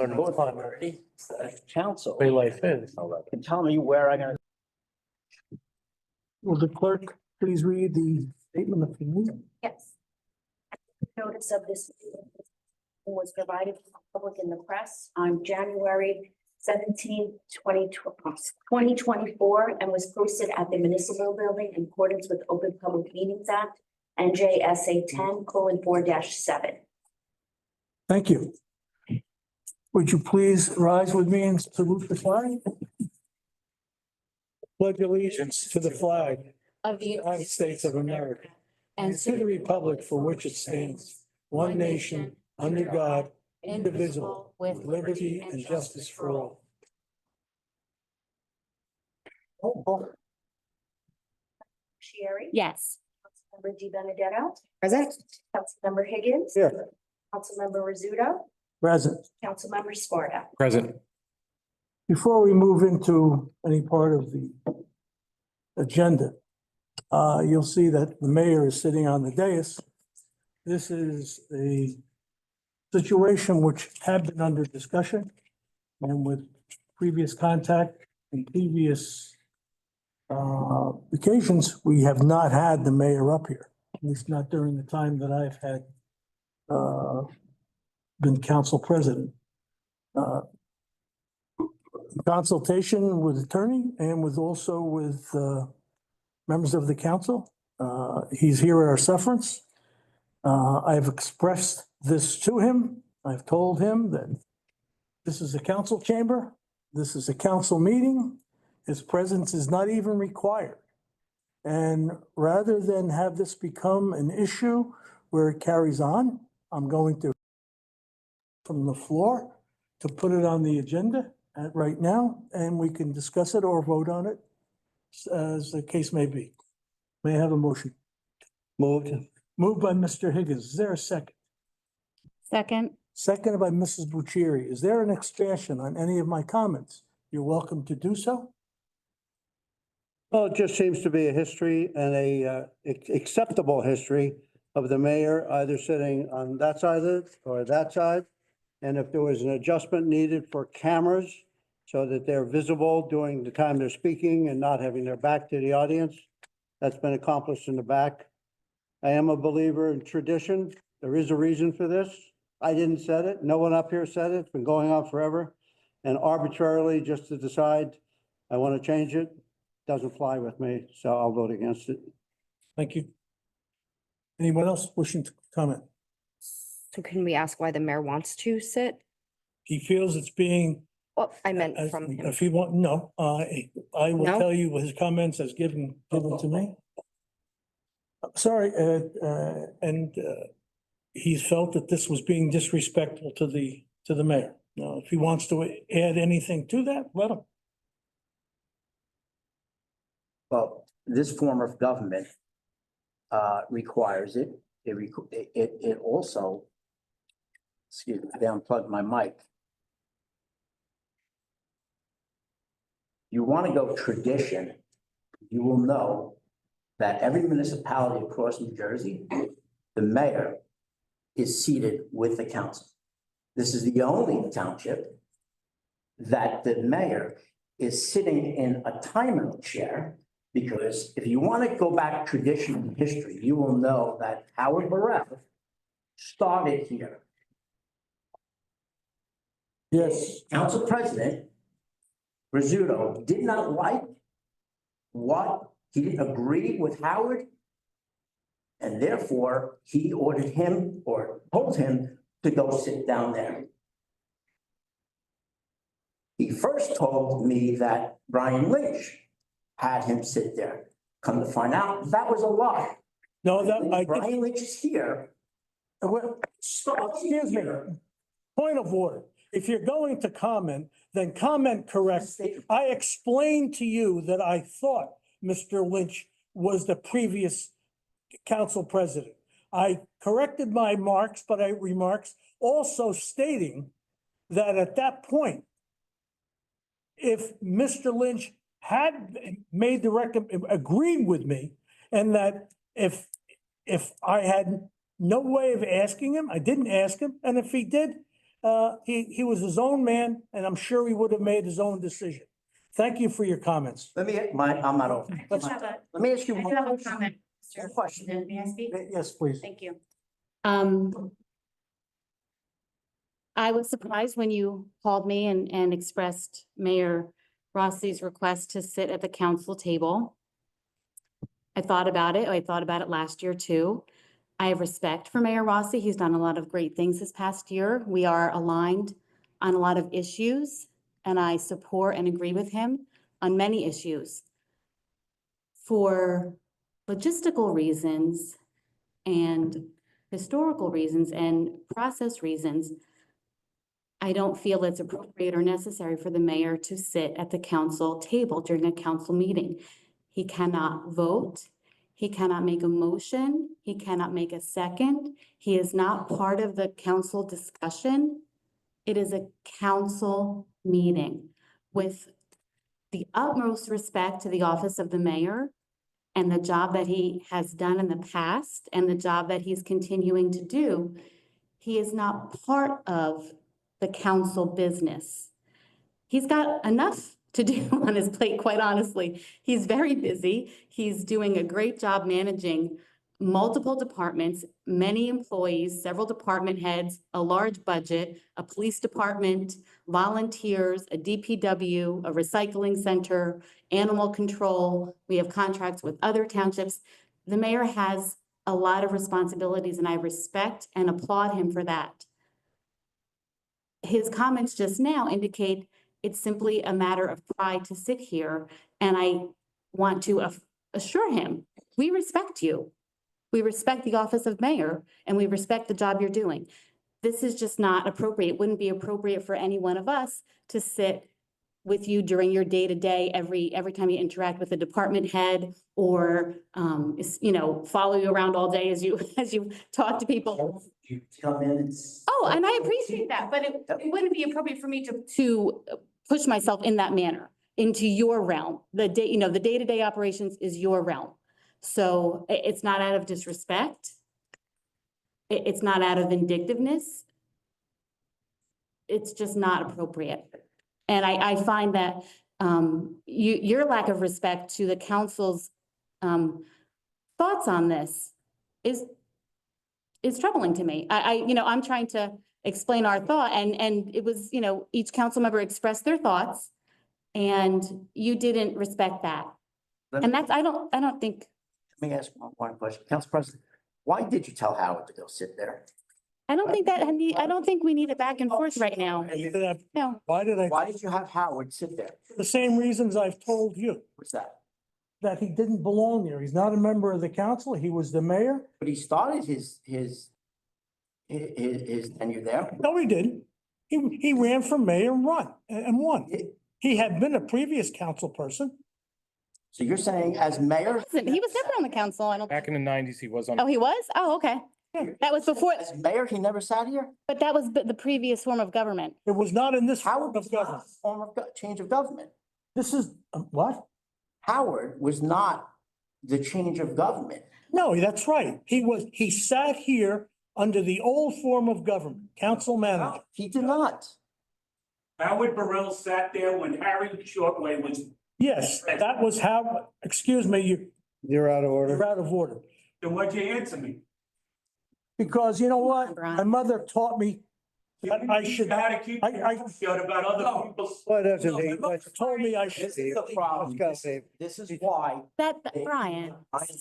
both already, council, Way life is. can tell me where I'm gonna. Will the clerk please read the statement of the meeting? Yes. Notice of this meeting was provided to the public in the press on January 17, 2024, and was posted at the municipal building in accordance with Open Public Meetings Act, NJSA 10:4-7. Thank you. Would you please rise with me and salute the flag? Pledge allegiance to the flag Of the United States of America and to the republic for which it stands, one nation, under God, indivisible, with liberty and justice for all. Sherry? Yes. Councilmember Di Benedetto? Present. Councilmember Higgins? Here. Councilmember Rizzuto? Present. Councilmember Sparta? Present. Before we move into any part of the agenda, you'll see that the mayor is sitting on the dais. This is a situation which had been under discussion, and with previous contact and previous occasions, we have not had the mayor up here, at least not during the time that I've had been council president. Consultation with attorney and with also with members of the council. He's here at our sufferance. I've expressed this to him. I've told him that this is a council chamber. This is a council meeting. His presence is not even required. And rather than have this become an issue where it carries on, I'm going to from the floor to put it on the agenda right now, and we can discuss it or vote on it as the case may be. May I have a motion? Moved. Moved by Mr. Higgins. Is there a second? Second. Seconded by Mrs. Bucieri. Is there an expansion on any of my comments? You're welcome to do so. Well, it just seems to be a history and a acceptable history of the mayor either sitting on that side of it or that side. And if there was an adjustment needed for cameras so that they're visible during the time they're speaking and not having their back to the audience, that's been accomplished in the back. I am a believer in tradition. There is a reason for this. I didn't set it. No one up here said it. It's been going on forever. And arbitrarily just to decide I want to change it doesn't fly with me, so I'll vote against it. Thank you. Anyone else wishing to comment? So can we ask why the mayor wants to sit? He feels it's being, Well, I meant from him. if he want, no, I will No? tell you his comments as given to me. Sorry, and he felt that this was being disrespectful to the mayor. Now, if he wants to add anything to that, let him. Well, this form of government requires it. It also, excuse me, I unplugged my mic. You want to go tradition, you will know that every municipality across New Jersey, the mayor is seated with the council. This is the only township that the mayor is sitting in a timeout chair, because if you want to go back tradition and history, you will know that Howard Burrell started here. Yes. Council President Rizzuto did not like what he didn't agree with Howard. And therefore, he ordered him or told him to go sit down there. He first told me that Brian Lynch had him sit there. Come to find out, that was a lie. No, that, I think, Brian Lynch is here. excuse me, point of order. If you're going to comment, then comment correctly. I explained to you that I thought Mr. Lynch was the previous council president. I corrected my remarks, also stating that at that point, if Mr. Lynch had made the agreed with me, and that if I had no way of asking him, I didn't ask him, and if he did, he was his own man, and I'm sure he would have made his own decision. Thank you for your comments. I'm not over. I just have Let me ask you I one do have a question. comment, One Mr. question. President. May I speak? Yes, please. Thank you. I was surprised when you called me and expressed Mayor Rossi's request to sit at the council table. I thought about it. I thought about it last year too. I have respect for Mayor Rossi. He's done a lot of great things this past year. We are aligned on a lot of issues, and I support and agree with him on many issues. For logistical reasons and historical reasons and process reasons, I don't feel it's appropriate or necessary for the mayor to sit at the council table during a council meeting. He cannot vote. He cannot make a motion. He cannot make a second. He is not part of the council discussion. It is a council meeting. With the utmost respect to the office of the mayor and the job that he has done in the past and the job that he's continuing to do, he is not part of the council business. He's got enough to do on his plate, quite honestly. He's very busy. He's doing a great job managing multiple departments, many employees, several department heads, a large budget, a police department, volunteers, a DPW, a recycling center, animal control. We have contracts with other townships. The mayor has a lot of responsibilities, and I respect and applaud him for that. His comments just now indicate it's simply a matter of pride to sit here, and I want to assure him, we respect you. We respect the office of mayor, and we respect the job you're doing. This is just not appropriate. It wouldn't be appropriate for any one of us to sit with you during your day-to-day, every time you interact with a department head or, follow you around all day as you talk to people. You come in and. Oh, and I appreciate that, but it wouldn't be appropriate for me to push myself in that manner into your realm. The day-to-day operations is your realm. So it's not out of disrespect. It's not out of vindictiveness. It's just not appropriate. And I find that your lack of respect to the council's thoughts on this is troubling to me. I'm trying to explain our thought, and it was, each council member expressed their thoughts, and you didn't respect that. And that's, I don't think. Let me ask one question. Council President, why did you tell Howard to go sit there? I don't think we need it back and forth right now. No. Why Why did you have Howard sit there? the same reasons I've told you, What's that? that he didn't belong there. He's not a member of the council. He was the mayor. But he started his tenure there. No, he didn't. He ran for mayor and won. He had been a previous council person. So you're saying as mayor? He was never on the council, I don't. Back in the nineties, he was on. Oh, he was? Oh, okay. That was before, As mayor, he never sat here? but that was the previous form of government. It was not in this Howard form of was not a government. form of change of government. This is, what? Howard was not the change of government. No, that's right. He sat here under the old form of government, council manager. He did not. Howard Burrell sat there when Harry Shortway was, Yes, that was how, excuse me, You're out of you're order. out of order. then why'd you answer me? Because you know what? Brian. My mother taught me that I You should, know how to keep your I- mouth shut about other people's. Why doesn't my he? mother told me I should. This is the problem. Let's go, Dave. This is why. Brian. Brian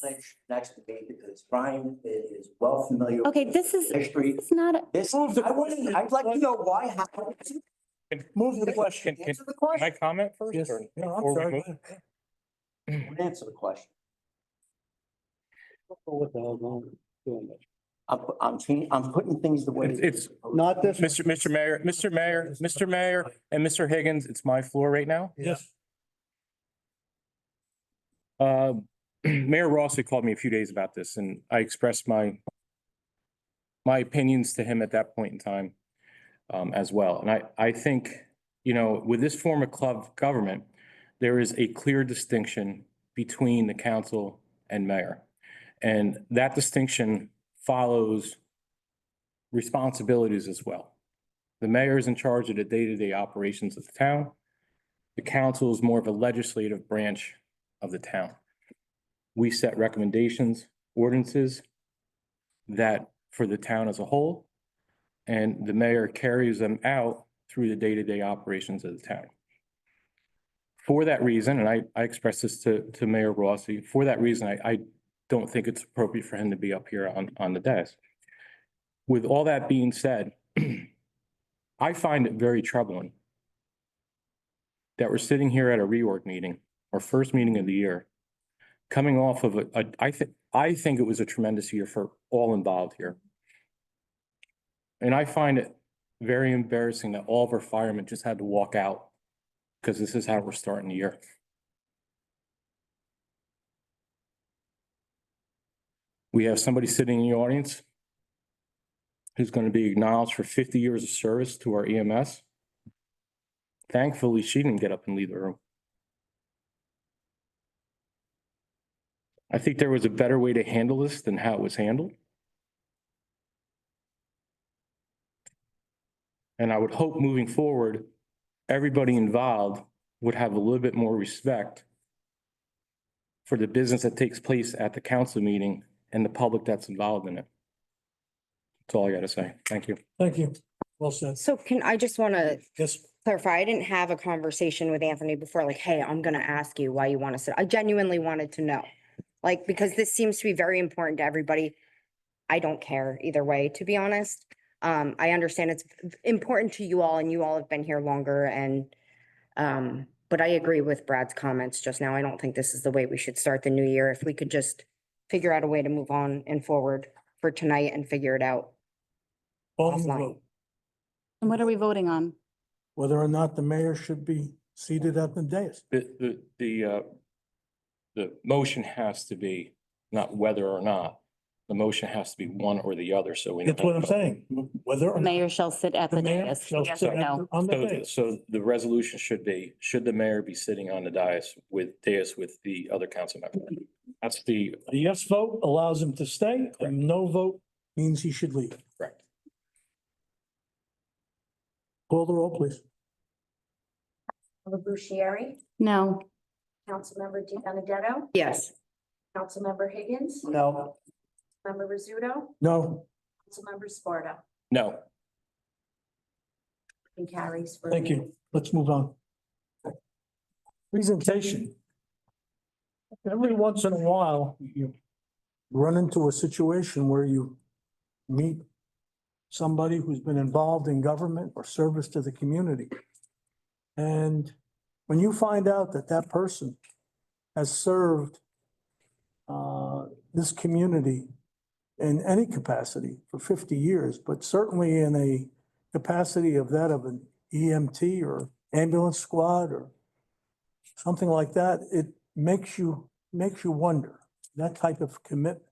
Lynch next to me, because Brian is well familiar. Okay, with this is, History. it's not, This, Move the I'd like to know why Howard. Move the question. Answer the Can I question. comment first? Yes. or No, I'm before we sorry. move? Answer the question. What the hell wrong with doing this? I'm putting things the way. It's Not this. Mr. Mayor, and Mr. Higgins, it's my floor right now. Yes. Mayor Rossi called me a few days about this, and I expressed my opinions to him at that point in time as well. And I think, with this form of club government, there is a clear distinction between the council and mayor. And that distinction follows responsibilities as well. The mayor is in charge of the day-to-day operations of the town. The council is more of a legislative branch of the town. We set recommendations, ordinances that for the town as a whole, and the mayor carries them out through the day-to-day operations of the town. For that reason, and I expressed this to Mayor Rossi, for that reason, I don't think it's appropriate for him to be up here on the desk. With all that being said, I find it very troubling that we're sitting here at a reorg meeting, our first meeting of the year, coming off of I think it was a tremendous year for all involved here. And I find it very embarrassing that all of our firemen just had to walk out because this is how we're starting the year. We have somebody sitting in the audience who's going to be acknowledged for 50 years of service to our EMS. Thankfully, she didn't get up and leave the room. I think there was a better way to handle this than how it was handled. And I would hope moving forward, everybody involved would have a little bit more respect for the business that takes place at the council meeting and the public that's involved in it. That's all I got to say. Thank you. Thank you. Well said. So I just want to Yes, clarify, I didn't have a conversation with Anthony before, like, hey, I'm gonna ask you why you want to sit. I genuinely wanted to know. Like, because this seems to be very important to everybody. I don't care either way, to be honest. I understand it's important to you all and you all have been here longer and, but I agree with Brad's comments just now. I don't think this is the way we should start the new year. If we could just figure out a way to move on and forward for tonight and figure it out. call the Offline. vote. And what are we voting on? Whether or not the mayor should be seated at the dais. The motion has to be not whether or not. The motion has to be one or the other, so we know. That's what I'm saying, whether or The not mayor shall sit at the the mayor dais. shall Yes sit or at no? the- on the So, dais. so the resolution should be, should the mayor be sitting on the dais with the other council member? That's the, A yes vote allows him to stay, a no vote means he should leave. correct. Call the roll, please. Councilmember Bushieri, No. Councilmember Di Benedetto, Yes. Councilmember Higgins, No, Member Rizzuto, No, Councilmember Sparta, No, and carries for. thank you. Let's move on. Presentation. Every once in a while, you run into a situation where you meet somebody who's been involved in government or service to the community. And when you find out that that person has served this community in any capacity for 50 years, but certainly in a capacity of that of an EMT or ambulance squad or something like that, it makes you wonder, that type of commitment.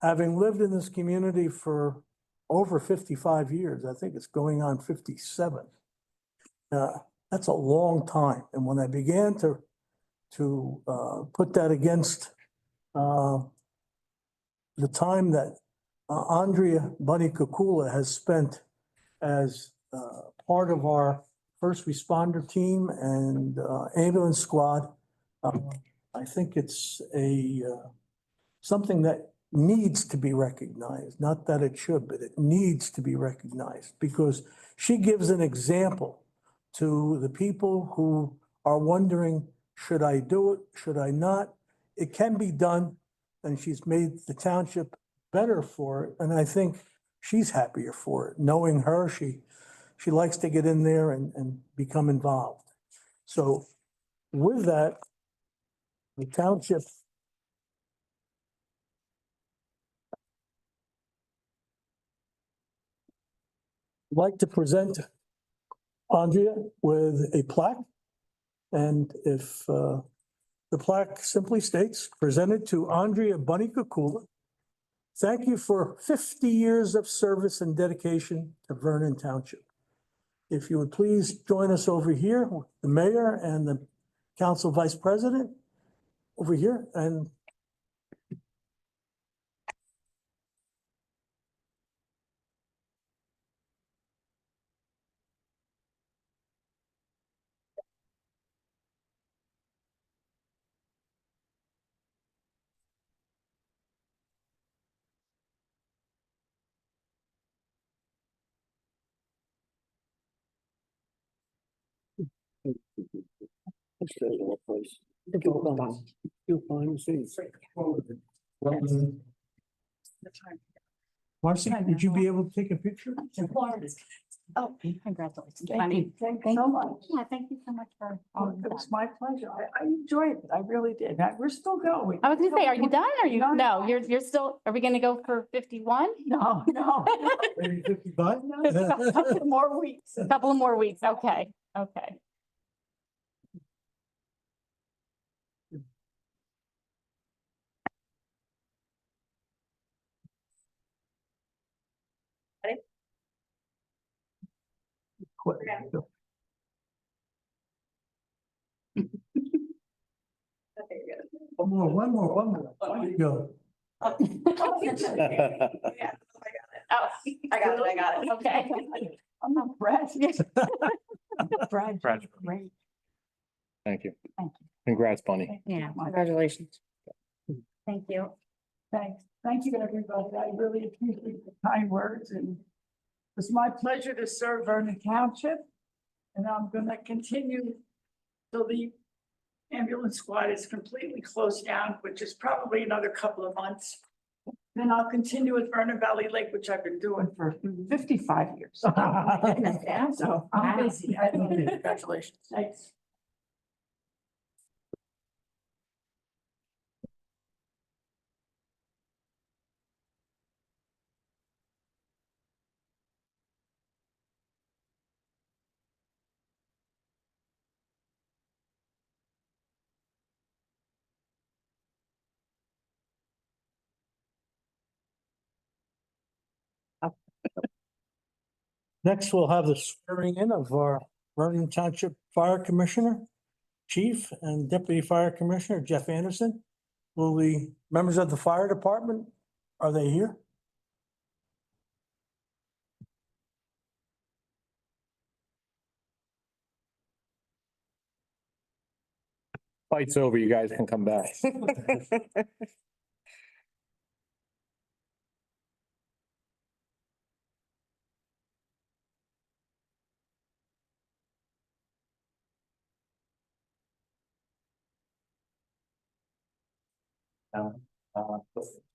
Having lived in this community for over 55 years, I think it's going on 57. That's a long time. And when I began to put that against the time that Andrea Bunny Kukula has spent as part of our first responder team and ambulance squad, I think it's something that needs to be recognized. Not that it should, but it needs to be recognized because she gives an example to the people who are wondering, should I do it? Should I not? It can be done, and she's made the township better for it. And I think she's happier for it. Knowing her, she likes to get in there and become involved. So with that, the township would like to present Andrea with a plaque. And if the plaque simply states, presented to Andrea Bunny Kukula, thank you for 50 years of service and dedication to Vernon Township. If you would please join us over here, the mayor and the council vice president over here, and Let's go to a place. The vote one. You'll find the seats. Marcy, would you be able to take a picture? Oh, congratulations. Thank you. Thank you so much. Yeah, thank you so much for all of It that. was my pleasure. I enjoyed it. I really did. We're still going. I was gonna say, are you done? Are you, No, no, you're still, are we gonna go for 51? No, no. Maybe 55? A couple more weeks. A couple of more weeks, okay, okay. One more. There you go. Oh, I got it, okay. I'm not Brad. Brad. Brad. Great. Thank you. Thank you. Congrats, Bunny. Yeah, Congratulations. thank you. Thanks. Thank you, everybody. I really appreciate the kind words, and it was my pleasure to serve Vernon Township. And I'm gonna continue till the ambulance squad is completely closed down, which is probably another couple of months. Then I'll continue with Vernon Valley Lake, which I've been doing for 55 years. So I'm busy. Congratulations. Thanks. Next, we'll have the swearing in of our Vernon Township Fire Commissioner, Chief and Deputy Fire Commissioner Jeff Anderson. Will the members of the fire department, are they here? Fight's over, you guys can come back.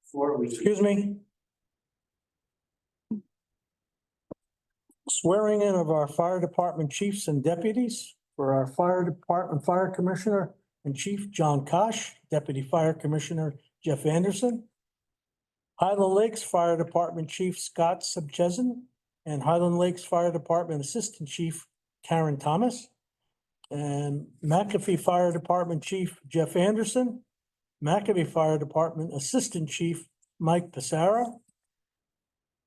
Before we. Excuse me? Swearing in of our fire department chiefs and deputies for our fire department Fire Commissioner and Chief John Kosh, Deputy Fire Commissioner Jeff Anderson, Highland Lakes Fire Department Chief Scott Subchesin, and Highland Lakes Fire Department Assistant Chief Karen Thomas, and McAfee Fire Department Chief Jeff Anderson, McAfee Fire Department Assistant Chief Mike Passaro,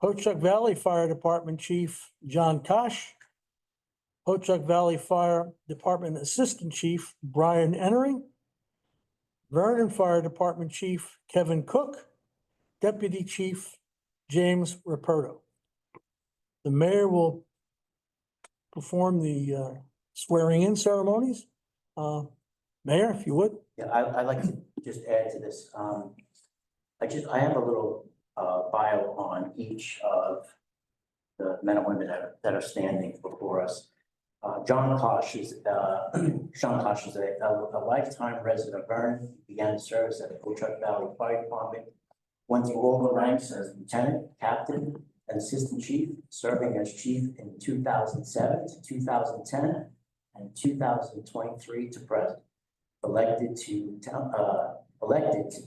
Ho-Chunk Valley Fire Department Chief John Kosh, Ho-Chunk Valley Fire Department Assistant Chief Brian Entering, Vernon Fire Department Chief Kevin Cook, Deputy Chief James Raperto. The mayor will perform the swearing in ceremonies. Mayor, if you would. Yeah, I'd like to just add to this. I have a little bio on each of the men and women that are standing before us. Sean Kosh is a lifetime resident of Vernon. He began his service at the Ho-Chunk Valley Fire Department. Went through all the ranks as lieutenant, captain, and assistant chief, serving as chief in 2007 to 2010 and 2023 to present. Elected to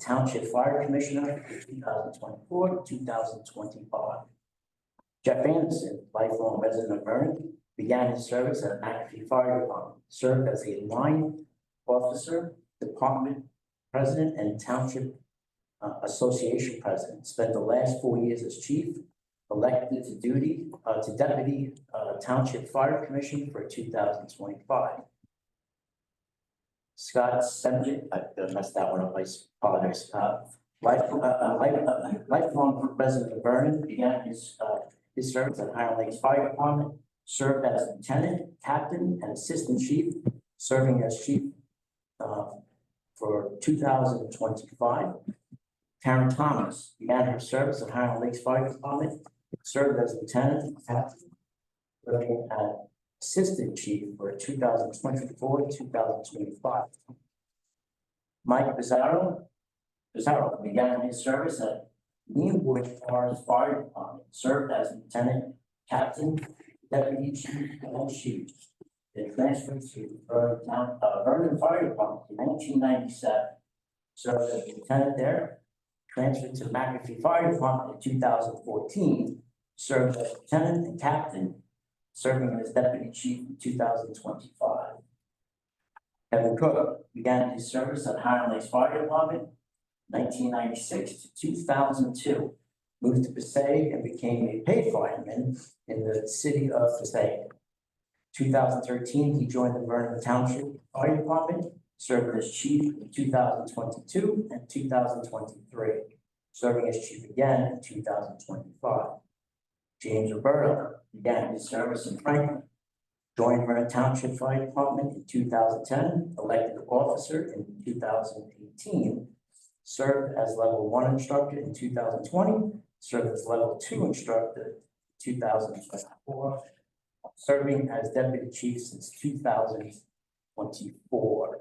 Township Fire Commissioner for 2024 to 2025. Jeff Anderson, lifelong resident of Vernon, began his service at McAfee Fire Department, served as a line officer, department president, and township association president. Spent the last 4 years as chief, elected to deputy township fire commission for 2025. Scott Semple, I messed that one up, I apologize. Lifelong resident of Vernon, began his service at Highland Lakes Fire Department, served as lieutenant, captain, and assistant chief, serving as chief for 2025. Karen Thomas began her service at Highland Lakes Fire Department, served as lieutenant, captain, serving at assistant chief for 2024, 2025. Mike Pizarro began his service at Greenwood Forest Fire Department, served as lieutenant captain, deputy chief, and chief. Then transferred to Vernon Fire Department in 1997. Served as lieutenant there. Transferred to McAfee Fire Department in 2014. Served as lieutenant and captain, serving as deputy chief in 2025. Kevin Cook began his service at Highland Lakes Fire Department 1996 to 2002. Moved to Passaic and became a paid fireman in the city of Passaic. 2013, he joined the Vernon Township Fire Department, served as chief in 2022 and 2023, serving as chief again in 2025. James Roberto began his service in Franklin, joined Vernon Township Fire Department in 2010, elected officer in 2018, served as level 1 instructor in 2020, served as level 2 instructor in 2024, serving as deputy chief since 2024.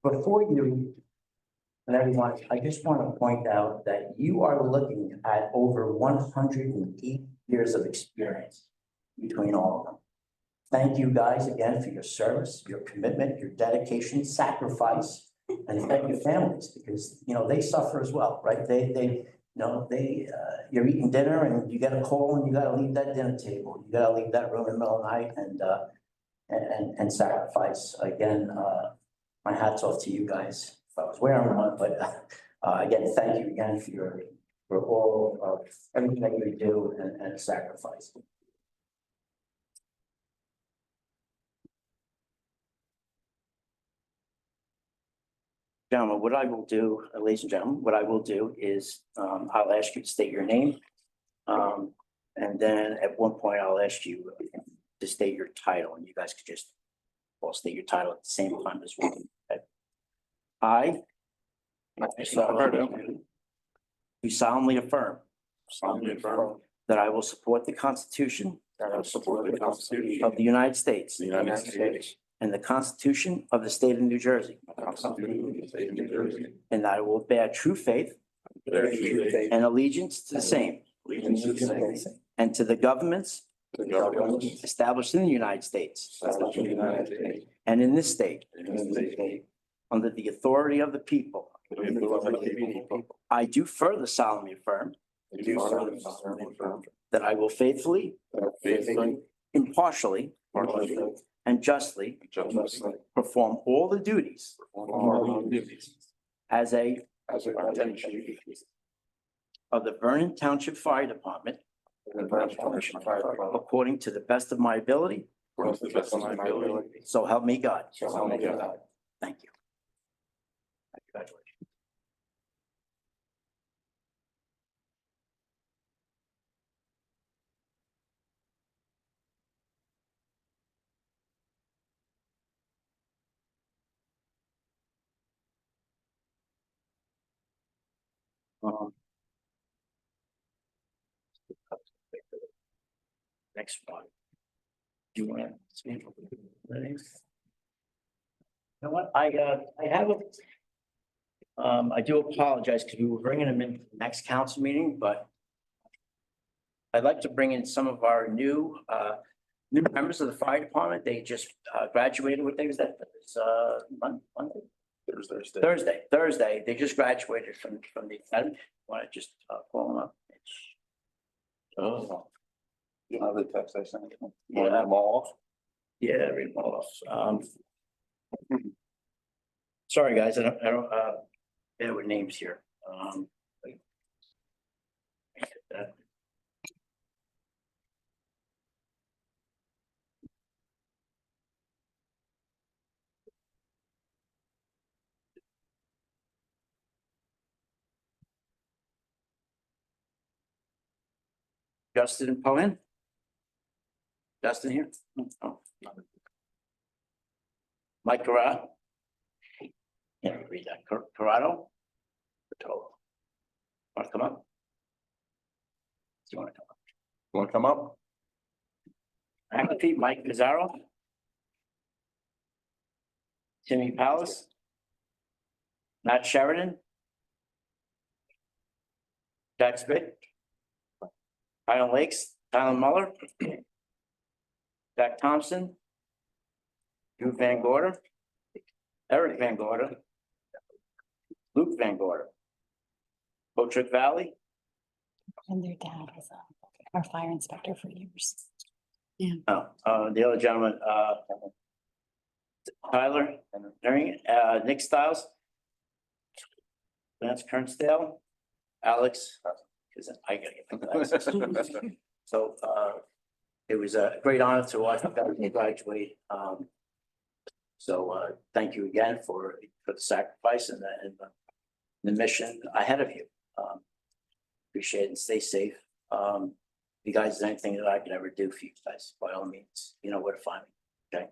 Before you and everyone, I just want to point out that you are looking at over 108 years of experience between all of them. Thank you guys again for your service, your commitment, your dedication, sacrifice, and thank your families because, you know, they suffer as well, right? You're eating dinner and you get a call and you got to leave that dinner table. You got to leave that room in the middle of the night and sacrifice. Again, my hat's off to you guys. If I was wearing one, but again, thank you again for all of everything that you do and sacrifice. Gentlemen, what I will do, ladies and gentlemen, what I will do is I'll ask you to state your name. And then at one point I'll ask you to state your title and you guys could just all state your title at the same time as well. Okay. I do solemnly affirm that I will support the Constitution of the United States and the Constitution of the State of New Jersey, and that I will bear true faith and allegiance to the same and to the governments established in the United States and in this state under the authority of the people. I do further solemnly affirm that I will faithfully, impartially, and justly perform all the duties as a of the Vernon Township Fire Department according to the best of my ability. So help me God. Thank you. Congratulations. Next one. Do you want to speak? You know what, I have I do apologize because we were bringing them in for the next council meeting, but I'd like to bring in some of our new members of the fire department. They just graduated. What day was that? Monday? Thursday. They just graduated from the academy. Want to just call them up? Oh. You know the text I sent you? Yeah. Read them all off? Yeah, read them all off. Sorry, guys, I don't bear with names here. Justin Poen? Justin here? Oh. Mike Corrado? Can't read that. Corrado? Want to come up? Do you want to come up? Want to come up? McAfee, Mike Pizarro. Timmy Palace. Matt Sheridan. Jack Smith. Highland Lakes, Tyler Muller. Jack Thompson. Drew Van Gorder. Eric Van Gorder. Luke Van Gorder. Botrick Valley. And their dad was our fire inspector for years. The other gentleman, Tyler, Nick Stiles. Lance Kernsdale, Alex, because I gotta get my glasses. So, it was a great honor to watch them graduate. So, thank you again for the sacrifice and the mission ahead of you. Appreciate it and stay safe. If you guys, there's anything that I could ever do for you guys, by all means, you know where to find me. Okay.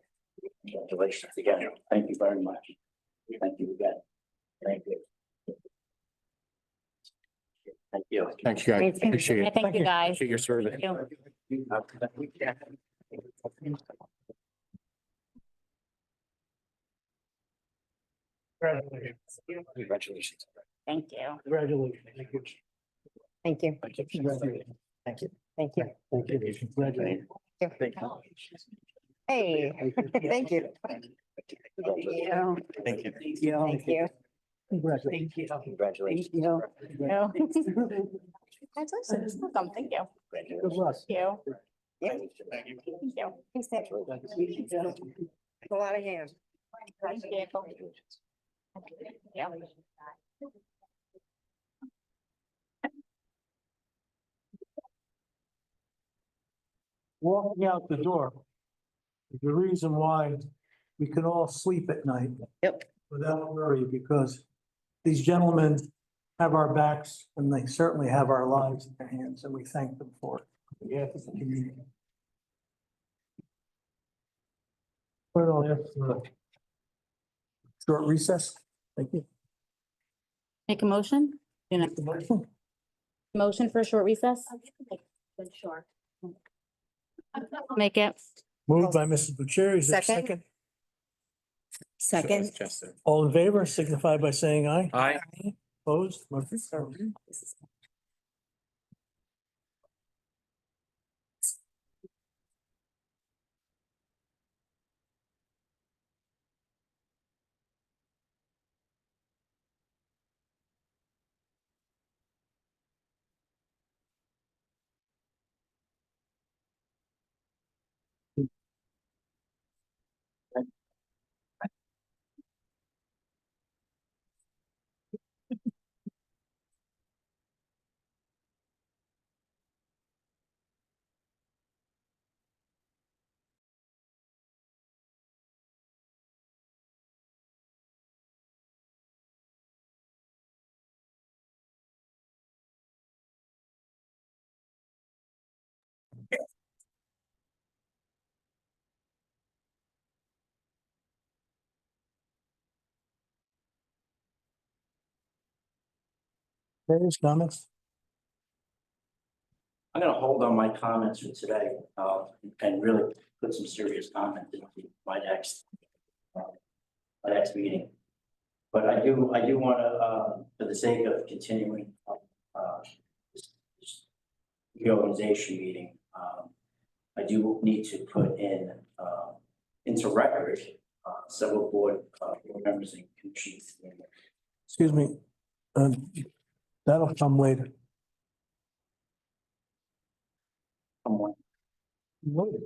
Congratulations again. Thank you very much. Thank you again. Thank you. Thank you. Thank you, guys. Appreciate it. Thank you, guys. Appreciate your service. Congratulations. Thank you. Congratulations. Thank you. Thank you. Thank you. Thank you. Congratulations. Thank you. Hey, thank you. Thank you. Thank you. Thank you. Thank you. Congratulations. Congratulations. Congratulations. Welcome. Thank you. Good luck. Thank you. Thank you. Thank you. Thanks, Nick. A lot of hands. Thank you. Yeah. Walking out the door is the reason why we can all sleep at night. Yep. Without worry, because these gentlemen have our backs and they certainly have our lives in their hands, and we thank them for it. On behalf of the community. Well, I'll ask for a short recess. Thank you. Make a motion? Motion for a short recess? Sure. Make it. Moved by Mrs. Bucieri, is there a Second. second? Second. All in favor, signify by saying aye. Aye. Opposed? Motion carries. Various comments? I'm gonna hold on my comments for today, and really put some serious comments into my next meeting. But I do wanna, for the sake of continuing, this reorganization meeting, I do need to put into record, several board members and commissions. Excuse me. That'll come later. Later.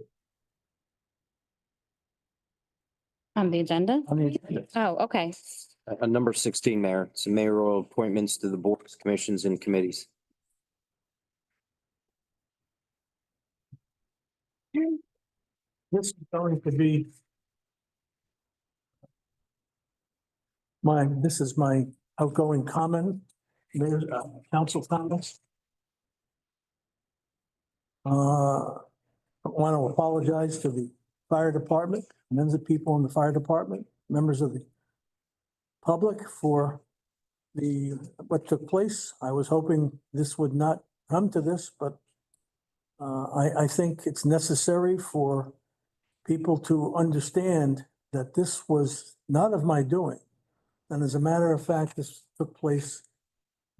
On the agenda? On the agenda. Oh, okay. Number 16, Mayor, some mayoral appointments to the boards, commissions, and committees. This is going to be this is my outgoing comment, mayor, council comments. I want to apologize to the fire department, members of people in the fire department, members of the public for what took place. I was hoping this would not come to this, but I think it's necessary for people to understand that this was not of my doing. And as a matter of fact, this took place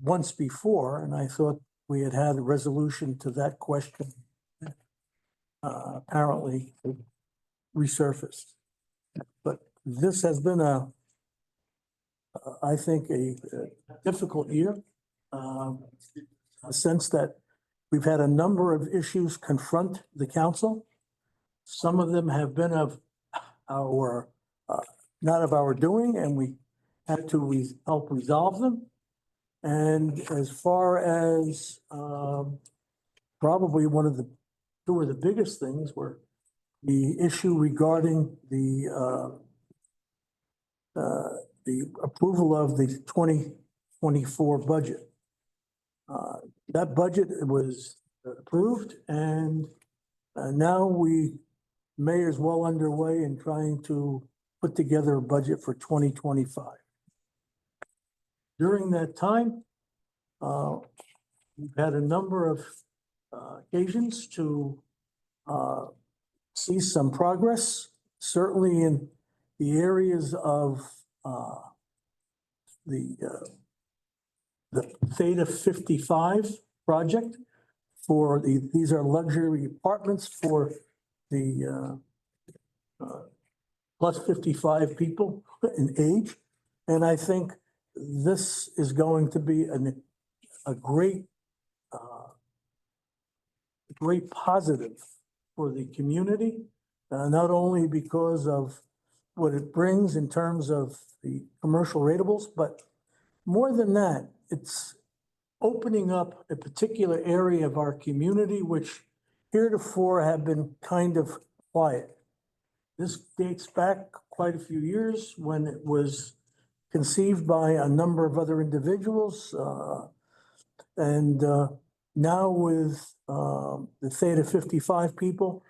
once before, and I thought we had had a resolution to that question. Apparently resurfaced. But this has been I think, a difficult year. A sense that we've had a number of issues confront the council. Some of them have been of our, not of our doing, and we had to help resolve them. And as far as probably two of the biggest things were the issue regarding the approval of the 2024 budget. That budget was approved, and now mayor's well underway in trying to put together a budget for 2025. During that time, we've had a number of occasions to see some progress, certainly in the areas of the Theta 55 project for these are luxury apartments for the plus 55 people in age. And I think this is going to be a great positive for the community, not only because of what it brings in terms of the commercial ratables, but more than that, it's opening up a particular area of our community which heretofore have been kind of quiet. This dates back quite a few years when it was conceived by a number of other individuals. And now with the Theta 55 people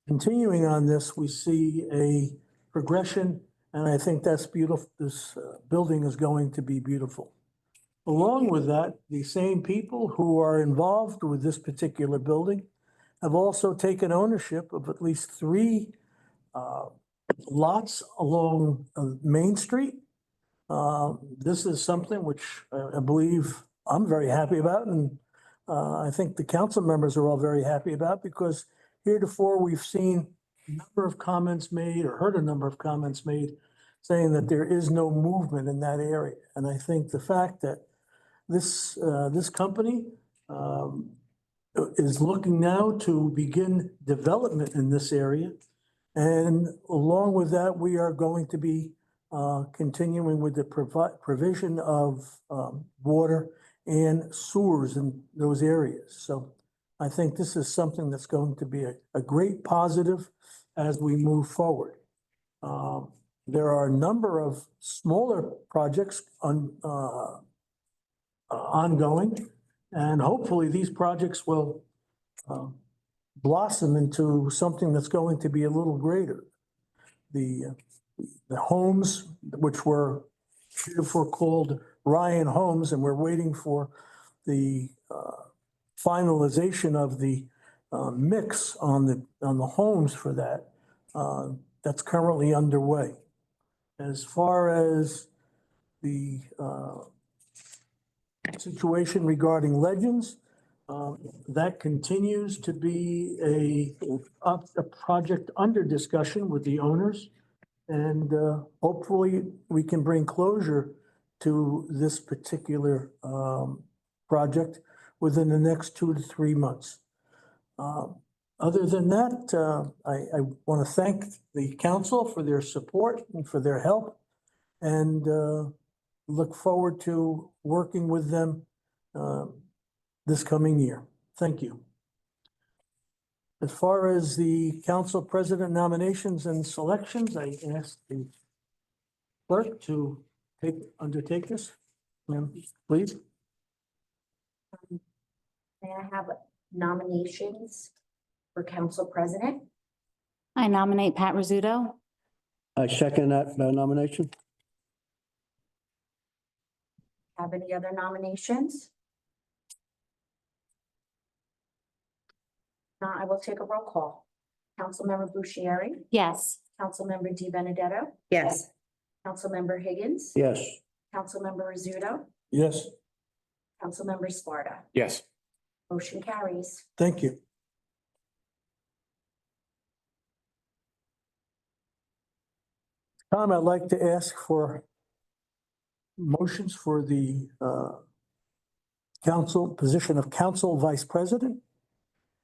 continuing on this, we see a progression, and I think that's beautiful. This building is going to be beautiful. Along with that, the same people who are involved with this particular building have also taken ownership of at least 3 lots along Main Street. This is something which I believe I'm very happy about, and I think the council members are all very happy about, because heretofore we've seen a number of comments made or heard a number of comments made saying that there is no movement in that area. And I think the fact that this company is looking now to begin development in this area. And along with that, we are going to be continuing with the provision of water and sewers in those areas. So I think this is something that's going to be a great positive as we move forward. There are a number of smaller projects ongoing, and hopefully these projects will blossom into something that's going to be a little greater. The homes, which were heretofore called Ryan Homes, and we're waiting for the finalization of the mix on the homes for that. That's currently underway. As far as the situation regarding Legends, that continues to be a project under discussion with the owners. And hopefully we can bring closure to this particular project within the next 2 to 3 months. Other than that, I want to thank the council for their support and for their help, and look forward to working with them this coming year. Thank you. As far as the council president nominations and selections, I ask the clerk to undertake this. Ma'am, please. May I have nominations for council president? I nominate Pat Rizzuto. I second that nomination. Have any other nominations? Now I will take a roll call. Councilmember Bushieri, Yes. Councilmember Di Benedetto, Yes. Councilmember Higgins, Yes. Councilmember Rizzuto, Yes, Councilmember Sparta. Yes. Motion carries. thank you. Tom, I'd like to ask for motions for the council, position of council vice president.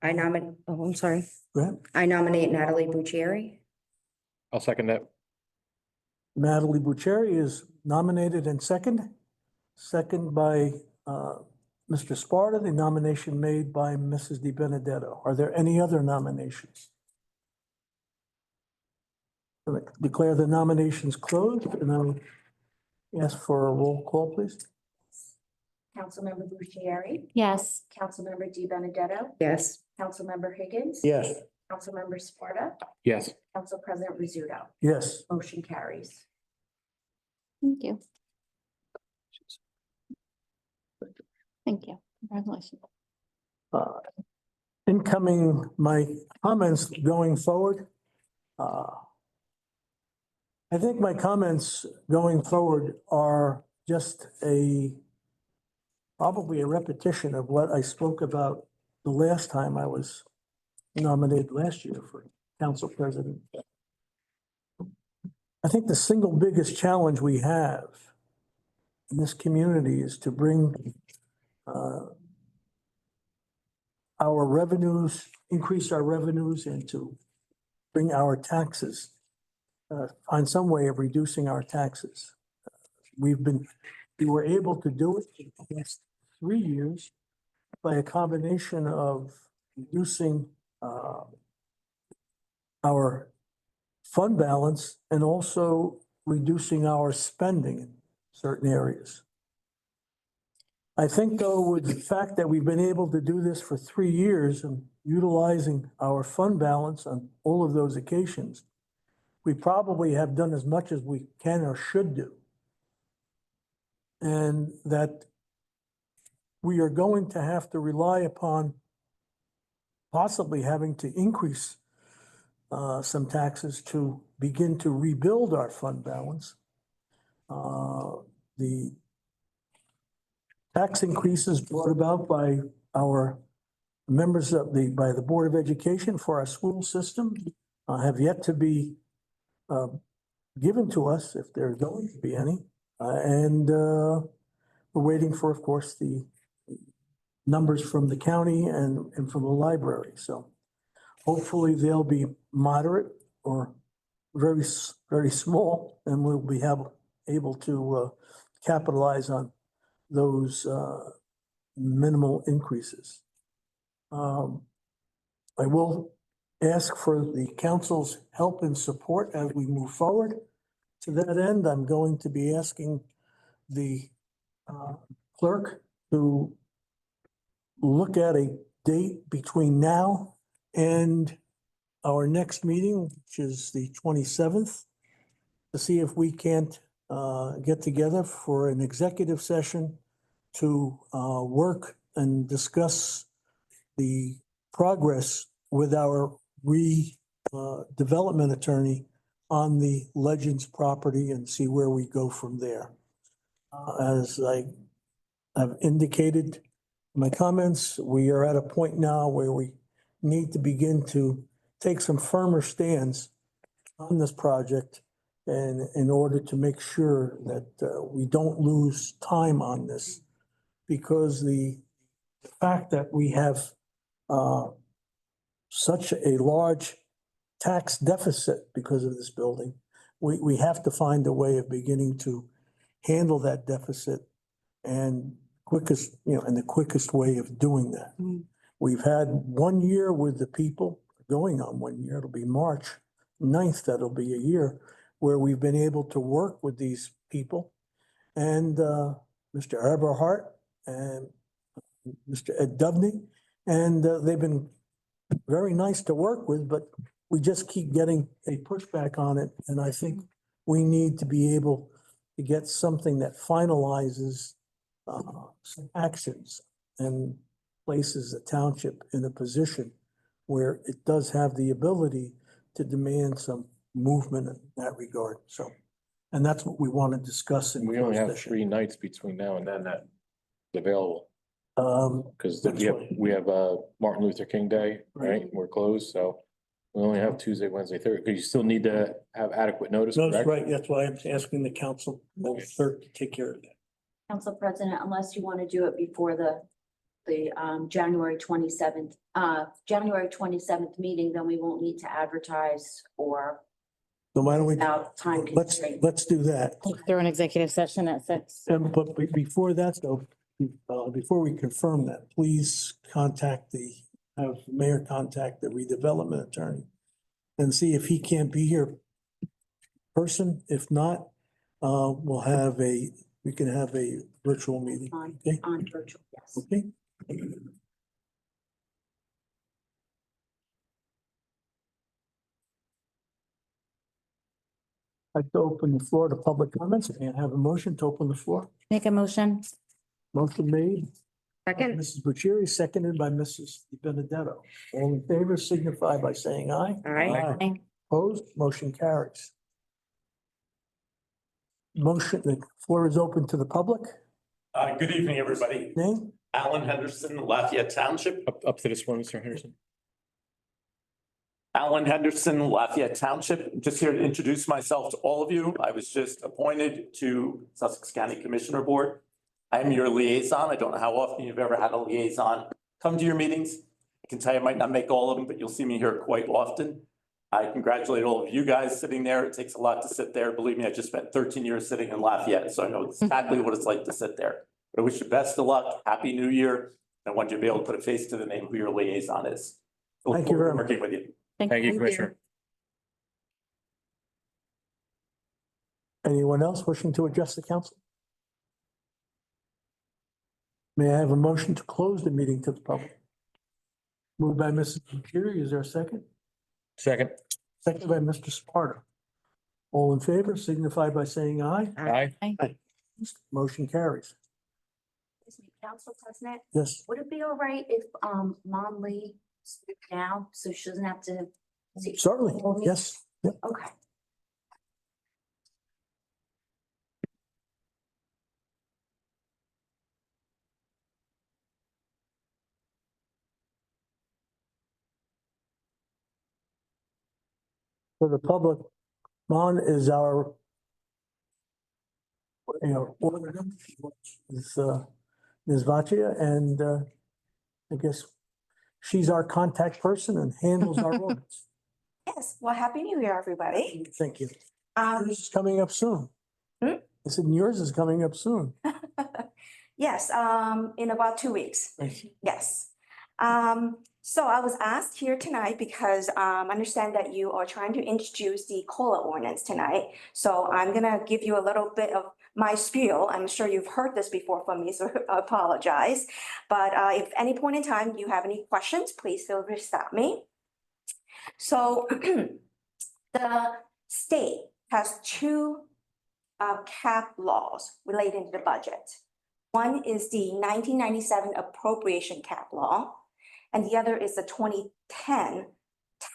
I'm sorry. Go ahead. I nominate Natalie Buccieri. I'll second that. Natalie Buccieri is nominated and second by Mr. Sparta, the nomination made by Mrs. Di Benedetto. Are there any other nominations? I declare the nominations closed, and I'll ask for a roll call, please. Councilmember Bushieri, Yes. Councilmember Di Benedetto, Yes. Councilmember Higgins. Yes. Councilmember Sparta, Yes. Council President Rizzuto. Yes, Motion carries. Thank you. Thank you. Congratulations. incoming, my comments going forward. I think my comments going forward are just probably a repetition of what I spoke about the last time I was nominated last year for council president. I think the single biggest challenge we have in this community is to bring our revenues, increase our revenues, and to bring our taxes, find some way of reducing our taxes. We were able to do it in the past 3 years by a combination of reducing our fund balance and also reducing our spending in certain areas. I think though, with the fact that we've been able to do this for 3 years and utilizing our fund balance on all of those occasions, we probably have done as much as we can or should do. And that we are going to have to rely upon possibly having to increase some taxes to begin to rebuild our fund balance. The tax increases brought about by our members of by the Board of Education for our school system have yet to be given to us, if there's going to be any. And we're waiting for, of course, the numbers from the county and from the library. So hopefully they'll be moderate or very, very small, and we'll be able to capitalize on those minimal increases. I will ask for the council's help and support as we move forward. To that end, I'm going to be asking the clerk to look at a date between now and our next meeting, which is the 27th, to see if we can't get together for an executive session to work and discuss the progress with our redevelopment attorney on the Legends property and see where we go from there. As I have indicated in my comments, we are at a point now where we need to begin to take some firmer stands on this project, and in order to make sure that we don't lose time on this, because the fact that we have such a large tax deficit because of this building, we have to find a way of beginning to handle that deficit and the quickest way of doing that. We've had 1 year with the people, going on 1 year, it'll be March 9th, that'll be a year, where we've been able to work with these people. And Mr. Eberhart and Mr. Ed Dubney, and they've been very nice to work with, but we just keep getting a pushback on it. And I think we need to be able to get something that finalizes some actions and places the township in a position where it does have the ability to demand some movement in that regard, so. And that's what we want to discuss in We only closed have session. 3 nights between now and then that's available. Because That's right. we have Martin Luther King Day, right? Right. We're closed, so we only have Tuesday, Wednesday, Thursday, because you still need to have adequate notice, No, that's correct? right. That's why I'm asking the council, the clerk, to take care of that. Council President, unless you want to do it before the January 27th meeting, then we won't need to advertise or So why don't we, without time constraint. let's do that. Through an executive session at 6. But before that, though, before we confirm that, please have the mayor contact the redevelopment attorney and see if he can't be here in person. If not, we can have a virtual meeting. Okay? On virtual, yes. Okay? I'd like to open the floor to public comments and have a motion to open the floor. Make a motion. Motion made. Second. Mrs. Bucieri, seconded by Mrs. Benedetto. All in favor signify by saying aye. All right. Aye. Opposed, motion carries. Motion, the floor is open to the public. Good evening, everybody. Name? Alan Henderson, Lafayette Township. Up to this one, Mr. Henderson. Alan Henderson, Lafayette Township. I'm just here to introduce myself to all of you. I was just appointed to Sussex County Commissioner Board. I am your liaison. I don't know how often you've ever had a liaison come to your meetings. I can tell you I might not make all of them, but you'll see me here quite often. I congratulate all of you guys sitting there. It takes a lot to sit there. Believe me, I just spent 13 years sitting in Lafayette, so I know exactly what it's like to sit there. But I wish you best of luck. Happy New Year. I want you to be able to put a face to the name of who your liaison is. Look Thank you forward to very much. working with you. Thank you, Commissioner. Anyone else wishing to address the council? May I have a motion to close the meeting to the public? Moved by Mrs. Bucieri, is there a second? Second. Second by Mr. Sparta. All in favor signify by saying aye. Aye. Motion carries. Excuse me, Council President, Yes, would it be all right if Mom Lee spoke now so she doesn't have to? certainly, yes. Yep. Okay. For the public, Mon is our auditor, is Ms. Vaccia, and I guess she's our contact person and handles our audits. Yes, well, Happy New Year, everybody. Thank you. Um, Yours is coming up soon. Hmm? I said yours is coming up soon. yes, in about 2 weeks. Thank you. Yes. So I was asked here tonight because I understand that you are trying to introduce the COLA ordinance tonight. So I'm gonna give you a little bit of my spiel. I'm sure you've heard this before from me, so I apologize. But if any point in time you have any questions, please feel free to stop me. So the state has two cap laws relating to the budget. One is the 1997 appropriation cap law, and the other is the 2010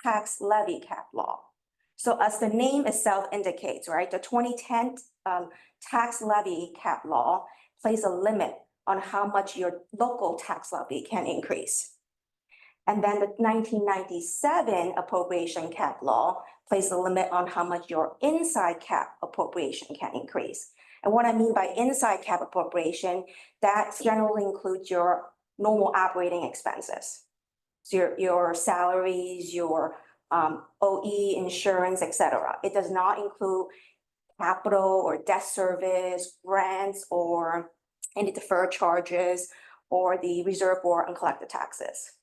tax levy cap law. So as the name itself indicates, right, the 2010 tax levy cap law places a limit on how much your local tax levy can increase. And then the 1997 appropriation cap law places a limit on how much your inside cap appropriation can increase. And what I mean by inside cap appropriation, that generally includes your normal operating expenses. So your salaries, your OE, insurance, etc. It does not include capital or debt service, grants, or any deferred charges, or the reserve for uncollected taxes.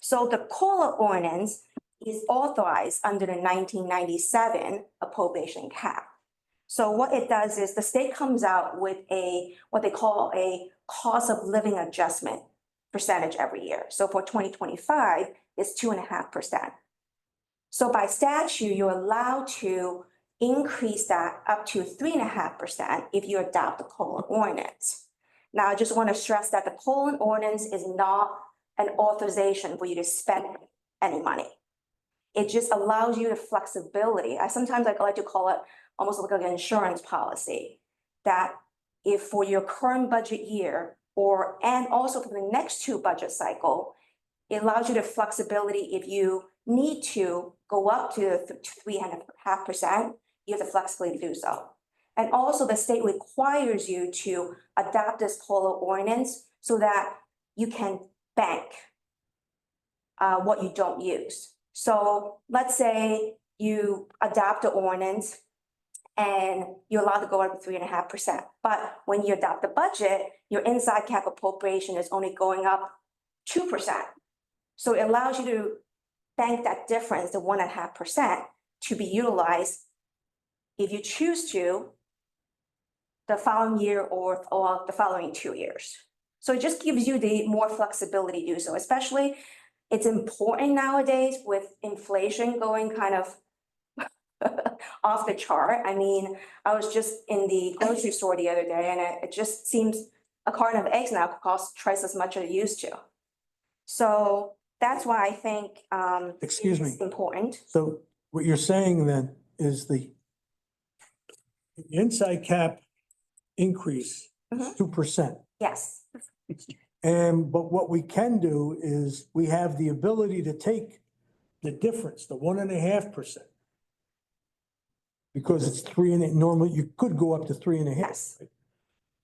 So the COLA ordinance is authorized under the 1997 appropriation cap. So what it does is the state comes out with what they call a cost of living adjustment percentage every year. So for 2025, it's 2.5%. So by statute, you're allowed to increase that up to 3.5% if you adopt the COLA ordinance. Now, I just want to stress that the COLA ordinance is not an authorization for you to spend any money. It just allows you the flexibility. Sometimes I like to call it almost like an insurance policy. That if for your current budget year and also for the next 2 budget cycle, it allows you the flexibility if you need to go up to 3.5%, you have the flexibility to do so. And also the state requires you to adopt this COLA ordinance so that you can bank what you don't use. So let's say you adopt the ordinance and you're allowed to go up to 3.5%. But when you adopt the budget, your inside cap appropriation is only going up 2%. So it allows you to bank that difference, the 1.5%, to be utilized if you choose to the following year or the following 2 years. So it just gives you the more flexibility to do so, especially it's important nowadays with inflation going kind of off the chart. I mean, I was just in the grocery store the other day and it just seems a carton of eggs now costs twice as much as it used to. So that's why I think Excuse me. it's important. So what you're saying then is the inside cap increase is 2%. Yes, But what we can do is we have the ability to take the difference, the 1.5%. Because it's normally you could go up to 3.5. yes,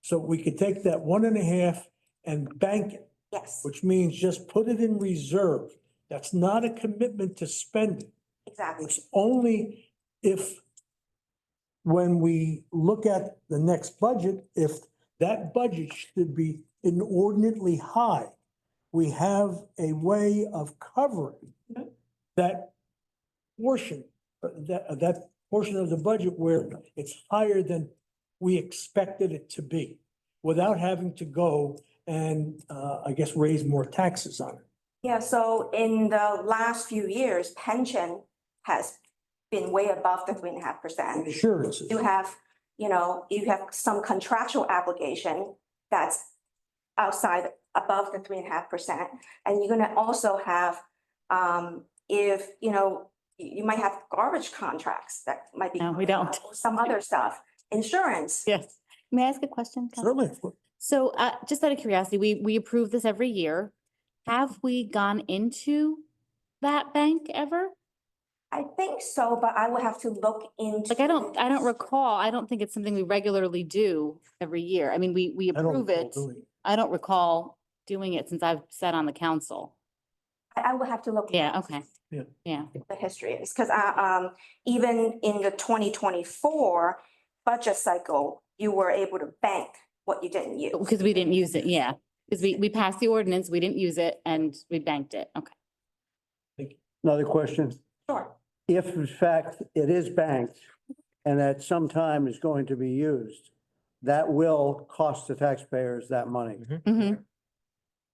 So we could take that 1.5 and bank it, yes, which means just put it in reserve. That's not a commitment to spend it. exactly. It's only if, when we look at the next budget, if that budget should be inordinately high, we have a way of covering that portion, that portion of the budget where it's higher than we expected it to be, without having to go and, I guess, raise more taxes on it. Yeah, so in the last few years, pension has been way above the 3.5%. Insurances. You have some contractual obligation that's above the 3.5%. And you're gonna also have, you might have garbage contracts that might be. No, we don't. Some other stuff, insurance. Yes. May I ask a question? Council? Certainly. So just out of curiosity, we approve this every year. Have we gone into that bank ever? I think so, but I would have to look into. Like, I don't recall. I don't think it's something we regularly do every year. I mean, we I don't approve recall it. doing it. I don't recall doing it since I've sat on the council. I would have to look. Yeah, okay. Yeah. Yeah. The history is, because even in the 2024 budget cycle, you were able to bank what you didn't use. Because we didn't use it, yeah. Because we passed the ordinance, we didn't use it, and we banked it. Okay. Another question. Sure. If in fact it is banked and at some time is going to be used, that will cost the taxpayers that money. Mhm.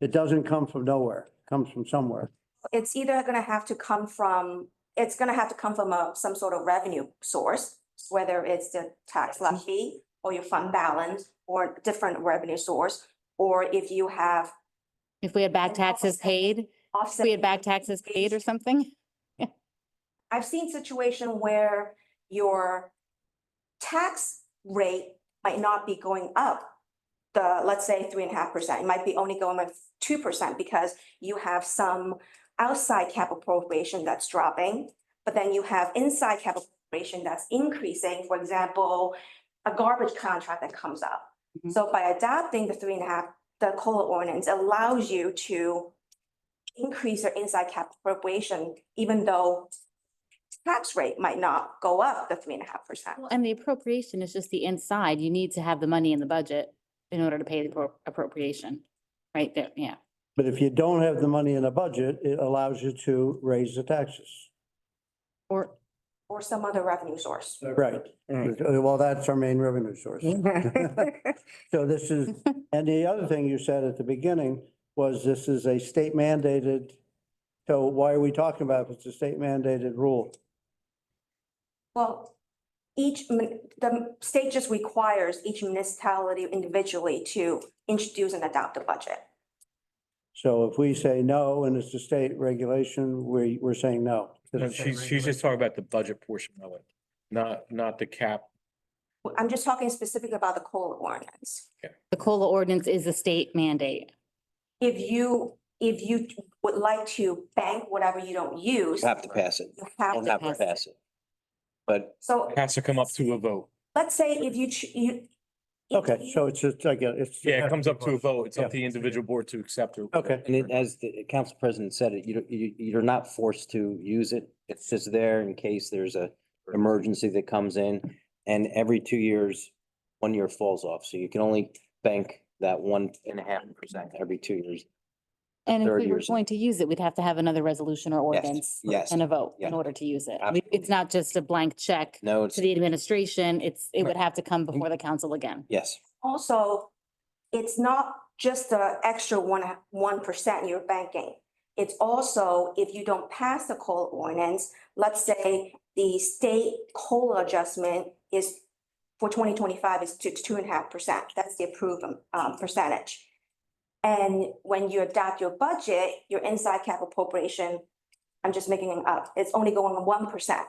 It doesn't come from nowhere, it comes from somewhere. It's either gonna have to come from, some sort of revenue source, whether it's the tax levy or your fund balance or a different revenue source, or if you have. If we had back taxes paid, if Offset. we had back taxes paid or something? I've seen situation where your tax rate might not be going up. Let's say 3.5%, it might be only going up 2% because you have some outside cap appropriation that's dropping, but then you have inside cap appropriation that's increasing, for example, a garbage contract that comes up. Mhm. So by adopting the 3.5, the COLA ordinance allows you to increase your inside cap appropriation, even though tax rate might not go up the 3.5%. And the appropriation is just the inside. You need to have the money in the budget in order to pay the appropriation, right there, yeah. But if you don't have the money in the budget, it allows you to raise the taxes. Or Or some other revenue source. Right. Well, that's our main revenue source. So this is, and the other thing you said at the beginning was this is a state mandated. So why are we talking about if it's a state mandated rule? Well, the state just requires each municipality individually to introduce and adopt a budget. So if we say no and it's a state regulation, we're saying no. No, she's just talking about the budget portion of it, not the cap. I'm just talking specifically about the COLA ordinance. The COLA ordinance is a state mandate. If you would like to bank whatever you don't use. You have to pass it. You have Don't to have to pass it. pass it. But So Has to come up to a vote. let's say if you, if Okay, you- so it's just, I get it. It's. Yeah, it comes up to a vote. It's up Yeah. to the individual board to accept or. Okay. And it, as the council president said it, you're not forced to use it. It's just there in case there's a emergency that comes in. And every 2 years, 1 year falls off. So you can only bank that 1.5% every 2 years. And if Third we were years. going to use it, we'd have to have another resolution or ordinance yes, and a vote yes. in order to use it. Absolutely. It's not just a blank check No, it's, to the administration. It would have to come before the council again. yes. also, it's not just the extra 1% you're banking. It's also, if you don't pass the COLA ordinance, let's say the state COLA adjustment is for 2025 is to 2.5%. That's the approved percentage. And when you adopt your budget, your inside cap appropriation, I'm just making it up, it's only going 1%.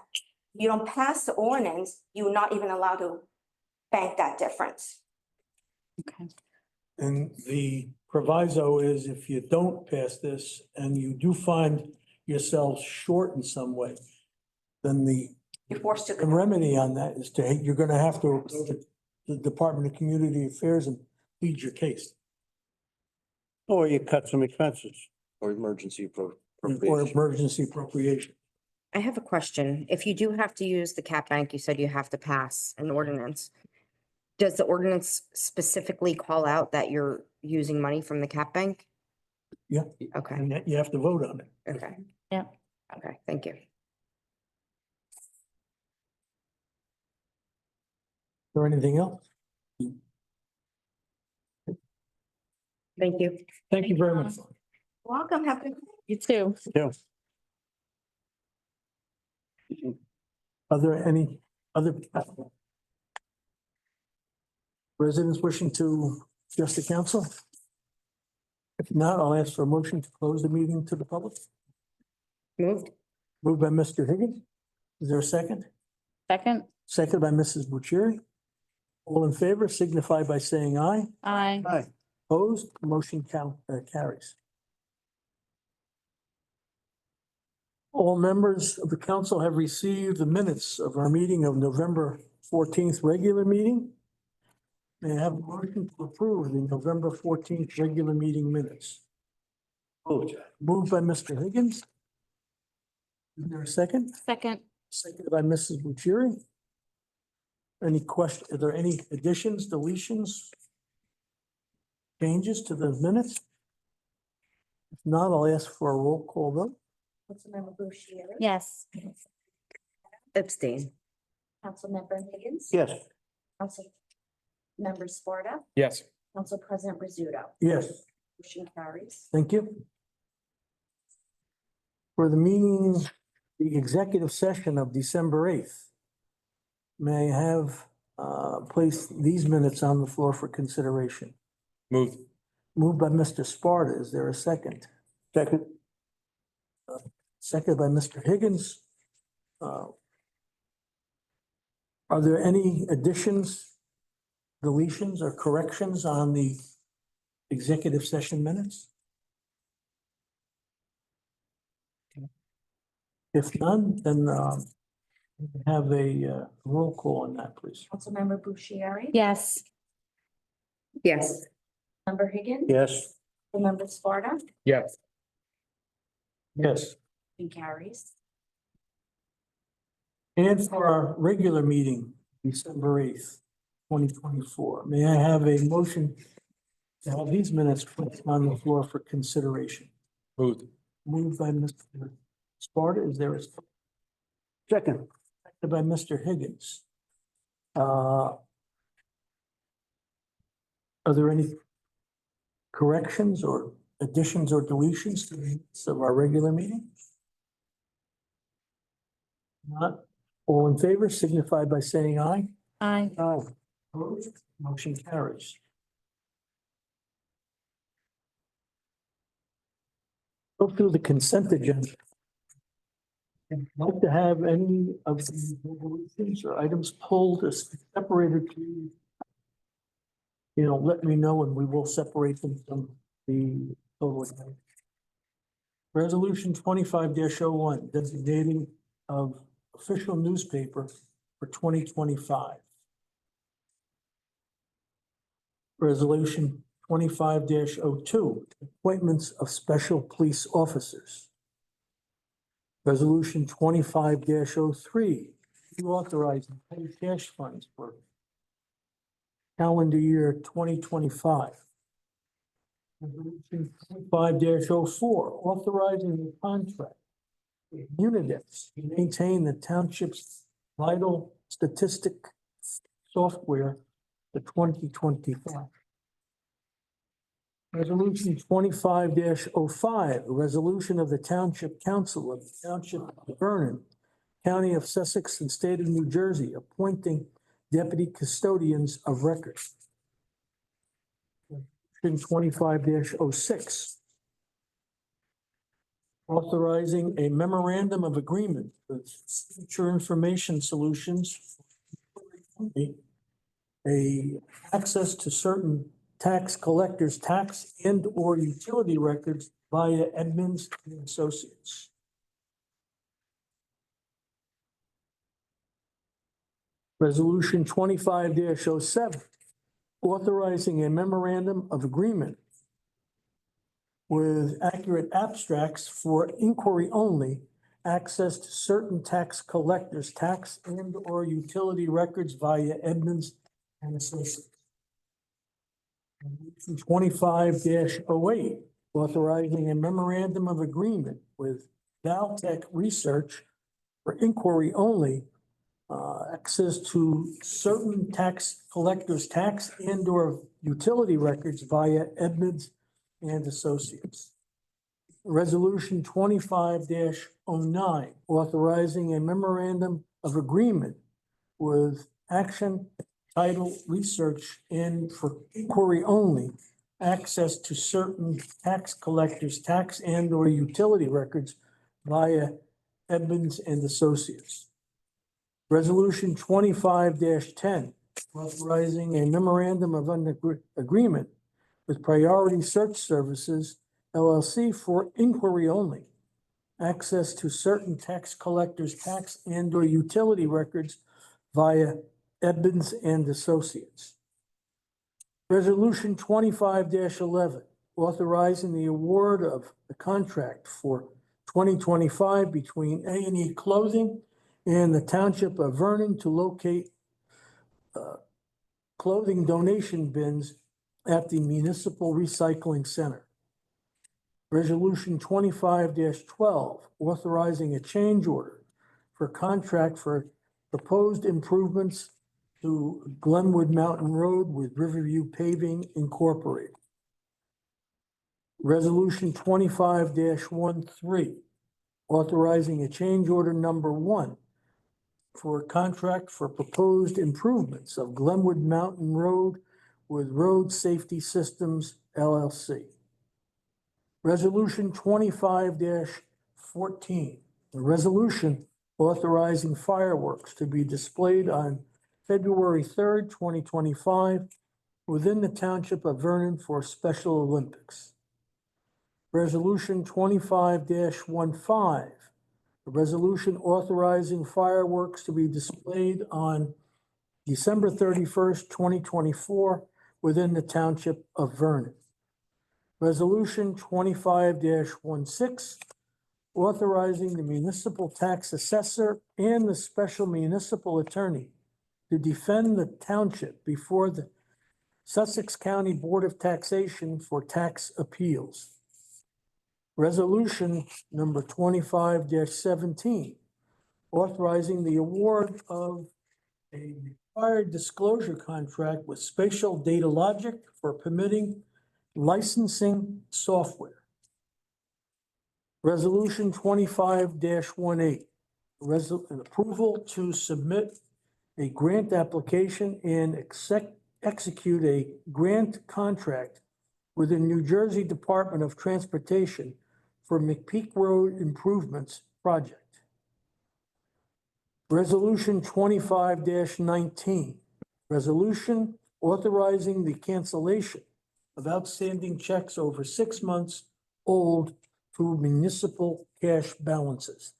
You don't pass the ordinance, you're not even allowed to bank that difference. Okay. And the proviso is if you don't pass this and you do find yourselves short in some way, then the You're forced to. remedy on that is you're gonna have to go to the Department of Community Affairs and plead your case. Or you cut some expenses. Or emergency Or appropriation. emergency appropriation. I have a question. If you do have to use the cap bank, you said you have to pass an ordinance. Does the ordinance specifically call out that you're using money from the cap bank? Yeah. Okay, And that you have to vote on it. okay. Yeah. Okay, thank you. Or anything else? Thank you. Thank you very much. Welcome, have a good. You too. Yeah. Are there any other residents wishing to address the council? If not, I'll ask for a motion to close the meeting to the public. Moved. Moved by Mr. Higgins. Is there a second? Second? Second by Mrs. Bucieri. All in favor signify by saying aye. Aye. Aye. Opposed, motion carries. All members of the council have received the minutes of our meeting of November 14th regular meeting. May I have a motion to approve the November 14th regular meeting minutes? Moved by Mr. Higgins. Is there a second? Second? Seconded by Mrs. Bucieri. Any question, are there any additions, deletions? Changes to the minutes? If not, I'll ask for a roll call vote. Councilmember Bushier. Yes. Abstain. Councilmember Higgins. Yes. Councilmember Sparta. Yes. Council President Rizzuto. Yes, Motion carries. thank you. For the meeting, the executive session of December 8th, may I have placed these minutes on the floor for consideration? Moved. Moved by Mr. Sparta. Is there a second? Second. Seconded by Mr. Higgins. Are there any additions, deletions, or corrections on the executive session minutes? If none, then have a roll call on that, please. Councilmember Bushier. Yes. Yes. Member Higgins. Yes. Member Sparta. Yes. Yes. Motion carries. And for our regular meeting, December 8th, 2024, may I have a motion to have these minutes put on the floor for consideration? Moved. Moved by Mr. Sparta. Is there a Second. second by Mr. Higgins? Are there any corrections or additions or deletions to the minutes of our regular meeting? Not all in favor signify by saying aye. Aye. Aye. Opposed, motion carries. Go through the consent agenda. I'd like to have any of the resolutions or items pulled as separated, please. Let me know and we will separate them from the total. account. Resolution 25-01, designating of official newspaper for 2025. Resolution 25-02, appointments of special police officers. Resolution 25-03, authorizing petty cash funds for calendar year 2025. Resolution 25-04, authorizing the contract with Unidex to maintain the township's vital statistic software for 2025. Resolution 25-05, a resolution of the Township Council of the Township of Vernon, County of Sussex and State of New Jersey, appointing deputy custodians of record. Resolution 25-06, authorizing a memorandum of agreement with Signature Information Solutions, a access to certain tax collectors' tax and or utility records via Edmonds and Associates. Resolution 25-07, authorizing a memorandum of agreement with Accurate Abstracts for inquiry only, access to certain tax collectors' tax and or utility records via Edmonds and Associates. 25-08, authorizing a memorandum of agreement with Valtech Research for inquiry only, access to certain tax collectors' tax and or utility records via Edmonds and Associates. Resolution 25-09, authorizing a memorandum of agreement with Action Title Research and for inquiry only, access to certain tax collectors' tax and or utility records via Edmonds and Associates. Resolution 25-10, authorizing a memorandum of agreement with Priority Search Services, LLC for inquiry only, access to certain tax collectors' tax and or utility records via Edmonds and Associates. Resolution 25-11, authorizing the award of the contract for 2025 between A&E Clothing and the Township of Vernon to locate clothing donation bins at the Municipal Recycling Center. Resolution 25-12, authorizing a change order for contract for proposed improvements to Glenwood Mountain Road with Riverview Paving Incorporated. Resolution 25-13, authorizing a change order number 1 for a contract for proposed improvements of Glenwood Mountain Road with Road Safety Systems, LLC. Resolution 25-14, a resolution authorizing fireworks to be displayed on February 3rd, 2025, within the Township of Vernon for Special Olympics. Resolution 25-15, a resolution authorizing fireworks to be displayed on December 31st, 2024, within the Township of Vernon. Resolution 25-16, authorizing the municipal tax assessor and the special municipal attorney to defend the township before the Sussex County Board of Taxation for tax appeals. Resolution number 25-17, authorizing the award of a required disclosure contract with Spatial Data Logic for permitting licensing software. Resolution 25-18, an approval to submit a grant application and execute a grant contract with the New Jersey Department of Transportation for McPeak Road Improvements Project. Resolution 25-19, resolution authorizing the cancellation of outstanding checks over 6 months old to municipal cash balances.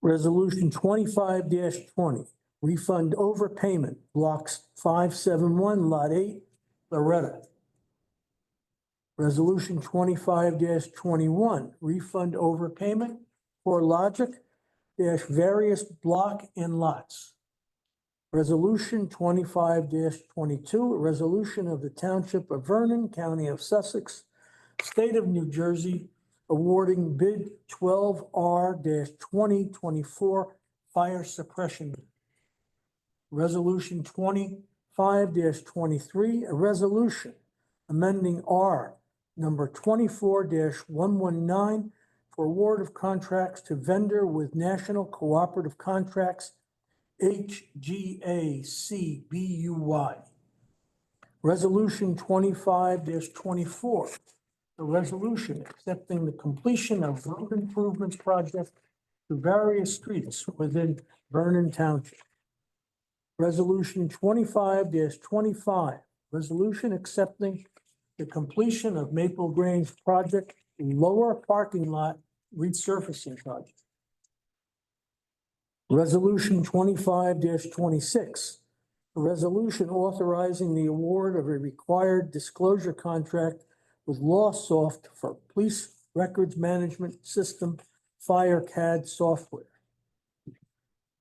Resolution 25-20, refund overpayment, blocks 571, lot 8, Loretta. Resolution 25-21, refund overpayment for logic various block and lots. Resolution 25-22, a resolution of the Township of Vernon, County of Sussex, State of New Jersey, awarding bid 12R-2024 fire suppression. Resolution 25-23, a resolution amending R number 24-119 for award of contracts to vendor with National Cooperative Contracts, HGACBUY. Resolution 25-24, a resolution accepting the completion of road improvements project to various streets within Vernon Township. Resolution 25-25, resolution accepting the completion of Maple Grange project lower parking lot resurfacing project. Resolution 25-26, a resolution authorizing the award of a required disclosure contract with LawSoft for police records management system FireCAD software.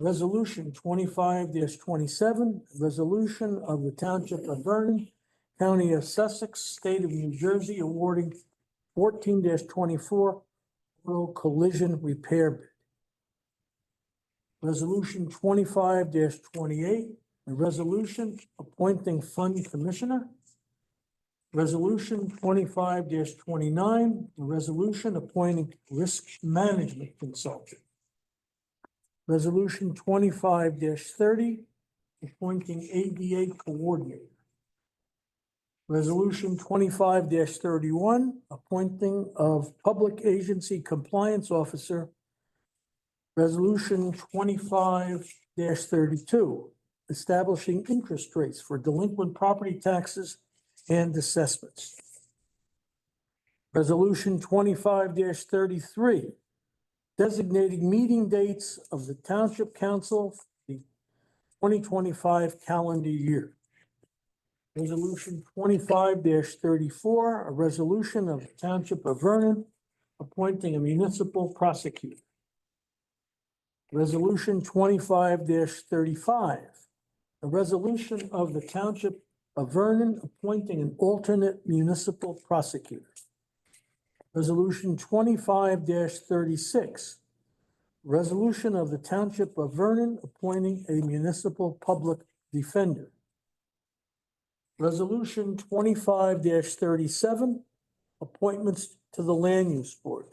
Resolution 25-27, resolution of the Township of Vernon, County of Sussex, State of New Jersey, awarding 14-24 auto collision repair bid. Resolution 25-28, a resolution appointing fund commissioner. Resolution 25-29, a resolution appointing risk management consultant. Resolution 25-30, appointing ADA coordinator. Resolution 25-31, appointing of public agency compliance officer. Resolution 25-32, establishing interest rates for delinquent property taxes and assessments. Resolution 25-33, designating meeting dates of the Township Council for the 2025 calendar year. Resolution 25-34, a resolution of the Township of Vernon appointing a municipal prosecutor. Resolution 25-35, a resolution of the Township of Vernon appointing an alternate municipal prosecutor. Resolution 25-36, resolution of the Township of Vernon appointing a municipal public defender. Resolution 25-37, appointments to the Land Use Board.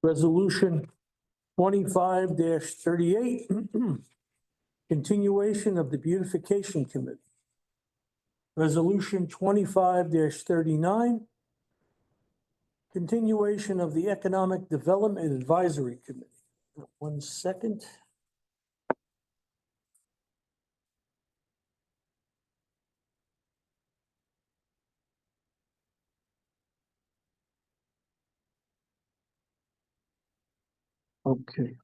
Resolution 25-38, continuation of the Beautification Committee. Resolution 25-39, continuation of the Economic Development Advisory Committee. 1 second. Okay.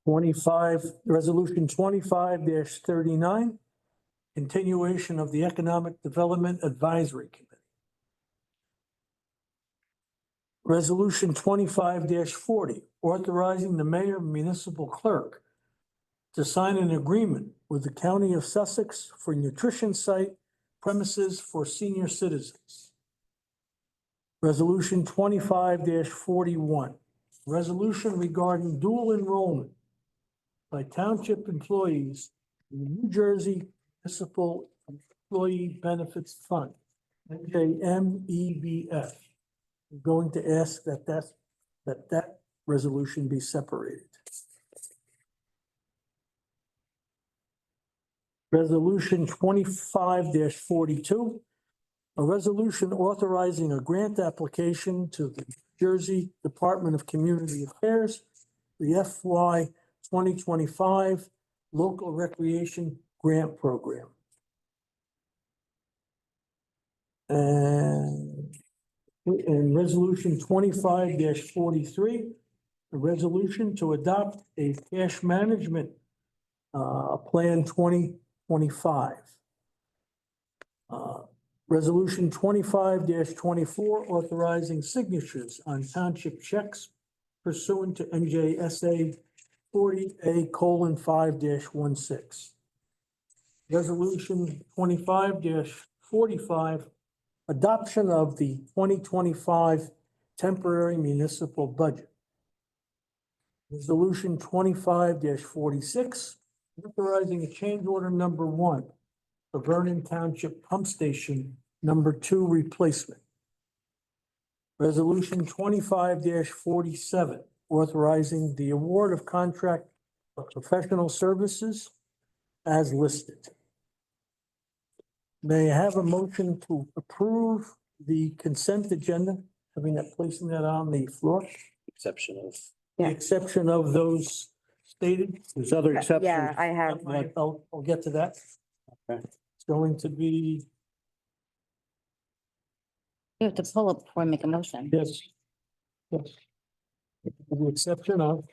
25, resolution 25-39, continuation of the Economic Development Advisory Committee. Resolution 25-40, authorizing the mayor and municipal clerk to sign an agreement with the County of Sussex for nutrition site premises for senior citizens. Resolution 25-41, resolution regarding dual enrollment by township employees in the New Jersey Municipal Employee Benefits Fund, NJMEBF. I'm going to ask that that resolution be separated. Resolution 25-42, a resolution authorizing a grant application to the Jersey Department of Community Affairs, the FY 2025 Local Recreation Grant Program. And in resolution 25-43, a resolution to adopt a cash management plan 2025. Resolution 25-24, authorizing signatures on township checks pursuant to NJSA 40A:5-16. Resolution 25-45, adoption of the 2025 temporary municipal budget. Resolution 25-46, authorizing a change order number 1, the Vernon Township Pump Station number 2 replacement. Resolution 25-47, authorizing the award of contract for professional services as listed. May I have a motion to approve the consent agenda, placing that on the floor, Exception of. the exception of those stated? There's other exceptions. Yeah, I have. I'll get to that. Okay. It's going to be, You have to pull up before I make a motion. yes. Yes. With the exception of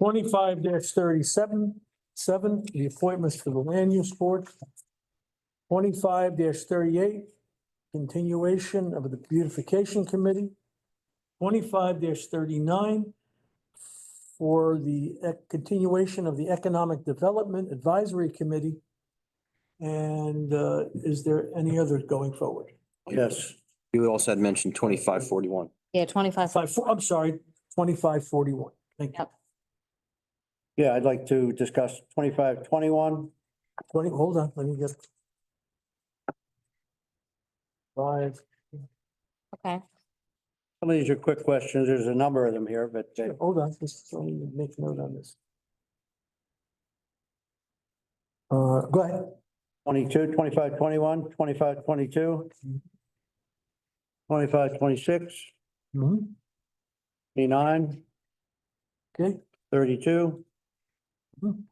25-37, the appointments to the land use board. 25-38, continuation of the beautification committee. 25-39 for the continuation of the economic development advisory committee. And is there any others going forward? Yes. You also had mentioned 2541. Yeah, 25. I'm sorry, 25-41. Thank you. Yep. Yeah, I'd like to discuss 25-21. 20, hold on, let me get. 5, Okay. Some of these are quick questions. There's a number of them here, but hold on, just let me make note on this. Go ahead. 22, 25-21, 25-22, 25-26, Mhm. 29, Okay. 32, Mhm.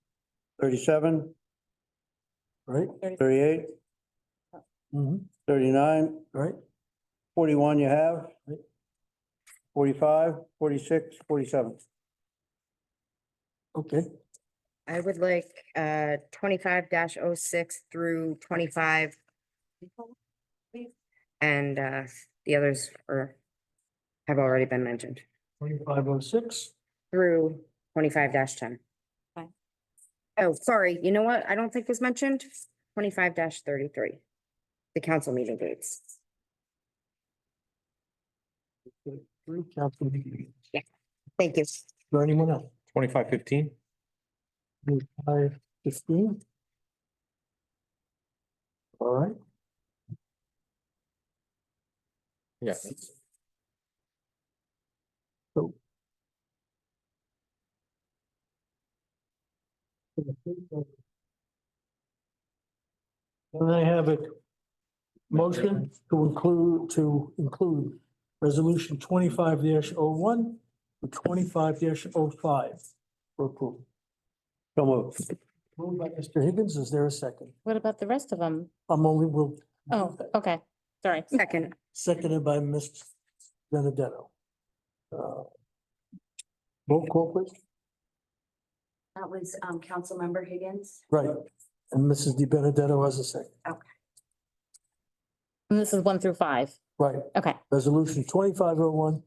37, Right, 38, mhm, 39, right, 41 you have, Right. 45, 46, 47. okay, I would like 25-06 through 25. And the others have already been mentioned 25-06, through 25-10. Okay. Oh, sorry, you know what? I don't think was mentioned. 25-33. The council meeting dates. council meeting. Thank you. Is there anyone else? 2515. 25-15. All right, Yeah. so. And I have a motion to include resolution 25-01 to 25-05 for approval. So moved. Moved by Mr. Higgins, is there a second? What about the rest of them? Will. Oh, okay. Sorry. Second. Seconded by Ms. Benedetto. Roll call, please. That was Councilmember Higgins. Right, and Mrs. Di Benedetto has a second. And this is 1 through 5. Right, Okay. resolution 25-01,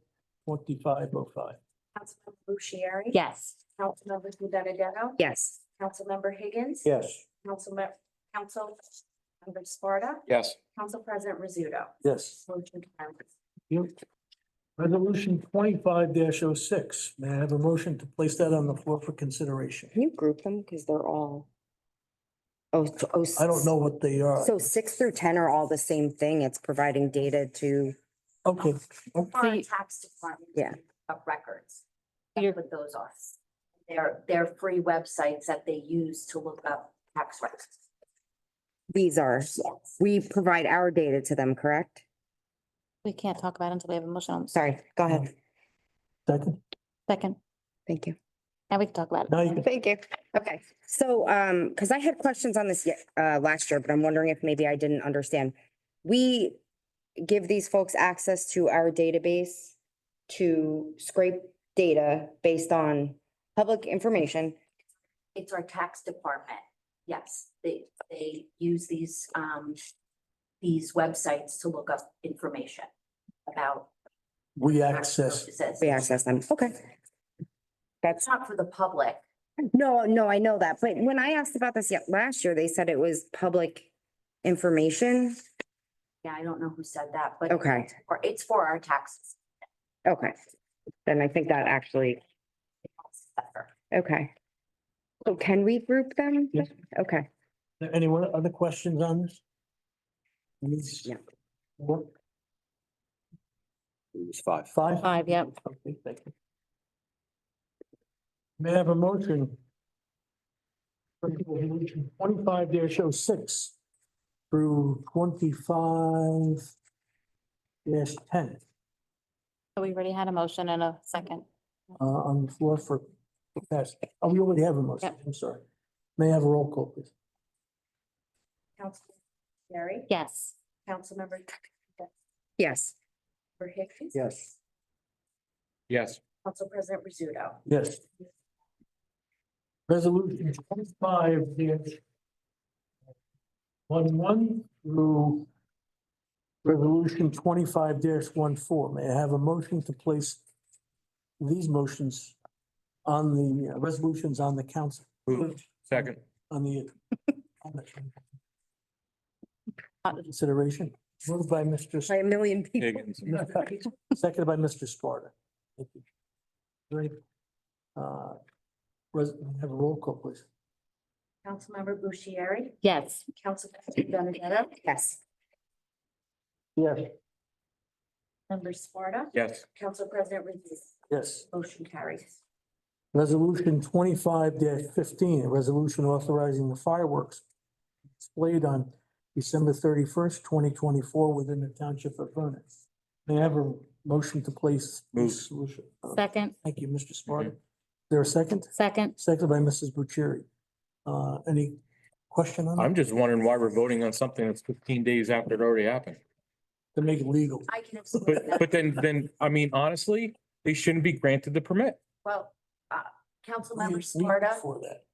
25-05. Councilmember Bushieri. Yes. Councilmember Di Benedetto. Yes. Councilmember Higgins. Yes. Councilmember Sparta. Yes. Council President Rizzuto. Yes. Motion carries. You. Resolution 25-06, may I have a motion to place that on the floor for consideration? Can you group them? Because they're all. Oh, I don't know what they are. So 6 through 10 are all the same thing. It's providing data to, Okay, For our tax department. Yeah. of records. You're- That's what those are. They're free websites that they use to look up tax records. These are, we provide our data to them, correct? We can't talk about it until we have a motion on. Sorry, go ahead. Second? Second, Thank you. now we can talk about Now it. you can, Thank you. Okay, so, because I had questions on this last year, but I'm wondering if maybe I didn't understand. We give these folks access to our database to scrape data based on public information. It's our tax department. Yes, they use these websites to look up information about. we tax access, purposes. We access them. Okay. That's, It's not for the public. no, I know that. But when I asked about this last year, they said it was public information. Yeah, I don't know who said that, but. Okay. Or it's for our taxes. Okay. Then I think that actually, okay. So can we group them? Yes. Okay. any other questions on this? Yeah. Four, It was 5. 5? 5, yep. Okay, thank you. May I have a motion? For resolution 25-06 through 25-10. So we already had a motion and a second. On the floor for pass. Oh, we already have a motion. Yep. I'm sorry. May I have a roll call, please? Councilmember Gary, Yes. Councilmember Yes. Hicks. Yes. Yes. Council President Rizzuto. Yes. Resolution 25-11 through resolution 25-14. May I have a motion to place these motions on the resolutions on the council? Moved. Second. On the consideration, moved by Mr. By a million people. Higgins. Seconded by Mr. Sparta. Thank you. Great. Have a roll call, please. Councilmember Bushieri, Yes. Council President Benedetto, Yes. Yes. Member Sparta, Yes. Council President Rizzuto. Yes. Motion carries. Resolution 25-15, a resolution authorizing the fireworks displayed on December 31st, 2024 within the township of Vernon. May I have a motion to place? Move. this solution? Second, Thank you, Mr. Sparta. Is there a second? second. Seconded by Mrs. Bucieri. Any question on that? I'm just wondering why we're voting on something that's 15 days after it already happened. To make it legal. I can explain that. But then, I mean, honestly, they shouldn't be granted the permit. Well, Councilmember We- Sparta, For that.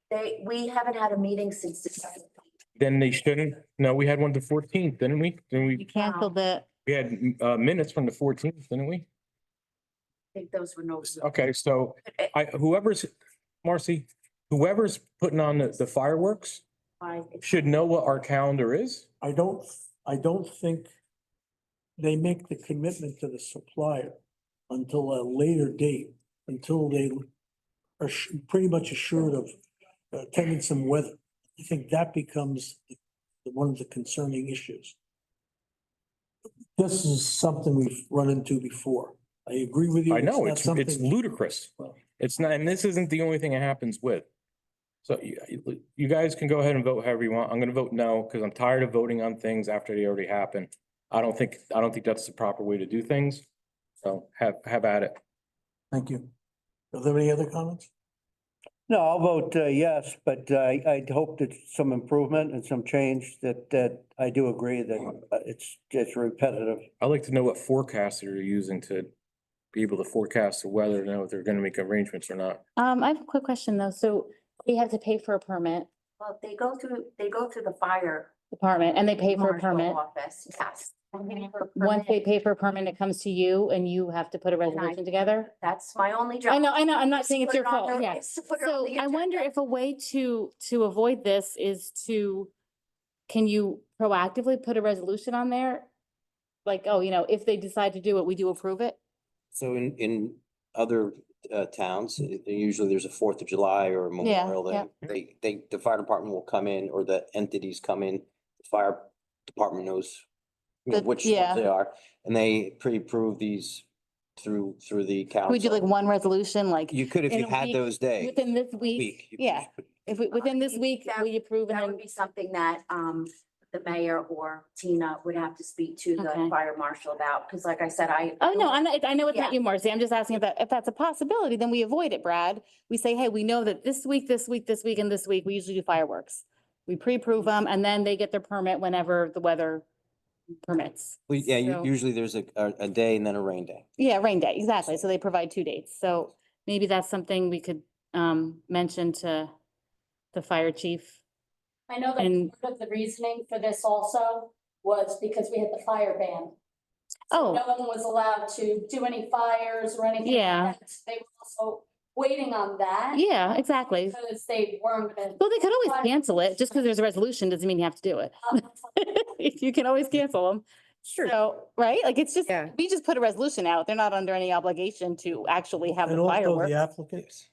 we haven't had a meeting since December. Then they shouldn't. No, we had one the 14th, didn't we? Then You we canceled the, had minutes from the 14th, didn't we? I think those were no. Okay, so Marcy, whoever's putting on the fireworks should know what our calendar is. I don't think they make the commitment to the supplier until a later date, until they are pretty much assured of attending some weather. I think that becomes one of the concerning issues. This is something we've run into before. I agree with you. I know, not it's something- ludicrous. It's not, and this isn't the only thing it happens with. So you guys can go ahead and vote however you want. I'm gonna vote no, because I'm tired of voting on things after they already happened. I don't think that's the proper way to do things. So have at it. Thank you. Are there any other comments? No, I'll vote yes, but I hope that some improvement and some change that I do agree that it's repetitive. I'd like to know what forecaster you're using to be able to forecast the weather, to know if they're gonna make arrangements or not. I have a quick question though. So we have to pay for a permit, Well, they go through the fire. department, and they pay for a marshal permit. Office, yes. Once they pay for a permit, it comes to you and you have to put a resolution together? That's my only job. I know, I'm not saying it's Put your it on fault, the- yeah. is to put it on So the I wonder agenda. if a way to avoid this is can you proactively put a resolution on there? Like, oh, if they decide to do it, we do approve it? So in other towns, usually there's a 4th of July or a Yeah, Memorial Day. The fire department will come in, or the entities come in, the fire department knows which ones yeah. they are, and they pre-approve these through the Can we do like council. one resolution, like You could if in you a had week, those days. within this week? You could Yeah, just put- if we, within this week, That- we approve and That then, would be something that, the mayor or Tina would have to speak to the Okay. fire marshal about, because like I said, oh, no, I'm not, I know it's not Yeah. you, Marcy. I'm just asking if that's a possibility, then we avoid it, Brad. We say, hey, we know that this week, and this week, we usually do fireworks. We pre-approve them and then they get their permit whenever the weather permits. Yeah, So- usually there's a day and then a rain day. Yeah, rain day, exactly. So they provide 2 dates. So maybe that's something we could mention to the fire chief. I know that And- part of the reasoning for this also was because we had the fire ban. Oh, No one was allowed to do any fires or anything like Yeah. that. They were also waiting on that. yeah, exactly. Because they weren't gonna. Well, they could always cancel it. Just because there's a resolution doesn't mean you have to do it. You can always cancel them. Sure. So, right? Like it's just, Yeah. we just put a resolution out. They're not under any obligation to actually have And the also fireworks. the applicants.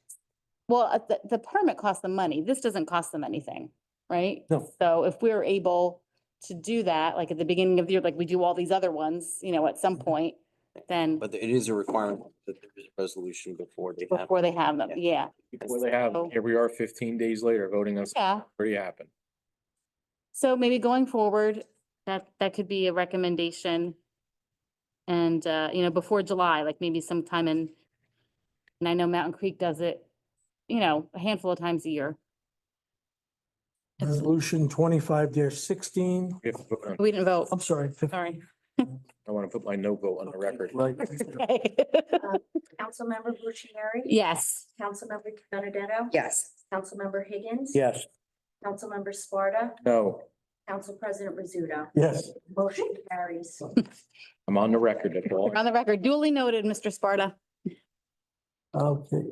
Well, the permit costs them money. This doesn't cost them anything, right? No. So if we're able to do that, like at the beginning of the year, like we do all these other ones, at some point, then But it is a requirement that there is a resolution before they have. before they have them, yeah. Before they have, So- here we are 15 days later voting on something Yeah. already happened. So maybe going forward, that could be a recommendation. And, before July, like maybe sometime and I know Mountain Creek does it, a handful of times a year. Resolution 25-16. We have to vote on- We didn't vote, I'm sorry. sorry. I want to put my no vote on the record. Right. Okay. Councilmember Bucieri? Yes, Councilmember Benedetto? Yes. Councilmember Higgins? Yes. Councilmember Sparta? No, Council President Rizzuto? Yes. Motion carries. I'm on the record, that's all. we're on the record, duly noted, Mr. Sparta. Okay.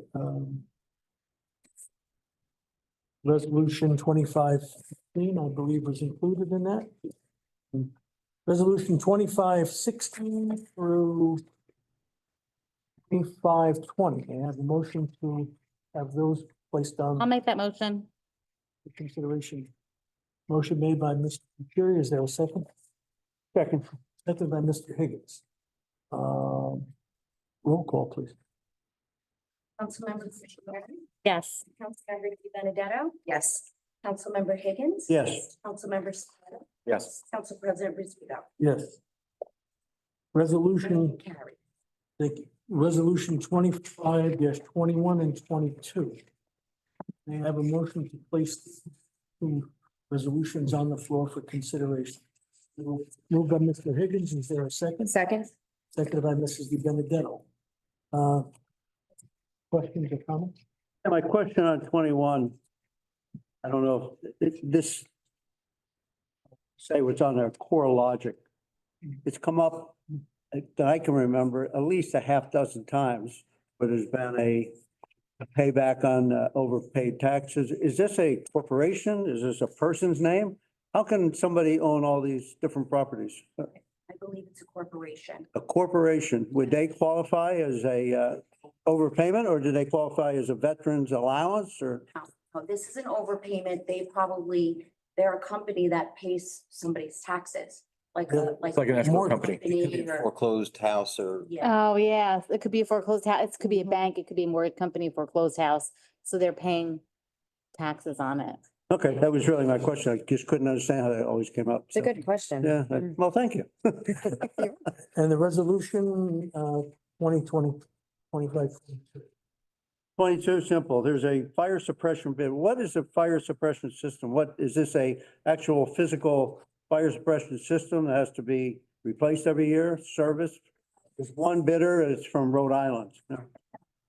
Resolution 25-16, I believe was included in that. Resolution 25-16 through 25-20. I have a motion to have those placed I'll on make that motion. consideration. Motion made by Mr. Fury. Is there a second? Second. Second by Mr. Higgins. Roll call, please. Councilmember Bucieri? Yes, Councilmember Benedetto? Yes. Councilmember Higgins? Yes. Councilmember Sparta? Yes. Council President Rizzuto? Yes. Resolution, Motion carried. thank you. Resolution 25-21 and 22. May I have a motion to place two resolutions on the floor for consideration? Moved by Mr. Higgins. Is there a second? Second? Seconded by Mrs. Di Benedetto. Questions or comments? And my question on 21, I don't know if this say what's on their core logic. It's come up that I can remember at least a half dozen times where there's been a payback on overpaid taxes. Is this a corporation? Is this a person's name? How can somebody own all these different properties? I believe it's a corporation. A corporation, would they qualify as a overpayment or do they qualify as a veteran's allowance or? No, this is an overpayment. They're a company that pays somebody's taxes, like Yeah. It's like an escrow company. It could be a foreclosed house or. Yeah, oh, yeah, it could be a foreclosed house, it could be a bank, it could be a mortgage company, foreclosed house, so they're paying taxes on it. Okay, that was really my question. I just couldn't understand how that always came up. It's a So, good question. Yeah, well, thank you. And the resolution, 2020, 25. 22, simple. There's a fire suppression bid. What is a fire suppression system? What, is this a actual physical fire suppression system that has to be replaced every year, serviced? There's one bidder, it's from Rhode Island. No.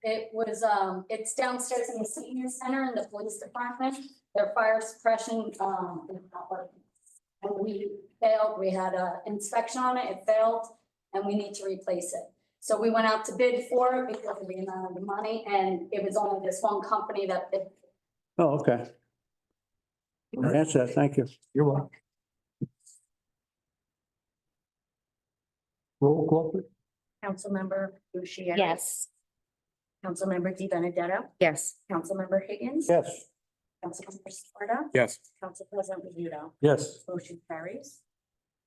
It was, it's downstairs in the senior center in the police department, their fire suppression, is not working. And we failed, we had a inspection on it failed, and we need to replace it. So we went out to bid for it because of the amount of the money, and it was only this one company that bid. Oh, okay. Answer that, thank you. You're welcome. Roll call, please. Councilmember Bucieri? Yes, Councilmember Di Benedetto? Yes. Councilmember Higgins? Yes. Councilmember Sparta? Yes, Council President Rizzuto? Yes. Motion carries.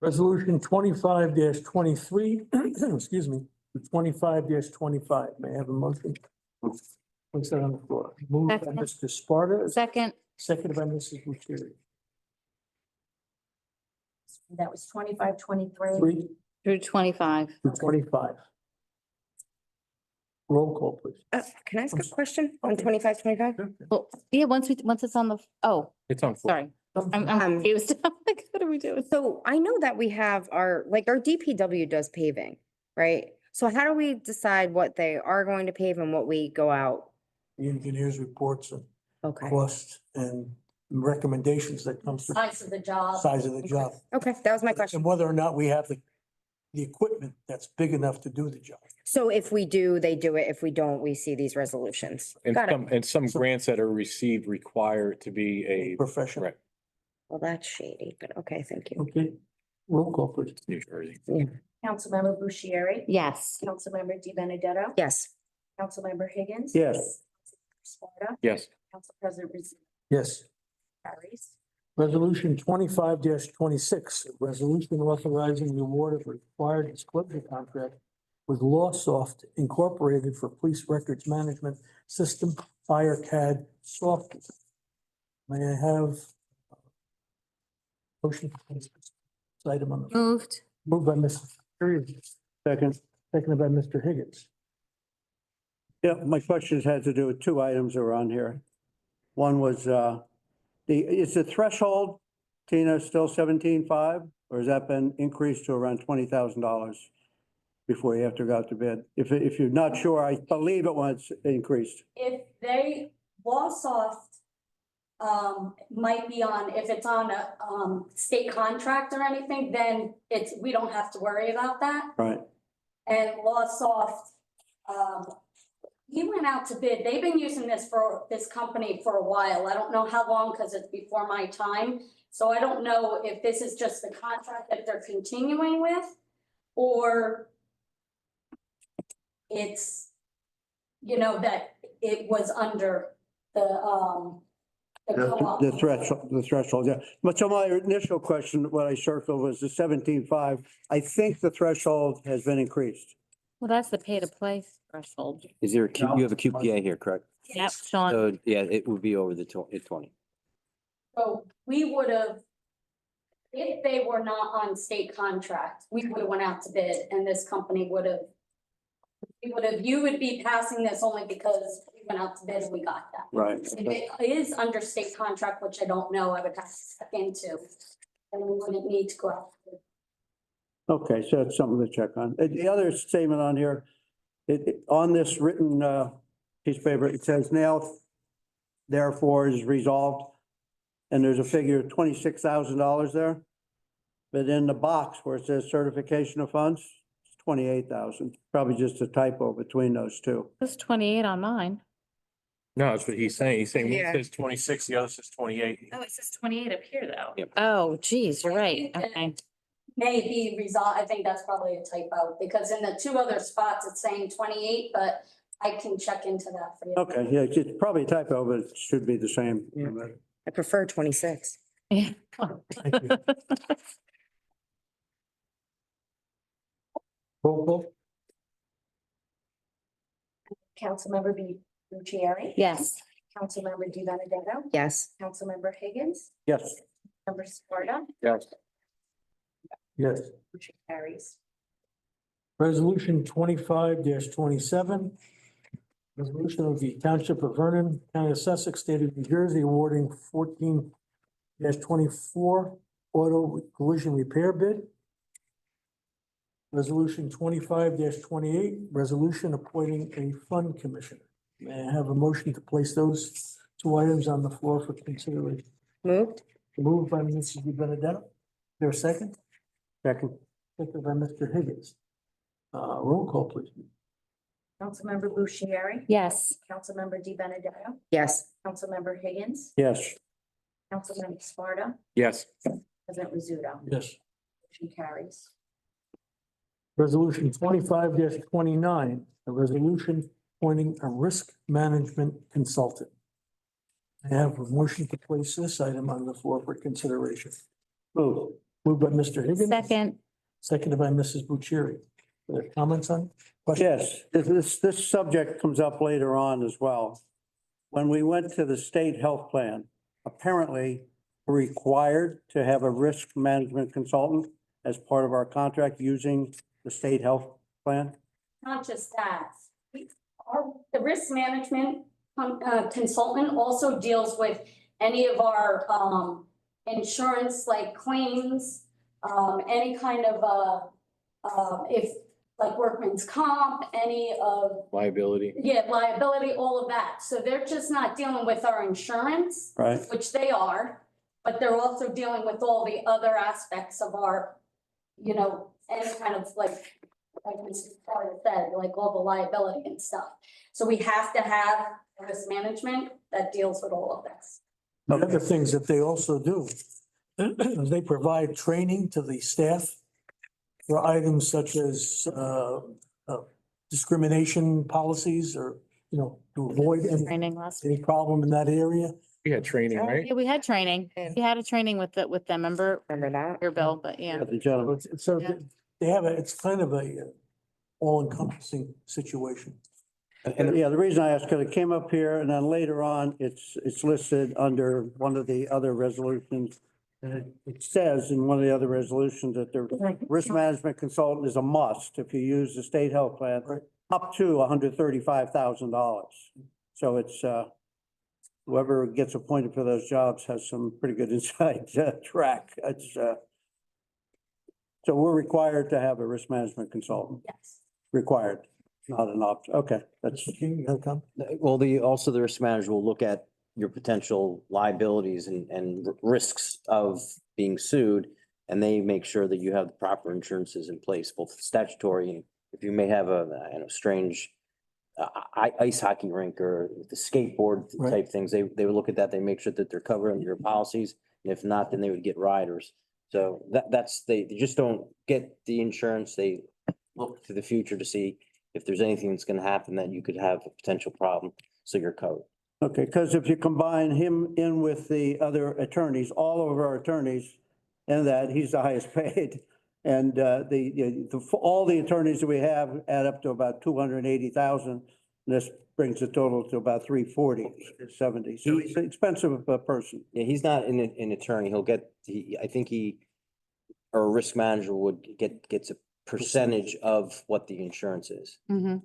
Resolution 25-23, excuse me, 25 25. May I have a motion? Place that on the floor. Moved by Second. Mr. Sparta, Second, seconded by Mrs. Bucieri. That was 25, 23. 3 through 25. to 25. Roll call, please. Can I ask a question on 25? Well, yeah, once it's on the, oh, It's on. sorry. I'm confused. I'm like, what are we doing? So I know that we have our DPW does paving, right? So how do we decide what they are going to pave and what we go out? The engineer's reports and Okay, costs and recommendations that comes from Size of the job. size of the job. okay, that was my question. And whether or not we have the equipment that's big enough to do the job. So if we do, they do it. If we don't, we see these resolutions. And Got it. some grants that are received require it to be a. Professional. Right. Well, that's shady, but okay, thank you. Okay, roll call, please. New Jersey. Councilmember Bucieri? Yes. Councilmember Di Benedetto? Yes, Councilmember Higgins? Yes. Sparta? Yes. Council President Rizzo Yes. carries. Resolution 25 26, resolution authorizing the award of a required disclosure contract with LawSoft Incorporated for Police Records Management System, FireCAD software. May I have a motion to place this item on the, Moved. moved by Mrs. Curry, Second. seconded by Mr. Higgins. Yeah, my questions had to do with two items that were on here. One was, is the threshold, Tina, still 17.5, or has that been increased to around $20,000 before you have to go out to bid? If you're not sure, I believe it was increased. If they, LawSoft, might be on, if it's on a, state contract or anything, then we don't have to worry about that. Right. And LawSoft, he went out to bid. They've been using this company for a while. I don't know how long, because it's before my time. So I don't know if this is just the contract that they're continuing with, or it's, that it was under the co-op. The threshold, yeah. But so my initial question, what I circled was the 17.5. I think the threshold has been increased. Well, that's the pay to play threshold. Is there, you have a QPA here, correct? Yep, Sean. So, yeah, it would be over the 20. So we would have, if they were not on state contract, we would have went out to bid, and this company would have, you would be passing this only because we went out to bid and we got that. Right. If it is under state contract, which I don't know, I would have to step into, and we wouldn't need to go out. to bid. Okay, so that's something to check on. The other statement on here, on this written piece of paper, it says now therefore is resolved. And there's a figure of $26,000 there. But in the box where it says certification of funds, it's 28,000. Probably just a typo between those two. It's 28 on mine. No, that's what he's saying. He's saying one Yeah. says 26, the other says 28. Oh, it says 28 up here, though. Yep. Oh, geez, you're right. Okay. May be resolved, I think that's probably a typo, because in the two other spots, it's saying 28, but I can check into that for you. Okay, yeah, it's probably a typo, but it should be the same. Yeah. I prefer 26. Yeah. Thank you. Roll call? Councilmember Bucieri? Yes. Councilmember Di Benedetto? Yes, Councilmember Higgins? Yes. Member Sparta? Yes. Yes. Motion carries. Resolution 25 27. Resolution of the Township of Vernon, County of Sussex, State of New Jersey, awarding 14-24 auto collision repair bid. Resolution 25 28, resolution appointing a fund commissioner. May I have a motion to place those two items on the floor for consideration? moved. Moved by Mrs. Di Benedetto. There a second? Second. Second by Mr. Higgins. Roll call, please. Councilmember Bucieri? Yes. Councilmember Di Benedetto? Yes, Councilmember Higgins? Yes. Councilmember Sparta? Yes. President Rizzuto? Yes. Motion carries. Resolution 25 29, a resolution appointing a risk management consultant. I have a motion to place this item on the floor for consideration. Moved by Mr. Higgins. Second. Seconded by Mrs. Bucieri. Comments on? Questions? Yes, this subject comes up later on as well. When we went to the state health plan, apparently we're required to have a risk management consultant as part of our contract using the state health plan. Not just that, the risk management consultant also deals with any of our insurance like claims, any kind of if like workman's comp, any of, Liability. yeah, liability, all of that. So they're just not dealing with our insurance, Right. which they are, but they're also dealing with all the other aspects of our, you know, any kind of like Mr. Carter said, like all the liability and stuff. So we have to have risk management that deals with all of this. The other things that they also do, they provide training to the staff for items such as discrimination policies or, you know, to avoid Training last. any problem in that area. We had training, right? Yeah, we had training. We had a training with them, remember Remember that? your bill, but yeah. The gentleman. So Yeah. they have it's kind of a all-encompassing situation. And yeah, the reason I asked, because it came up here and then later on, it's listed under one of the other resolutions. And it says in one of the other resolutions that the risk management consultant is a must if you use the state health plan, up to $135,000. So it's, whoever gets appointed for those jobs has some pretty good inside track. It's, so we're required to have a risk management consultant, Yes. required, not an option. Okay, that's. Well, also the risk manager will look at your potential liabilities and risks of being sued. And they make sure that you have the proper insurances in place, both statutory and if you may have a strange ice hockey rink or the skateboard type things, they would look at that. They make sure that they're covered under your policies. And if not, then they would get riders. So they just don't get the insurance. They look to the future to see if there's anything that's going to happen that you could have a potential problem. So you're covered. Okay, because if you combine him in with the other attorneys, all of our attorneys, and that he's the highest paid. And all the attorneys that we have add up to about 280,000. This brings the total to about 340, 70. So he's an expensive person. Yeah, he's not an attorney. He'll get, I think or a risk manager gets a percentage of what the insurance is. Mhm.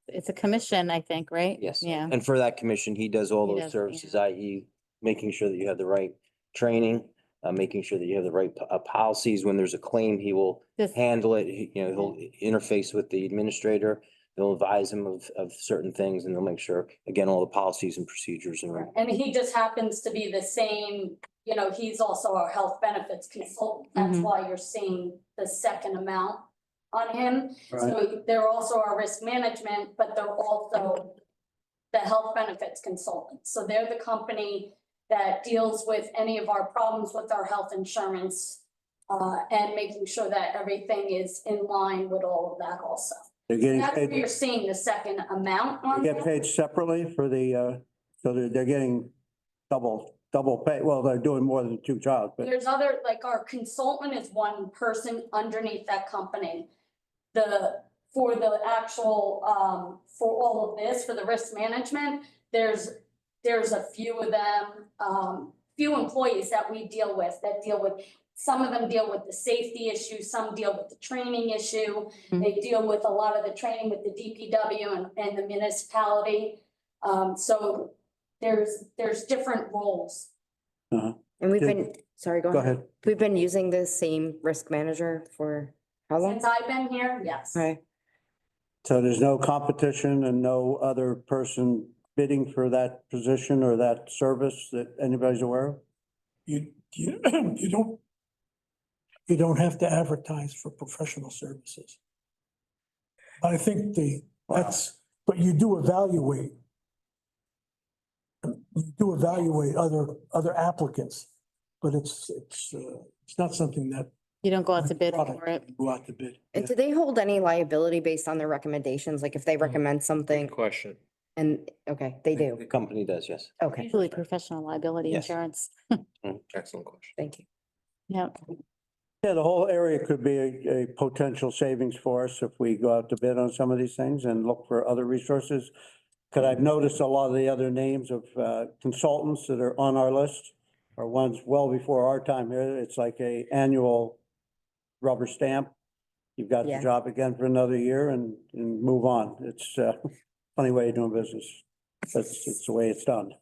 It's a commission, I think, right? Yes. Yeah. And for that commission, he does all He those does, services, i.e. making sure that you have the right training, making sure that you have the right policies. When there's a claim, he will This- handle it. He'll interface with the administrator. He'll advise him of certain things and they'll make sure, again, all the policies and procedures are. And he just happens to be the same, you know, he's also our health benefits consultant. That's Mhm. why you're seeing the second amount on him. Right. So they're also our risk management, but they're also the health benefits consultant. So they're the company that deals with any of our problems with our health insurance and making sure that everything is in line with all of that also. They're getting That's where paid, you're seeing the second amount on they get that. paid separately for the, so they're getting double pay. Well, they're doing more than two jobs, but There's other, like our consultant is one person underneath that company. For the actual, for all of this, for the risk management, there's a few of them, few employees that we deal with, some of them deal with the safety issue, some deal with the training issue. Mhm. They deal with a lot of the training with the DPW and the municipality. So there's different roles. And we've been, sorry, go go ahead. ahead. We've been using the same risk manager for how long? Since I've been here, yes. Okay. So there's no competition and no other person bidding for that position or that service that anybody's aware of? You don't have to advertise for professional services. But I think but you do evaluate. You do evaluate other applicants, but it's not something that. You don't go out to bid for it. Go out to bid. And do they hold any liability based on their recommendations? Like if they recommend something Question. and, okay, they do. The company does, yes. Okay, Usually professional liability Yes. insurance. Excellent question. thank you. Yeah. Yeah, the whole area could be a potential savings for us if we go out to bid on some of these things and look for other resources. Because I've noticed a lot of the other names of consultants that are on our list are ones well before our time here. It's like a annual rubber stamp. You've got the Yeah. job again for another year and move on. It's a funny way of doing business. It's the way it's done.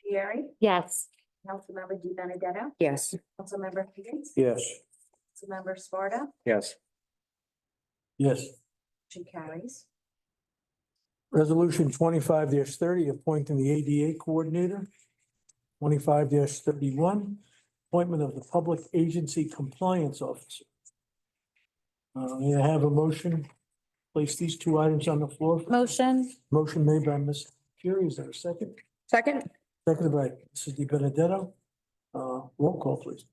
Jerry, Yes. Councilmember Di Benedetto, Yes. Councilmember Higgins, Yes. Councilmember Sparta, Yes. Yes. motion carries. Resolution 25-30, appointing the ADA coordinator. 25-31, appointment of the public agency compliance officer. May I have a motion? Place these two items on the floor. Motion? Motion made by Ms. Fury. Is there a second? Second? Seconded by Mrs. Di Benedetto. Roll call, please.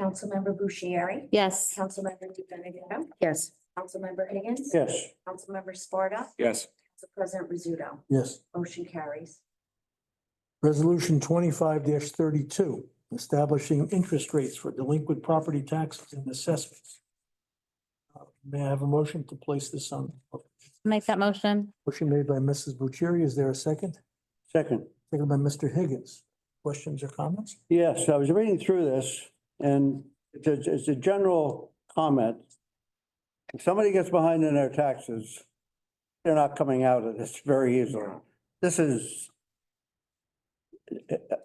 Councilmember Bushieri, Yes. Councilmember Di Benedetto, Yes. Councilmember Higgins. Yes. Councilmember Sparta, Yes. Council President Rizzuto, Yes. motion carries. Resolution 25-32, establishing interest rates for delinquent property taxes and assessments. May I have a motion to place this on? Make that motion? Motion made by Mrs. Bucieri. Is there a second? Second. Seconded by Mr. Higgins. Questions or comments? Yes, I was reading through this and it's a general comment. If somebody gets behind in their taxes, they're not coming out of this very easily. This is,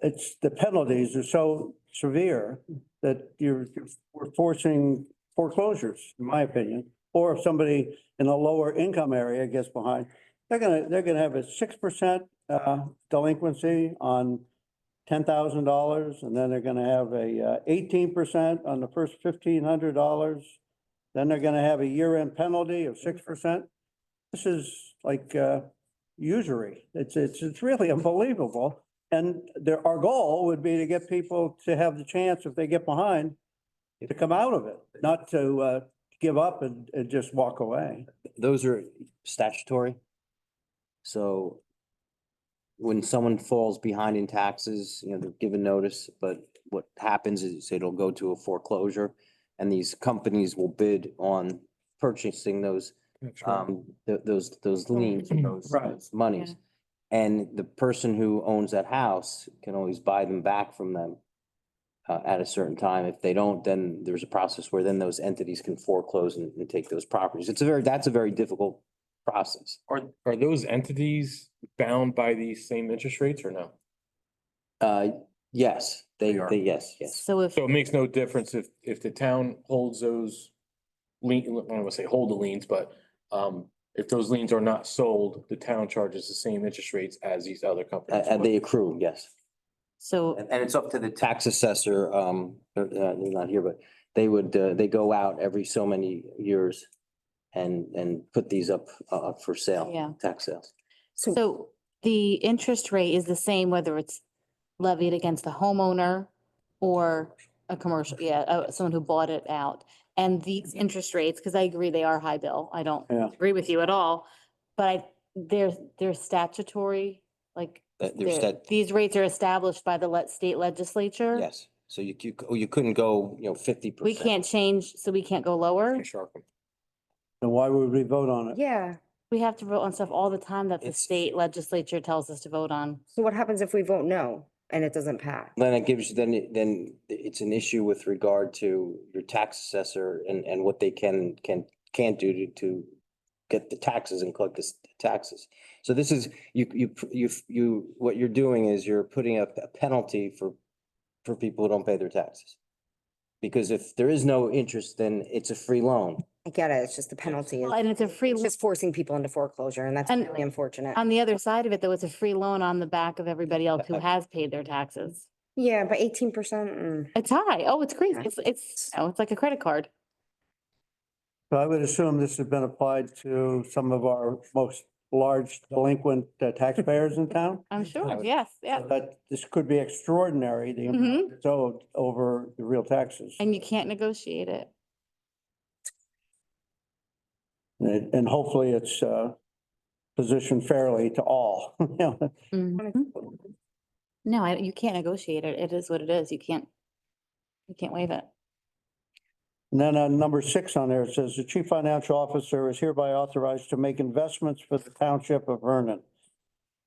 it's, the penalties are so severe that we're forcing foreclosures, in my opinion. Or if somebody in a lower income area gets behind, they're gonna have a 6% delinquency on $10,000, and then they're gonna have a 18% on the first $1,500. Then they're gonna have a year-end penalty of 6%. This is like usury. It's really unbelievable. And our goal would be to get people to have the chance, if they get behind, to come out of it, not to give up and just walk away. Those are statutory. So when someone falls behind in taxes, you know, they're given notice, but what happens is it'll go to a foreclosure and these companies will bid on purchasing those those liens, those monies. And the person who owns that house can always buy them back from them at a certain time. If they don't, then there's a process where then those entities can foreclose and take those properties. That's a very difficult process. Are those entities bound by these same interest rates or no? Yes, They are. yes. So if, So it makes no difference if the town holds those lien, I don't want to say hold the liens, but if those liens are not sold, the town charges the same interest rates as these other companies. And they accrue, yes. so, And it's up to the tax assessor, they're not here, but they go out every so many years and put these up for sale. Yeah. Tax sales. so the interest rate is the same whether it's levied against the homeowner or a commercial, someone who bought it out. And these interest rates, because I agree they are high, Bill, I don't Yeah. agree with you at all, but they're statutory, like these rates are established by the state legislature. Yes, so you couldn't go, 50%. We can't change, so we can't go lower. Then why would we vote on it? Yeah. We have to vote on stuff all the time that the It's- state legislature tells us to vote on. So what happens if we vote no and it doesn't pass? Then it gives, then it's an issue with regard to your tax assessor and what they can't do to get the taxes and collect the taxes. So this is, what you're doing is you're putting up a penalty for people who don't pay their taxes. Because if there is no interest, then it's a free loan. I get it. It's just the penalty. Well, and it's a free, It's just forcing people into foreclosure and that's And- really unfortunate. on the other side of it, though, it's a free loan on the back of everybody else who has paid their taxes. Yeah, but 18%. It's high. Oh, it's crazy. Yeah. It's like a credit card. So I would assume this has been applied to some of our most large delinquent taxpayers in town. I'm sure. Yes, yeah. That this could be extraordinary, the amount that's owed over the real taxes. And you can't negotiate it. And hopefully it's position fairly to all. You know, Mhm. No, you can't negotiate it. It is what it is. You can't waive it. And then on number 6 on there, it says the chief financial officer is hereby authorized to make investments for the township of Vernon.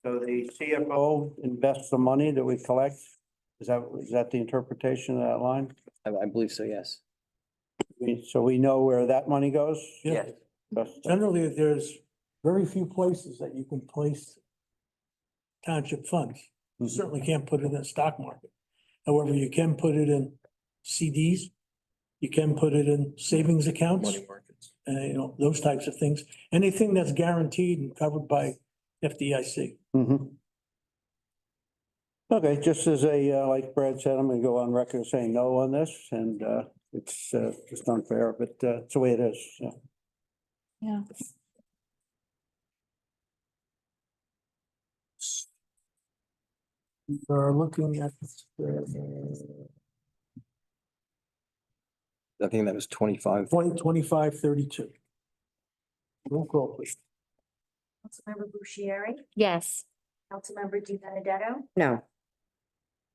So the CFO invests the money that we collect. Is that the interpretation of that line? I believe so, yes. So we know where that money goes? Yes. Generally, there's very few places that you can place township funds. You certainly can't put it in the stock market. However, you can put it in CDs. You can put it in savings accounts, Money markets. you know, those types of things. Anything that's guaranteed and covered by FDIC. Mhm. Okay, just as like Brad said, I'm gonna go on record saying no on this, and it's just unfair, but it's the way it is, yeah. Yeah. We're looking at I think that was 25. 2025-32. Roll call, please. Councilmember Bushieri, Yes. Councilmember Di Benedetto, No,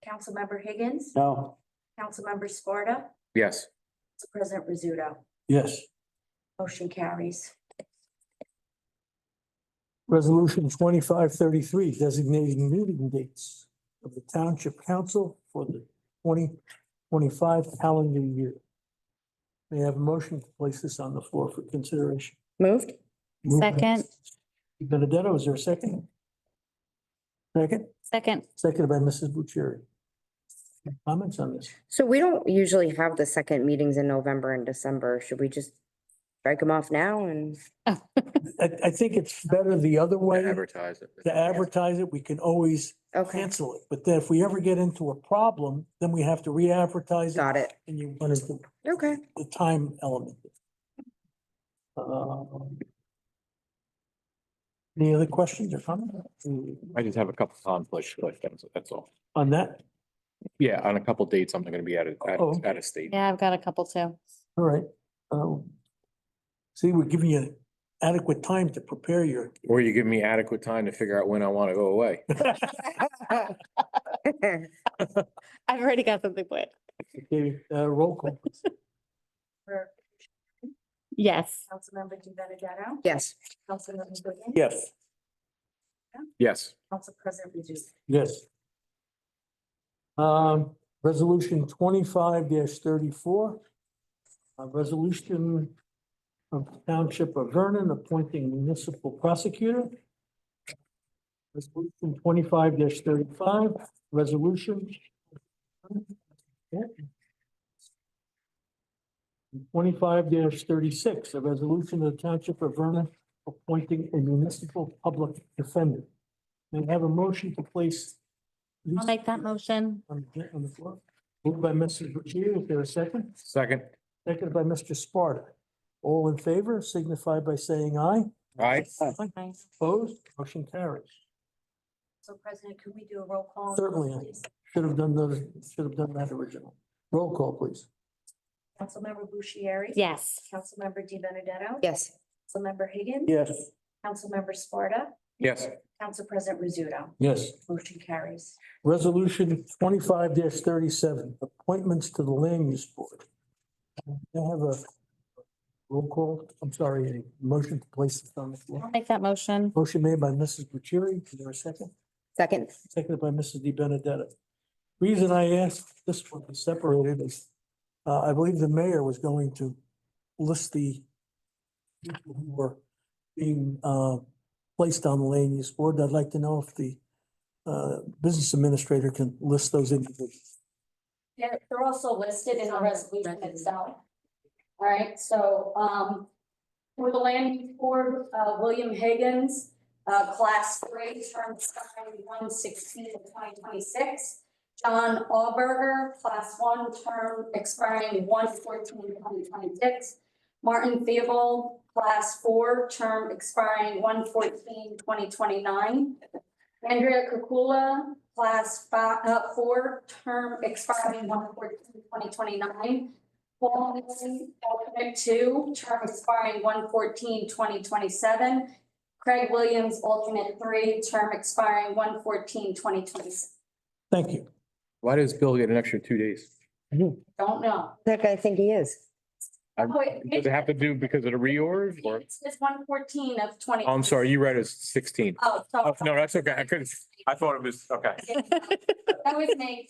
Councilmember Higgins, No, Councilmember Sparta, Yes. Council President Rizzuto. Yes. Motion carries. Resolution 25-33, designating meeting dates of the Township Council for the 2025 calendar year. May I have a motion to place this on the floor for consideration? moved? Moved by Second. Mrs. Benedetto, is there a second? Second, Second. seconded by Mrs. Bucieri. Comments on this? So we don't usually have the second meetings in November and December. Should we just strike them off now and? I think it's better the other way. Advertise it. To advertise it, we can always Okay, cancel it. But then if we ever get into a problem, then we have to re-advertise it. got it. And you run into Okay. the time element. Any other questions or comments I just have a couple conflicts, but that's all. on that? Yeah, on a couple dates, I'm gonna be Oh. out of state. Yeah, I've got a couple too. All right. See, we're giving you adequate time to prepare your. Or you give me adequate time to figure out when I want to go away. I've already got something planned. Okay, roll call. please. For Yes. Councilmember Di Benedetto, Yes, Councilmember Higgins, yes, Yes. Council President Rizzuto. Yes. Resolution 25-34. A resolution of the Township of Vernon appointing municipal prosecutor. Resolution 25-35, resolution. 25-36, a resolution of the Township of Vernon appointing a municipal public defender. May I have a motion to place? these I'll make that motion. on the floor? Moved by Mrs. Bucieri, is there a second? Second. Seconded by Mr. Sparta. All in favor signify by saying aye. Aye. Aye. Opposed, motion carries. So President, could we do a roll call? Certainly. please? Should have done that original. Roll call, please. Councilmember Bushieri. Yes. Councilmember Di Benedetto. yes, Councilmember Higgins. yes, Councilmember Sparta, Yes. Council President Rizzuto. Yes. Motion carries. Resolution 25-37, appointments to the land use board. Can I have a roll call? I'm sorry, a motion to place this on the floor. I'll make that motion. Motion made by Mrs. Bucieri. Is there a second? second, Seconded by Mrs. Di Benedetto. Reason I asked this one is separated is, I believe the mayor was going to list the people who were being, placed on the land use board. I'd like to know if the, business administrator can list those individuals. They're also listed in the resolution itself. All right, so, for the land use board, William Higgins, class 3, term expiring 1/16/2026. John Alberger, class 1, term expiring 1/14/2026. Martin Theobald, class 4, term expiring 1/14/2029. Andrea Kukula, class 4, term expiring 1/14/2029. Paul Newman, alternate 2, term expiring 1/14/2027. Craig Williams, alternate 3, term expiring 1/14/2026. Thank you. Why does Bill get an extra 2 days? Don't know. That I think he is. Does it have to do because of the reorg or? It says 1/14 of 20. Oh, I'm sorry, you read it as 16. Oh, sorry. Oh, no, that's okay. I thought it was, okay. That was me.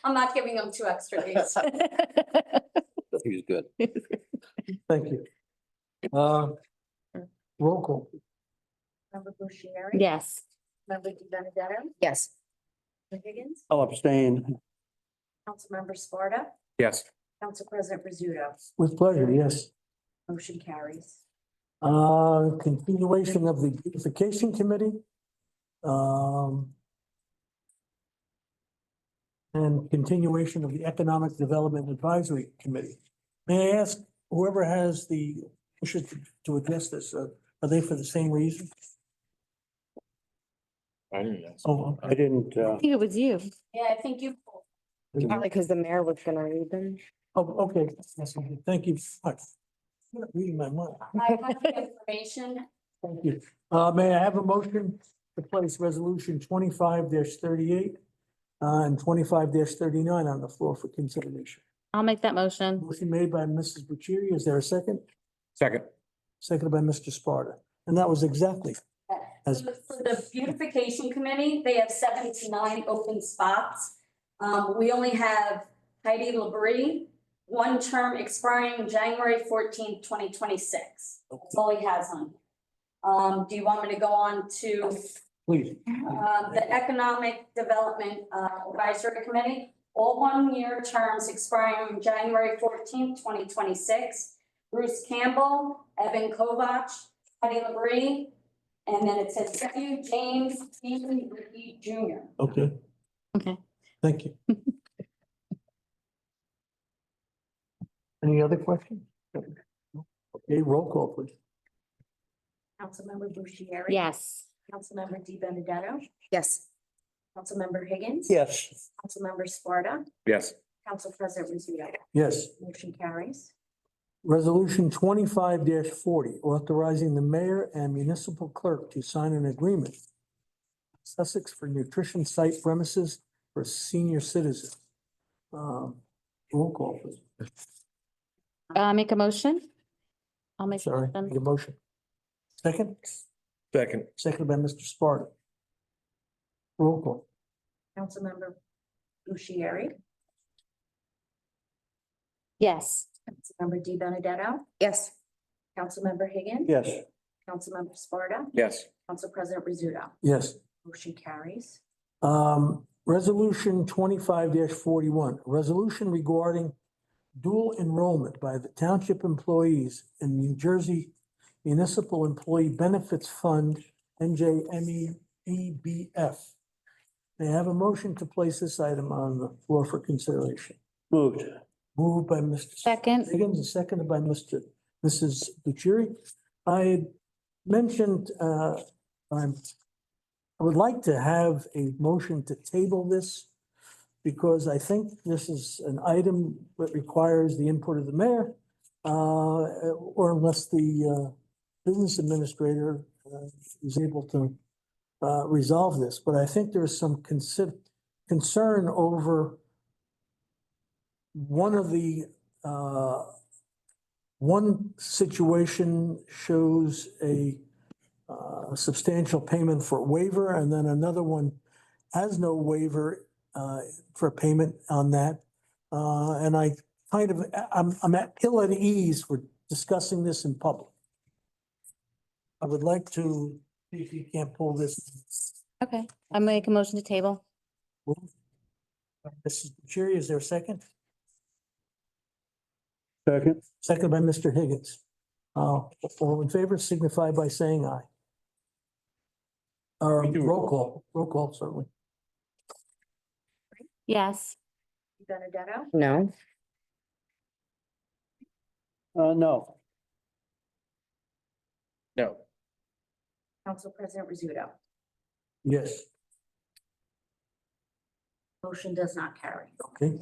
I'm not giving them 2 extra days. He was good. Thank you. Roll call. Member Bushieri? Yes. Member Di Benedetto? Yes. Member Higgins? I'll abstain. Councilmember Sparta? Yes. Council President Rizzuto? With pleasure, yes. Motion carries. Continuation of the beautification committee. And continuation of the Economic Development Advisory Committee. May I ask whoever has the wishes to address this, are they for the same reason? I didn't know. Oh, I didn't, I think it was you. Yeah, I think you. Probably because the mayor was gonna read them. okay. Yes, okay. Thank you. I'm not reading my mind. I have the information. Thank you. May I have a motion to place resolution 25-38 and 25-39 on the floor for consideration? I'll make that motion. Motion made by Mrs. Bucieri. Is there a second? Second. Seconded by Mr. Sparta. And that was exactly. As- For the beautification committee, they have 79 open spots. We only have Heidi Labrie, 1 term expiring January 14th, 2026. That's all he has on. Do you want me to go on to Please. the Economic Development Advisory Committee? All 1-year terms expiring January 14th, 2026. Bruce Campbell, Evan Kovach, Heidi Labrie, and then it says W. James Stephen Ricky Jr. Okay, Okay. thank you. Any other questions? Okay, roll call, please. Councilmember Bushieri? Yes. Councilmember Di Benedetto? Yes. Councilmember Higgins? yes. Councilmember Sparta? Yes. Council President Rizzuto? Yes. Motion carries. Resolution 25-40, authorizing the mayor and municipal clerk to sign an agreement. Sussex for nutrition site premises for senior citizens. Roll call, please. Make a motion? I'll make. a Sorry, motion. make a motion. Second, Second. seconded by Mr. Sparta. Roll call. Councilmember Bushieri? Yes. Councilmember Di Benedetto? Yes. Councilmember Higgins? Yes. Councilmember Sparta? Yes. Council President Rizzuto? Yes. Motion carries. Resolution 25-41, resolution regarding dual enrollment by the township employees in New Jersey Municipal Employee Benefits Fund, NJMEBF. May I have a motion to place this item on the floor for consideration? Moved. Moved by Mr. Second. Higgins and seconded by Mrs. Bucieri. I had mentioned, I would like to have a motion to table this because I think this is an item that requires the input of the mayor, or unless the business administrator is able to resolve this. But I think there is some concern over one of the one situation shows a substantial payment for waiver, and then another one has no waiver for payment on that. And I kind of, I'm ill at ease for discussing this in public. I would like to, see if you can't pull this. Okay. I make a motion to table. Mrs. Bucieri, is there a second? Second. Second by Mr. Higgins. All in favor signify by saying aye. Or roll call, certainly. Yes. Di Benedetto? No. No. No. Council President Rizzuto? Yes, Motion does not carry. okay.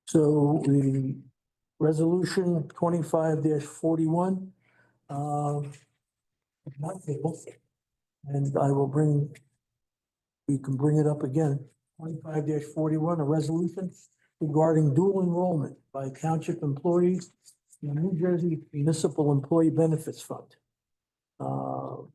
So the Resolution 25-41. Not tabled. And we can bring it up again. 25-41, a resolution regarding dual enrollment by township employees in the New Jersey Municipal Employee Benefits Fund. Are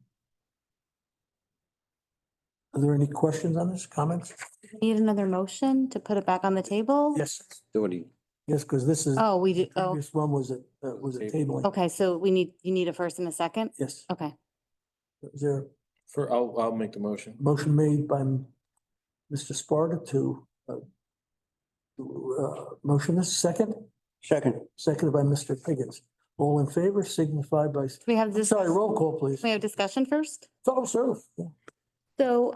there any questions on this, comments? Need another motion to put it back on the table? Yes, Doherty. yes, because this is, Oh, we the do, oh, previous one was a tabling. okay, so you need a first and a second? Yes. Okay. Is there I'll make the motion. a motion made by Mr. Sparta to motion this, second? Second. Seconded by Mr. Higgins. All in favor signify by, We have this, sorry, roll call, please. we have discussion first? Oh, sir. Yeah. So,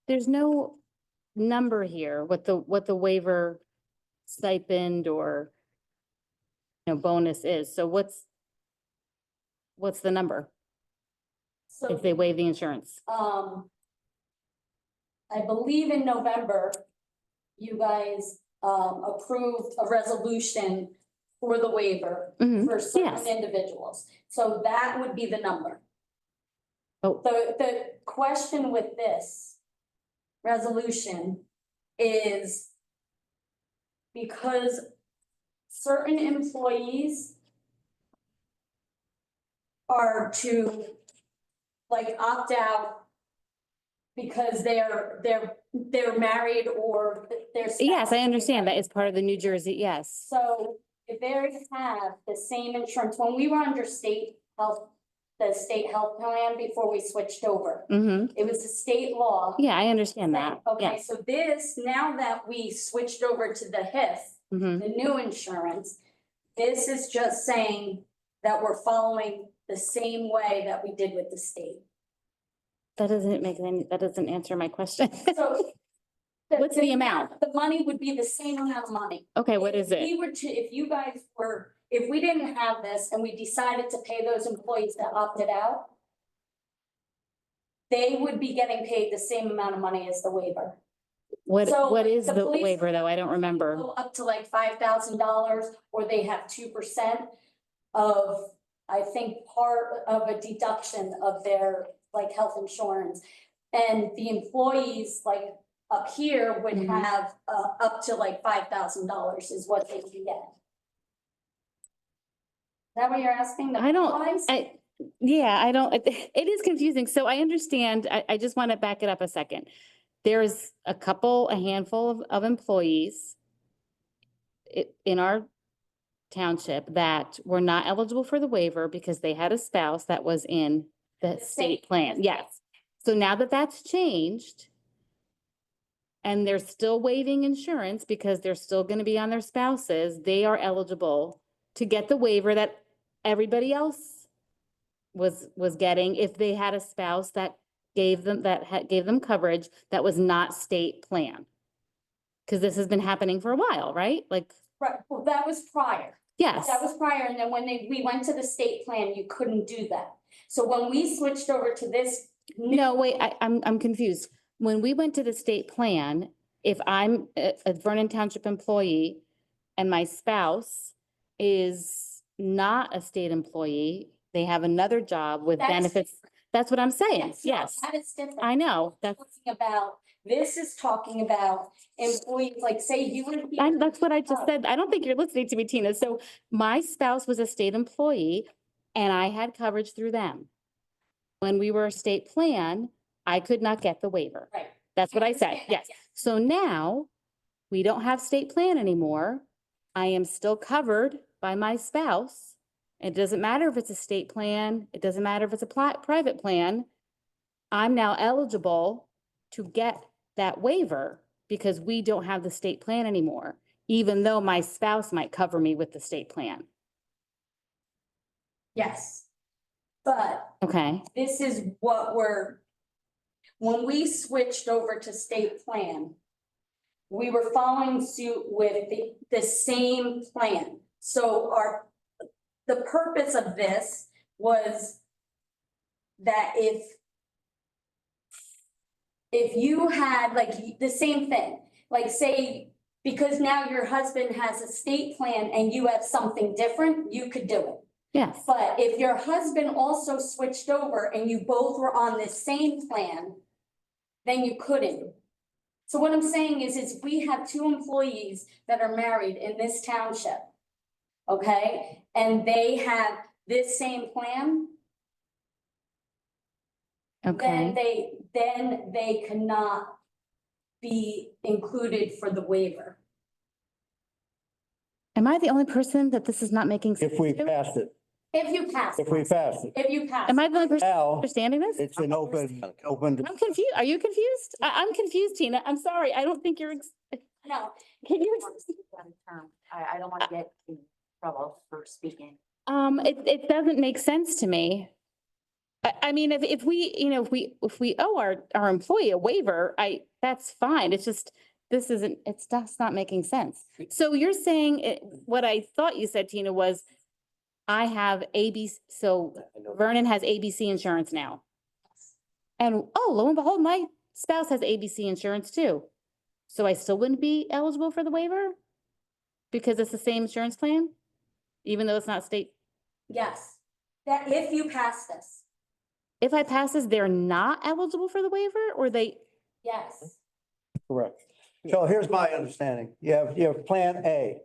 there's no number here, what the waiver stipend or, bonus is. So what's the number So, if they waive the insurance? I believe in November, you guys, approved a resolution for the waiver Mhm, for certain yes. individuals. So that would be the number. Oh. The question with this resolution is because certain employees are to like opt out because they're married or they're. Yes, I understand. That is part of the New Jersey, yes. So if they have the same insurance, when we were under the state health plan before we switched over, Mm-hmm. it was a state law. Yeah, I understand that. Okay, Yes. so this, now that we switched over to the HIF, Mm-hmm. the new insurance, this is just saying that we're following the same way that we did with the state. That doesn't answer my question. So. What's the amount? The money would be the same amount of money. Okay, what is If it? we were to, if we didn't have this and we decided to pay those employees that opted out, they would be getting paid the same amount of money as the waiver. So, What is the the police- waiver though? I don't remember. Go up to like $5,000, or they have 2% of, I think, part of a deduction of their like health insurance. And the employees like up here would Mhm. have up to like $5,000 is what they can get. Is that what you're asking? The I don't, price? it is confusing. So I understand. I just want to back it up a second. There's a handful of employees in our township that were not eligible for the waiver because they had a spouse that was in the state plan. Yes. So now that that's changed and they're still waiving insurance because they're still going to be on their spouses, they are eligible to get the waiver that everybody else was getting if they had a spouse that gave them coverage that was not state plan. Because this has been happening for a while, right? Like, Right, well, that was prior. yes. That was prior, and then when we went to the state plan, you couldn't do that. So when we switched over to this. No, wait, I'm confused. When we went to the state plan, if I'm a Vernon Township employee and my spouse is not a state employee, they have another job with That's benefits. That's what I'm saying. no, Yes, That is different. I know. This is talking about employees, like say you would. That's what I just said. I don't think you're listening to me, Tina. So my spouse was a state employee and I had coverage through them. When we were a state plan, I could not get the waiver. Right. That's what I said. understand that, Yes. So now we don't have state plan anymore. I am still covered by my spouse. It doesn't matter if it's a state plan. It doesn't matter if it's a private plan. I'm now eligible to get that waiver because we don't have the state plan anymore, even though my spouse might cover me with the state plan. Yes. But Okay. this is when we switched over to state plan, we were following suit with the same plan. So the purpose of this was that if you had like the same thing, like say Because now your husband has a state plan and you have something different, you could do it. Yes. But if your husband also switched over and you both were on the same plan, then you couldn't. So what I'm saying is we have two employees that are married in this township. Okay, and they have this same plan, Okay. then they cannot be included for the waiver. Am I the only person that this is not making sense If we to? passed it, If you pass. if we passed it. If you pass. Am I the only person Now, understanding this? it's an open. I'm confused. Are you confused? I'm confused, Tina. I'm sorry. I don't think you're, No, can you? I don't want to get in trouble for speaking. It doesn't make sense to me. I mean, if we, you know, if we owe our employee a waiver, that's fine. It's just, it's just not making sense. So you're saying, what I thought you said, Tina, was I have ABC, so Vernon has ABC insurance now. And oh, lo and behold, my spouse has ABC insurance too. So I still wouldn't be eligible for the waiver? Because it's the same insurance plan? Even though it's not state? yes, that if you pass this, If I pass this, they're not eligible for the waiver or they? yes. Correct. So here's my understanding. You have Plan A.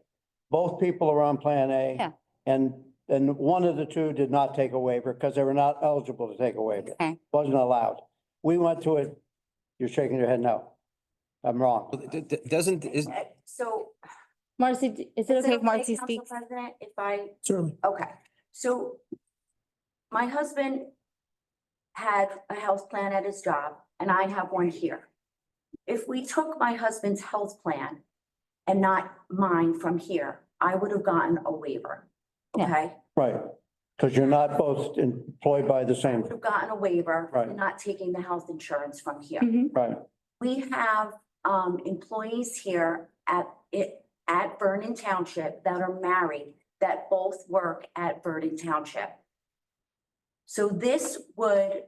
Both people are on Plan A. Yeah. And one of the two did not take a waiver because they were not eligible to take a waiver. Okay. Wasn't allowed. We went to it. You're shaking your head no. I'm wrong. Doesn't, So. Marcy, is it okay if Marcy Council speaks? President, if I, Certainly. okay, so my husband had a health plan at his job and I have one here. If we took my husband's health plan and not mine from here, I would have gotten a waiver. Yeah. Okay? Right. Because you're not both employed by the I same, would have gotten a waiver for Right. not taking the health insurance from here. Mhm. right. We have employees here at Vernon Township that are married that both work at Vernon Township. So this would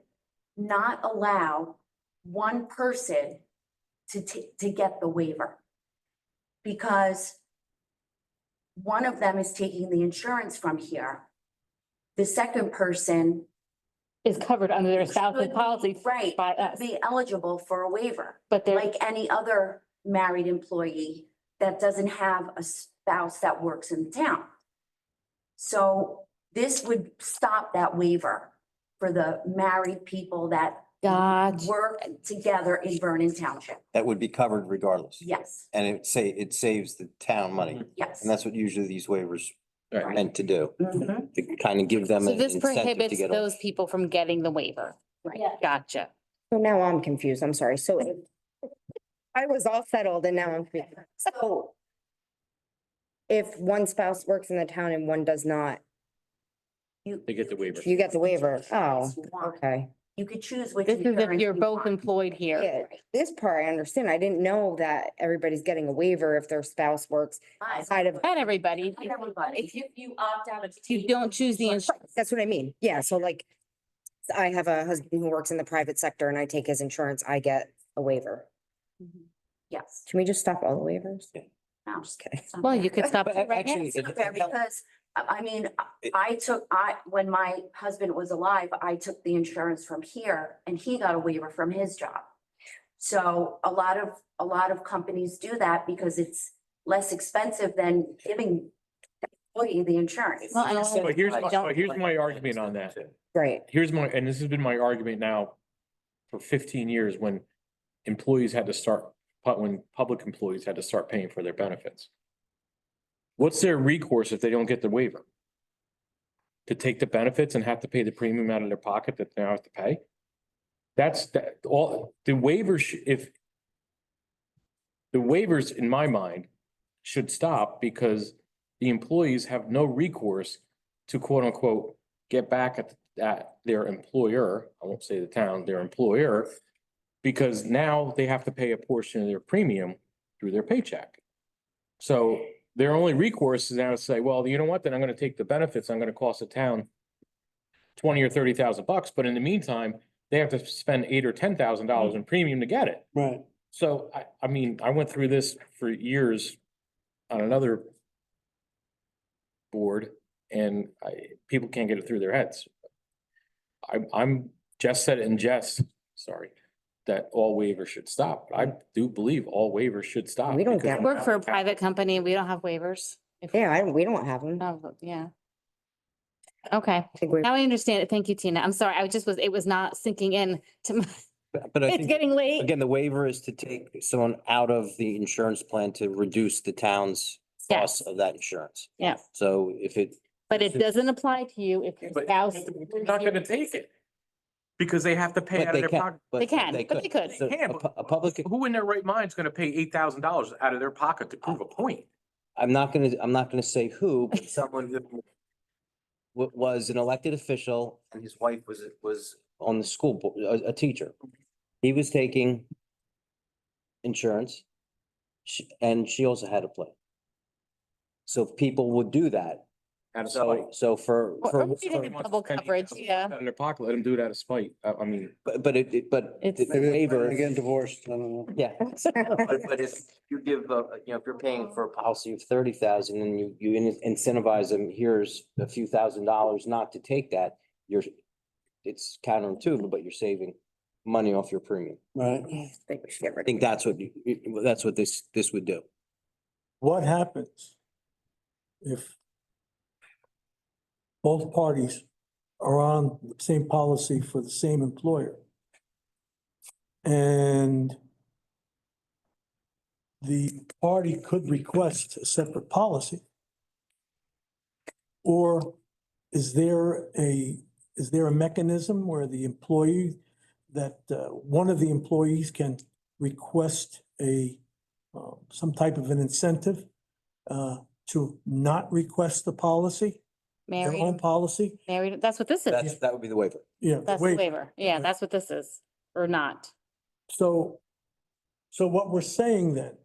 not allow one person to get the waiver. Because one of them is taking the insurance from here. The second person Is covered under their spouse's should be- policy right, by us, be eligible for a waiver. but they're, Like any other married employee that doesn't have a spouse that works in town. So this would stop that waiver for the married people that gotcha. work together in Vernon Township. that would be covered regardless. Yes, And it saves the town money. yes. And that's what usually these waivers are Right. meant to do, Mhm. to kind of give them So an this incentive to prohibits get. those people from getting the waiver. Right. Yeah. Gotcha. So now I'm confused. I'm sorry. So I was all settled and now I'm confused. So if one spouse works in the town and one does not, They get the waiver. you get the waiver. Oh, You want. okay. You could choose which. This is if insurance you're you both want. employed here. Yeah, this part I understand. I didn't know that everybody's getting a waiver if their spouse works outside of. Not everybody. Not everybody. If you opt out of. If you don't choose the insurance. That's what I mean. Yeah, so like, I have a husband who works in the private sector and I take his insurance, I get a waiver. Yes. Can we just stop all the waivers? No. I'm just kidding. It's not Well, fair. you could stop But it right now. actually, It's not fair because, I mean, when my husband was alive, I took the insurance from here and he got a waiver from his job. So a lot of companies do that because it's less expensive than giving the employee the insurance. Well, and also- But here's Don't- my argument on that. Right. And this has been my argument now for 15 years when when public employees had to start paying for their benefits. What's their recourse if they don't get the waiver? To take the benefits and have to pay the premium out of their pocket that they now have to pay? All, the waivers, if the waivers, in my mind, should stop because the employees have no recourse to quote unquote, get back at their employer, I won't say the town, their employer, because now they have to pay a portion of their premium through their paycheck. So their only recourse is now to say, well, you know what, then I'm gonna take the benefits, I'm gonna cost the town 20 or 30,000 bucks, but in the meantime, they have to spend $8,000 or $10,000 in premium to get it. Right. So I mean, I went through this for years on another board and people can't get it through their heads. Jess said it in jest, sorry, that all waivers should stop. I do believe all waivers should stop. We don't because get- Work for a private company, we don't have waivers. If- Yeah, we don't have them. No, yeah. Okay, I think we're, now I understand it. Thank you, Tina. I'm sorry, it was not sinking in to my, But I it's think, getting late. again, the waiver is to take someone out of the insurance plan to reduce the town's cost Yes. of that insurance. Yeah, So if it, but it doesn't apply to you if your But spouse. they're not gonna take it. Because they have to pay but out they of their can, pocket. but They can, but they could. So They can, but a public, Who in their right mind is gonna pay $8,000 out of their pocket to prove a point? I'm not gonna say who, but someone who was an elected official and his wife was on the school board, a teacher. He was taking insurance. And she also had a plan. So if people would do that, Out of so, spite. so for, Or we did double coverage, yeah. Out of their pocket, let them do it out of spite. I mean, but the It's- Maybe they're waiver. getting divorced, I don't know. Yeah, but if you give, if you're paying for a policy of 30,000 and you incentivize them, here's a few $1,000s not to take that, it's counterintuitive, but you're saving money off your premium. Right. I think we should get I rid think that's what this would do. What happens if both parties are on the same policy for the same employer? And the party could request a separate policy? Or is there a mechanism where the employee, that one of the employees can request some type of an incentive to not request the policy, their own Married, policy? married, that's what this is. That would be the waiver. Yeah. That's the waiver. Yeah, Right. that's what this is, or not. So what we're saying then,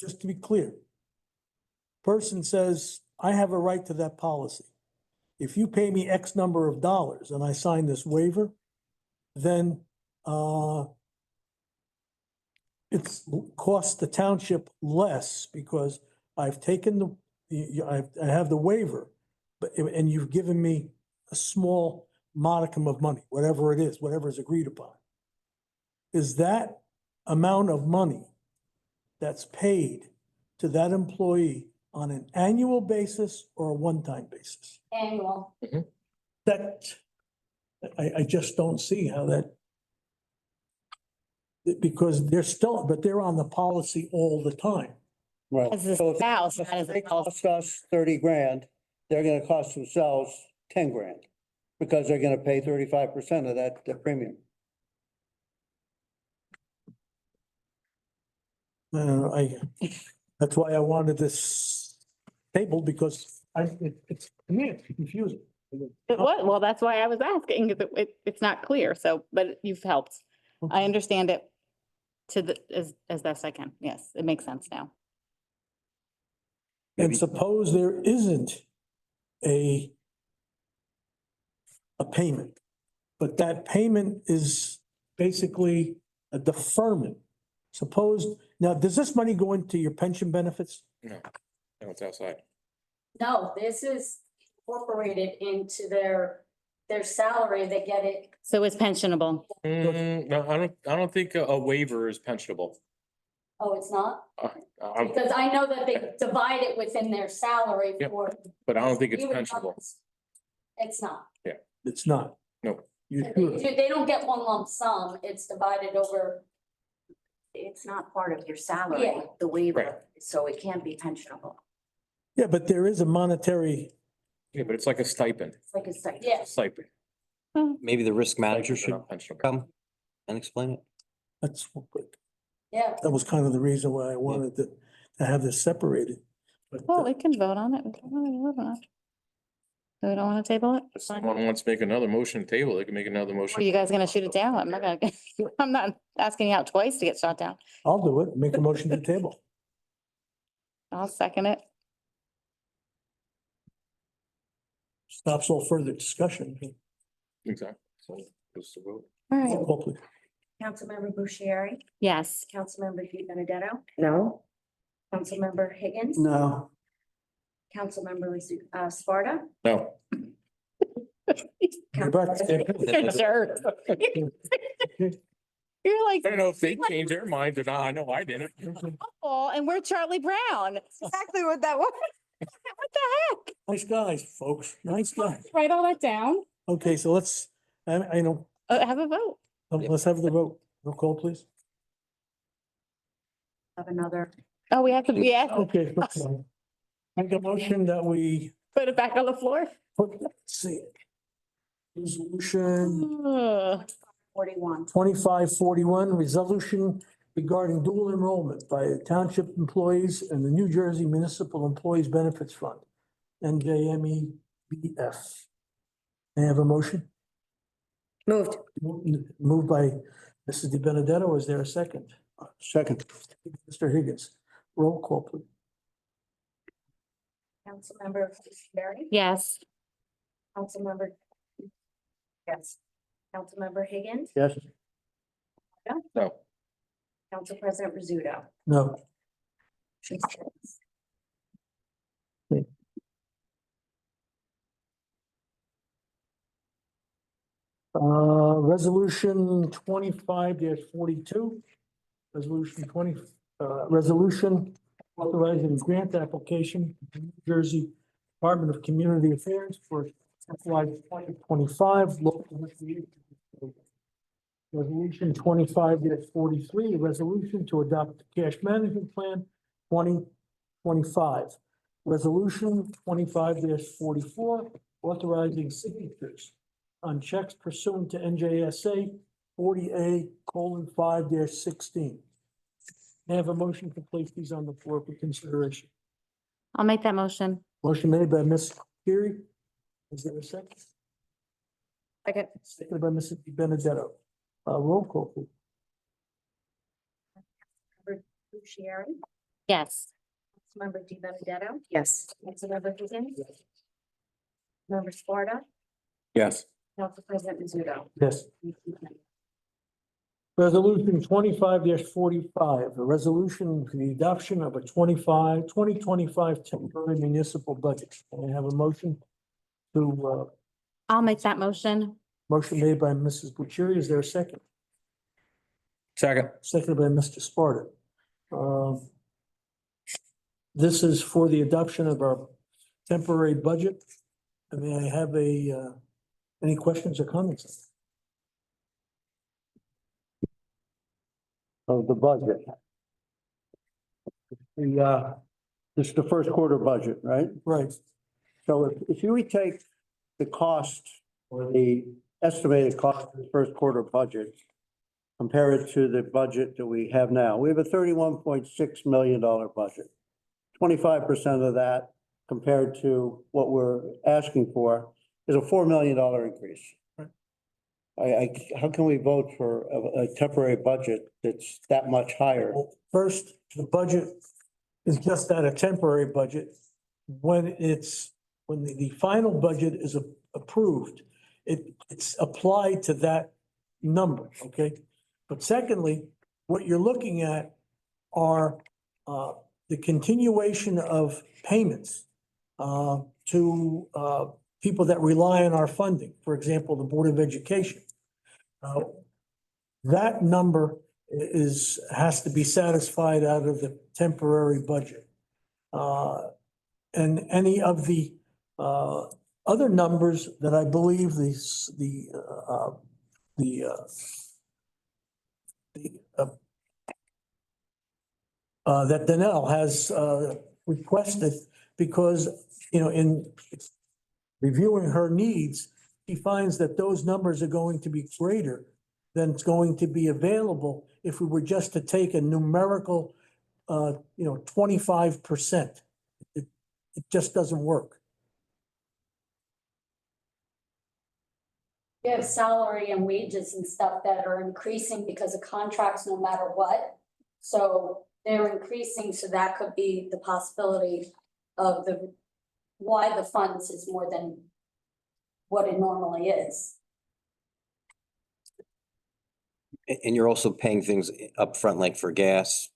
just to be clear, person says, I have a right to that policy. If you pay me X number of dollars and I sign this waiver, then it's cost the township less because I've taken I have the waiver, and you've given me a small modicum of money, whatever it is, whatever is agreed upon. Is that amount of money that's paid to that employee on an annual basis or a one-time basis? Annual. That, I just don't see how that, because they're on the policy all the time. Right. As a So if spouse, not as a they spouse. cost us 30 grand, they're gonna cost themselves 10 grand. Because they're gonna pay 35% of that premium. That's why I wanted this table, because it's, to me, it's confusing. Well, that's why I was asking, 'cause it's not clear, so, but you've helped. I understand it as best I can. Yes, it makes sense now. And suppose there isn't a payment, but that payment is basically a deferment. Suppose, now, does this money go into your pension benefits? no, it's outside. No, this is incorporated into their salary. They get it. So it's pensionable. No, I don't think a waiver is pensionable. Oh, it's not? I'm- Because I know that they divide it within their salary Yep. for. But I don't think it's You would- pensionable. It's not. It's not. No. You They don't get one lump sum. It's divided over. It's not part of your salary, Yeah. the waiver, Right. so it can't be pensionable. Yeah, but there is a monetary, Yeah, but it's like a stipend. It's like a stipend. Yeah. Stipend. Maybe the risk manager Stipends are should not pensionable. come and explain it. Yeah. that was kind of the reason why I wanted to have this separated. But, Well, we can vote on it. We can vote on it. So we don't want to table it? If Fine. someone wants to make another motion to table, they can make another Are motion. you guys gonna shoot it down? I'm not gonna, I'm not asking you out twice to get shot down. I'll do it, make a motion to table. I'll second it. Stops all further discussion. Exactly. So, goes to vote. All right. Roll call, please. Councilmember Bushieri, Yes. Councilmember Di Benedetto, No? Councilmember Higgins. No. Councilmember Sparta. No. Sure. You're like, I don't know if they changed their minds or not. I know I didn't. oh, and we're Charlie Brown. Exactly what that was. What the heck? Nice guys, folks, nice guys. Write all that down. Okay, so let's, I know, Have a vote. let's have the vote. Roll call, please. Have another. Oh, we have to, yeah, Okay. let's, Make a motion that we put it back on the floor. put, let's see. Resolution Ugh. 41. 2541, resolution regarding dual enrollment by township employees and the New Jersey Municipal Employees Benefits Fund, NJMEBF. May I have a motion? Moved. Moved by Mrs. De Benedetto. Is there a second? Second. Mr. Higgins, roll call, please. Councilmember Berry. Yes. Councilmember. Yes. Councilmember Higgins. Yes. No. Council President Rizzuto. No. Motion carries. Resolution 25-42. Resolution authorizing grant application to New Jersey Department of Community Affairs for FY 2025 local recreation. Resolution 25-43, a resolution to adopt the cash management plan 2025. Resolution 25-44, authorizing signatures on checks pursuant to NJSA 40A:5-16. May I have a motion to place these on the floor for consideration? I'll make that motion. Motion made by Ms. Curie. Is there a second? Second. Seconded by Mrs. Di Benedetto. Roll call, please. Councilmember Bucieri. Yes. Councilmember Di Benedetto. Yes. Councilmember Higgins. Member Sparta. Yes. Council President Rizzuto. Yes. Resolution 25-45, a resolution for the adoption of a 2025 temporary municipal budget. Can I have a motion to, I'll make that motion. motion made by Mrs. Bucieri. Is there a second? Second. Seconded by Mr. Sparta. This is for the adoption of our temporary budget. May I have any questions or comments? Of the budget. This is the first quarter budget, right? Right. So if you take the cost or the estimated cost of the first quarter budget, compare it to the budget that we have now, we have a $31.6 million budget. 25% of that compared to what we're asking for is a $4 million increase. How can we vote for a temporary budget that's that much higher? Well, first, the budget is just that, a temporary budget. When the final budget is approved, it's applied to that number, okay? But secondly, what you're looking at are the continuation of payments to people that rely on our funding, for example, the Board of Education. That number has to be satisfied out of the temporary budget. And any of the other numbers that I believe that Danelle has requested, because, in reviewing her needs, she finds that those numbers are going to be greater than it's going to be available if we were just to take a numerical, 25%. It just doesn't work. You have salary and wages and stuff that are increasing because of contracts no matter what. So they're increasing, so that could be the possibility of why the funds is more than what it normally is. And you're also paying things upfront, like for gas,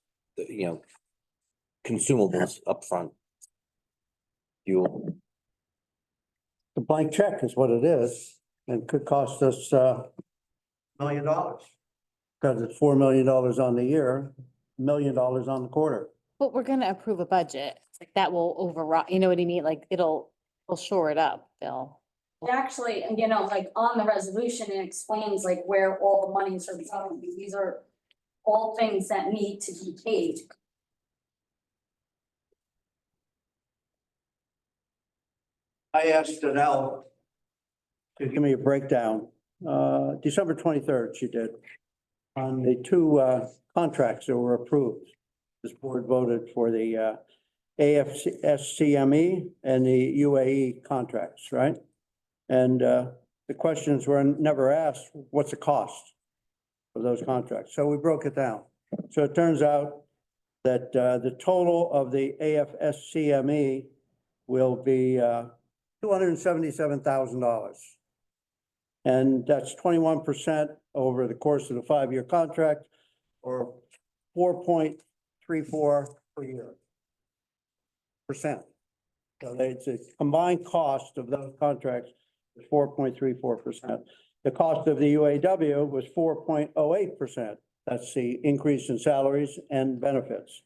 consumables upfront. Fuel. The blank check is what it is, and could cost us, $1 million. Because it's $4 million on the year, $1 million on the quarter. But we're gonna approve a budget, like that will override, you know what I mean? Like it'll shore it up, Bill. Actually, and you know, like on the resolution, it explains like where all the monies are going. These are all things that need to be paid. I asked Danelle to give me a breakdown, December 23rd, she did, on the two contracts that were approved. This board voted for the AFSCME and the UAE contracts, right? And the questions were never asked, what's the cost of those contracts? So we broke it down. So it turns out that the total of the AFSCME will be $277,000. And that's 21% over the course of the 5-year contract, or 4.34 per year. %. So it's a combined cost of those contracts is 4.34%. The cost of the UAW was 4.08%. That's the increase in salaries and benefits.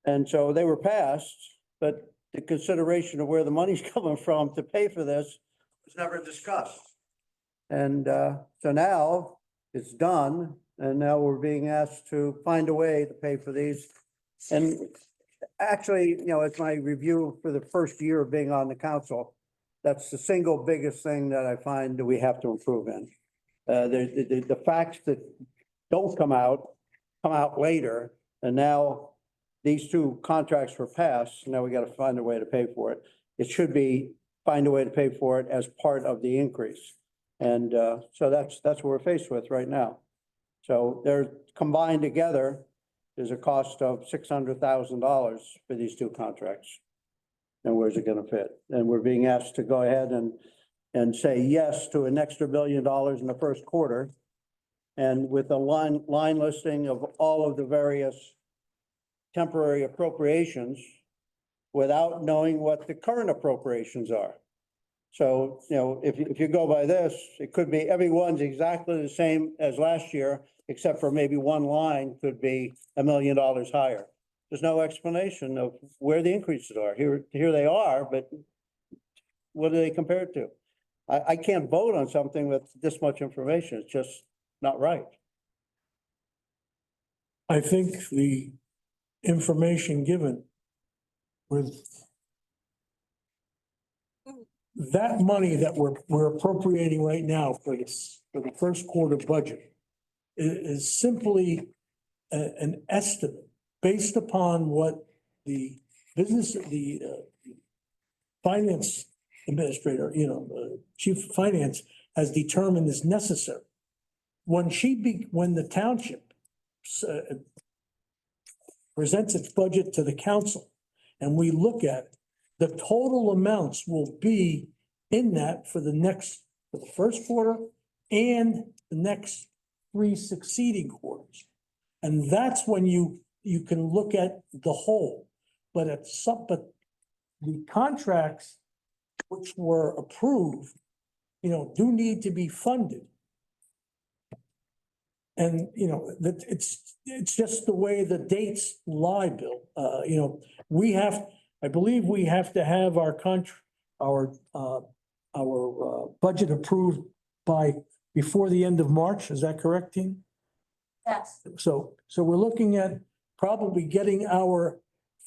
And so they were passed, but the consideration of where the money's coming from to pay for this was never discussed. And so now it's done, and now we're being asked to find a way to pay for these. And actually, you know, it's my review for the first year of being on the council. That's the single biggest thing that I find that we have to improve in. The facts that don't come out later, and now these two contracts were passed, now we got to find a way to pay for it. It should be find a way to pay for it as part of the increase. And so that's what we're faced with right now. So they're combined together. There's a cost of $600,000 for these two contracts. And where's it going to fit? And we're being asked to go ahead and say yes to an extra $1 billion in the first quarter. And with a line listing of all of the various temporary appropriations without knowing what the current appropriations are. So, you know, if you go by this, it could be everyone's exactly the same as last year, except for maybe one line could be $1 million higher. There's no explanation of where the increases are. Here they are, but what are they compared to? I can't vote on something with this much information. It's just not right. I think the information given with that money that we're appropriating right now for this, for the first quarter budget is simply an estimate based upon what the finance administrator, chief of finance has determined is necessary. When the township presents its budget to the council and we look at it, the total amounts will be in that for the first quarter and the next 3 succeeding quarters. And that's when you can look at the whole. But the contracts which were approved, do need to be funded. And, that it's just the way the dates lie, Bill. I believe we have to have our budget approved before the end of March. Is that correct, team? Yes. So we're looking at probably getting our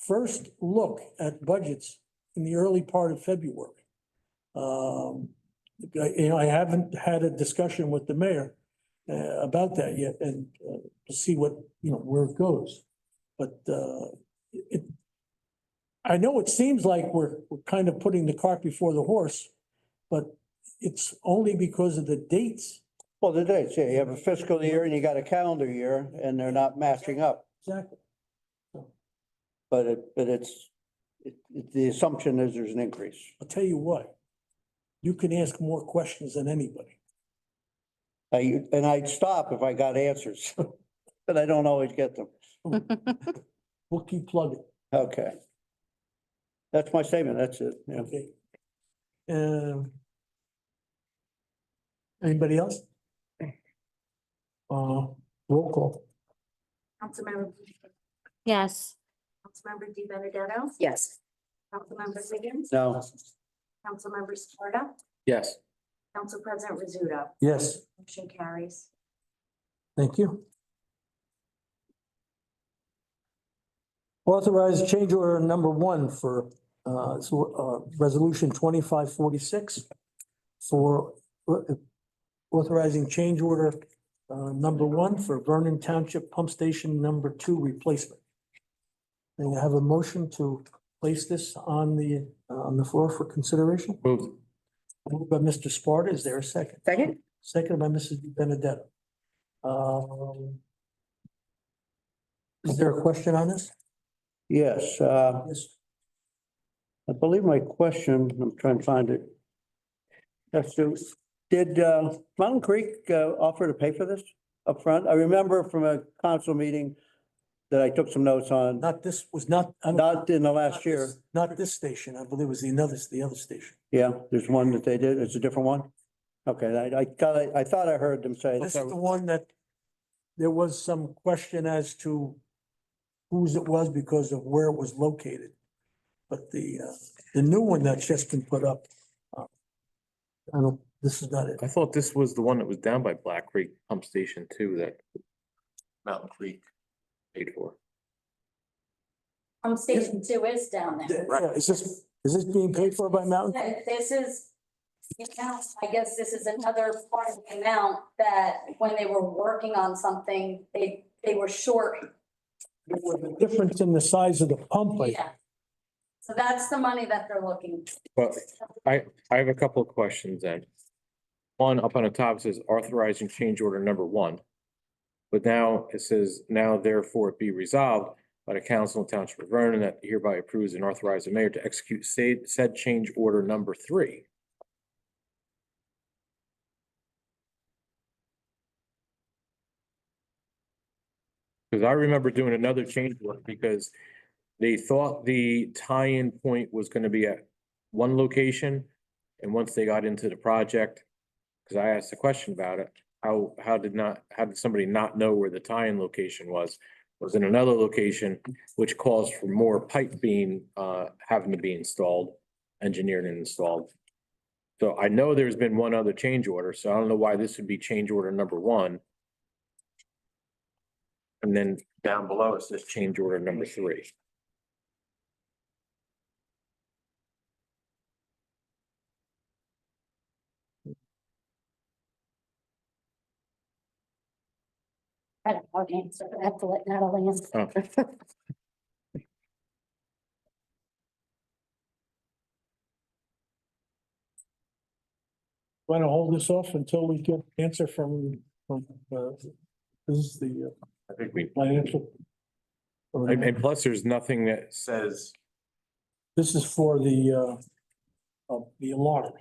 first look at budgets in the early part of February. I haven't had a discussion with the mayor about that yet, and to see what, where it goes. But I know it seems like we're kind of putting the cart before the horse, but it's only because of the dates. Well, the dates, yeah, you have a fiscal year and you got a calendar year, and they're not matching up. Exactly. But the assumption is there's an increase. I'll tell you what, you can ask more questions than anybody. And I'd stop if I got answers, but I don't always get them. We'll keep plugging. Okay. That's my statement, that's it, yeah. Okay. Anybody else? Roll call. Councilmember, Yes. Councilmember Di Benedetto, Yes. Councilmember Higgins, No, Councilmember Sparta, Yes. Council President Rizzuto. Yes, Motion carries. thank you. Authorize change order number one for, resolution 2546 for authorizing change order, number one for Vernon Township Pump Station number 2 replacement. And I have a motion to place this on the floor for consideration. Moved. Moved by Mr. Sparta. Is there a second? Second? Seconded by Mrs. Di Benedetto. Is there a question on this? yes, Yes. I believe my question, I'm trying to find it. That's to, did Mountain Creek offer to pay for this upfront? I remember from a council meeting that I took some notes on, Not this was not. I don't- not in the not last year. this- Not this station. I believe it was the other station. Yeah, there's one that they did. It's a different one. Okay, I thought I heard them say. This is the one that there was some question as to whose it was because of where it was located. But the new one that's just been put up, this is not it. I thought this was the one that was down by Black Creek Pump Station too, that Mountain Creek paid for. Station 2 is down there. Yeah, is this being paid for by Mountain? This is, the amount, I guess this is another part of the amount that when they were working on something, they were short. The difference in the size of the pump, like, Yeah. So that's the money that they're looking. Well, I have a couple of questions then. One, up on the top says authorizing change order number one. But now it says, now therefore it be resolved by the council and township of Vernon that hereby approves and authorizes the mayor to execute said change order number 3. Because I remember doing another change order because they thought the tie-in point was gonna be at one location. And once they got into the project, because I asked a question about it, how did somebody not know where the tie-in location was? Was in another location, which calls for more pipe being, having to be installed, engineered and installed. So I know there's been one other change order, so I don't know why this would be change order number 1. And then down below it says change order number 3. I don't know the answer, but I have to let Natalie answer. Oh. want to hold this off until we get an answer from, this is the I think we, financial. and plus there's nothing that says, This is for the alarm.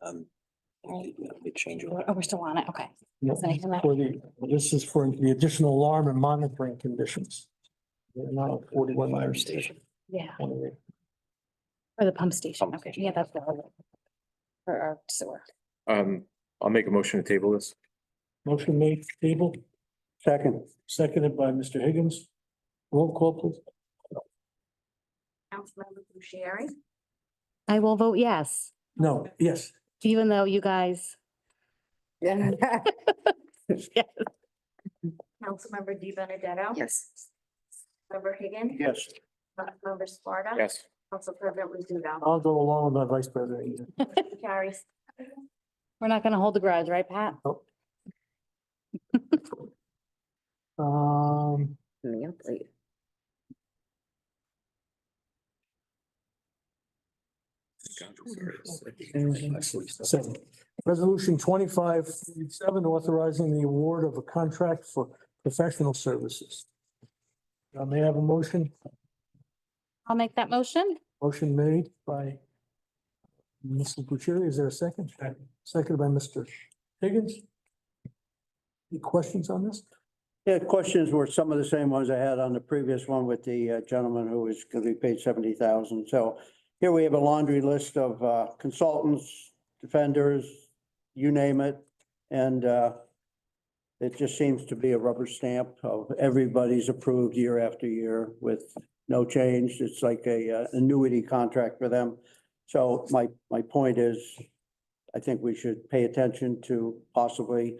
The change order. Oh, we're still on it. Okay. This is for the additional alarm and monitoring conditions. They're not 41 Fire station. Yeah. Anyway, For the pump station. Pump Okay. station. Yeah, that's the for our sewer. I'll make a motion to table this. motion made, table, Second, seconded by Mr. Higgins. Roll call, please. Councilmember Bucieri, I will vote yes, No, yes, even though you guys. Yeah. Yes. Councilmember Di Benedetto. Yes. Member Higgins. yes. Member Sparta. Yes. Council President Rizzuto. I'll go along with my vice president. Motion carries. We're not gonna hold the grudge, right, Pat? Yeah, please. So, resolution 2547, authorizing the award of a contract for professional services. May I have a motion? I'll make that motion. Motion made by Mrs. Bucieri. Is there a second? Seconded by Mr. Higgins. Any questions on this? Yeah, questions were some of the same ones I had on the previous one with the gentleman who was going to be paid 70,000. So here we have a laundry list of consultants, defenders, you name it. And it just seems to be a rubber stamp of everybody's approved year after year with no change. It's like a annuity contract for them. So my point is, I think we should pay attention to possibly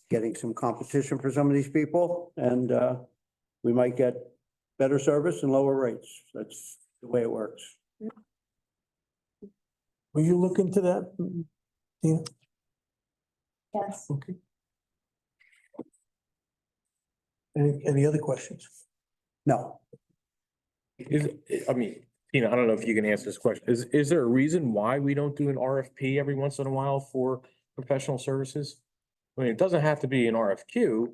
getting some competition for some of these people, and we might get better service and lower rates. That's the way it works. Will you look into that? Tina? Yes. Okay. Any other questions? No, I mean, I don't know if you can answer this question. Is there a reason why we don't do an RFP every once in a while for professional services? I mean, it doesn't have to be an RFQ.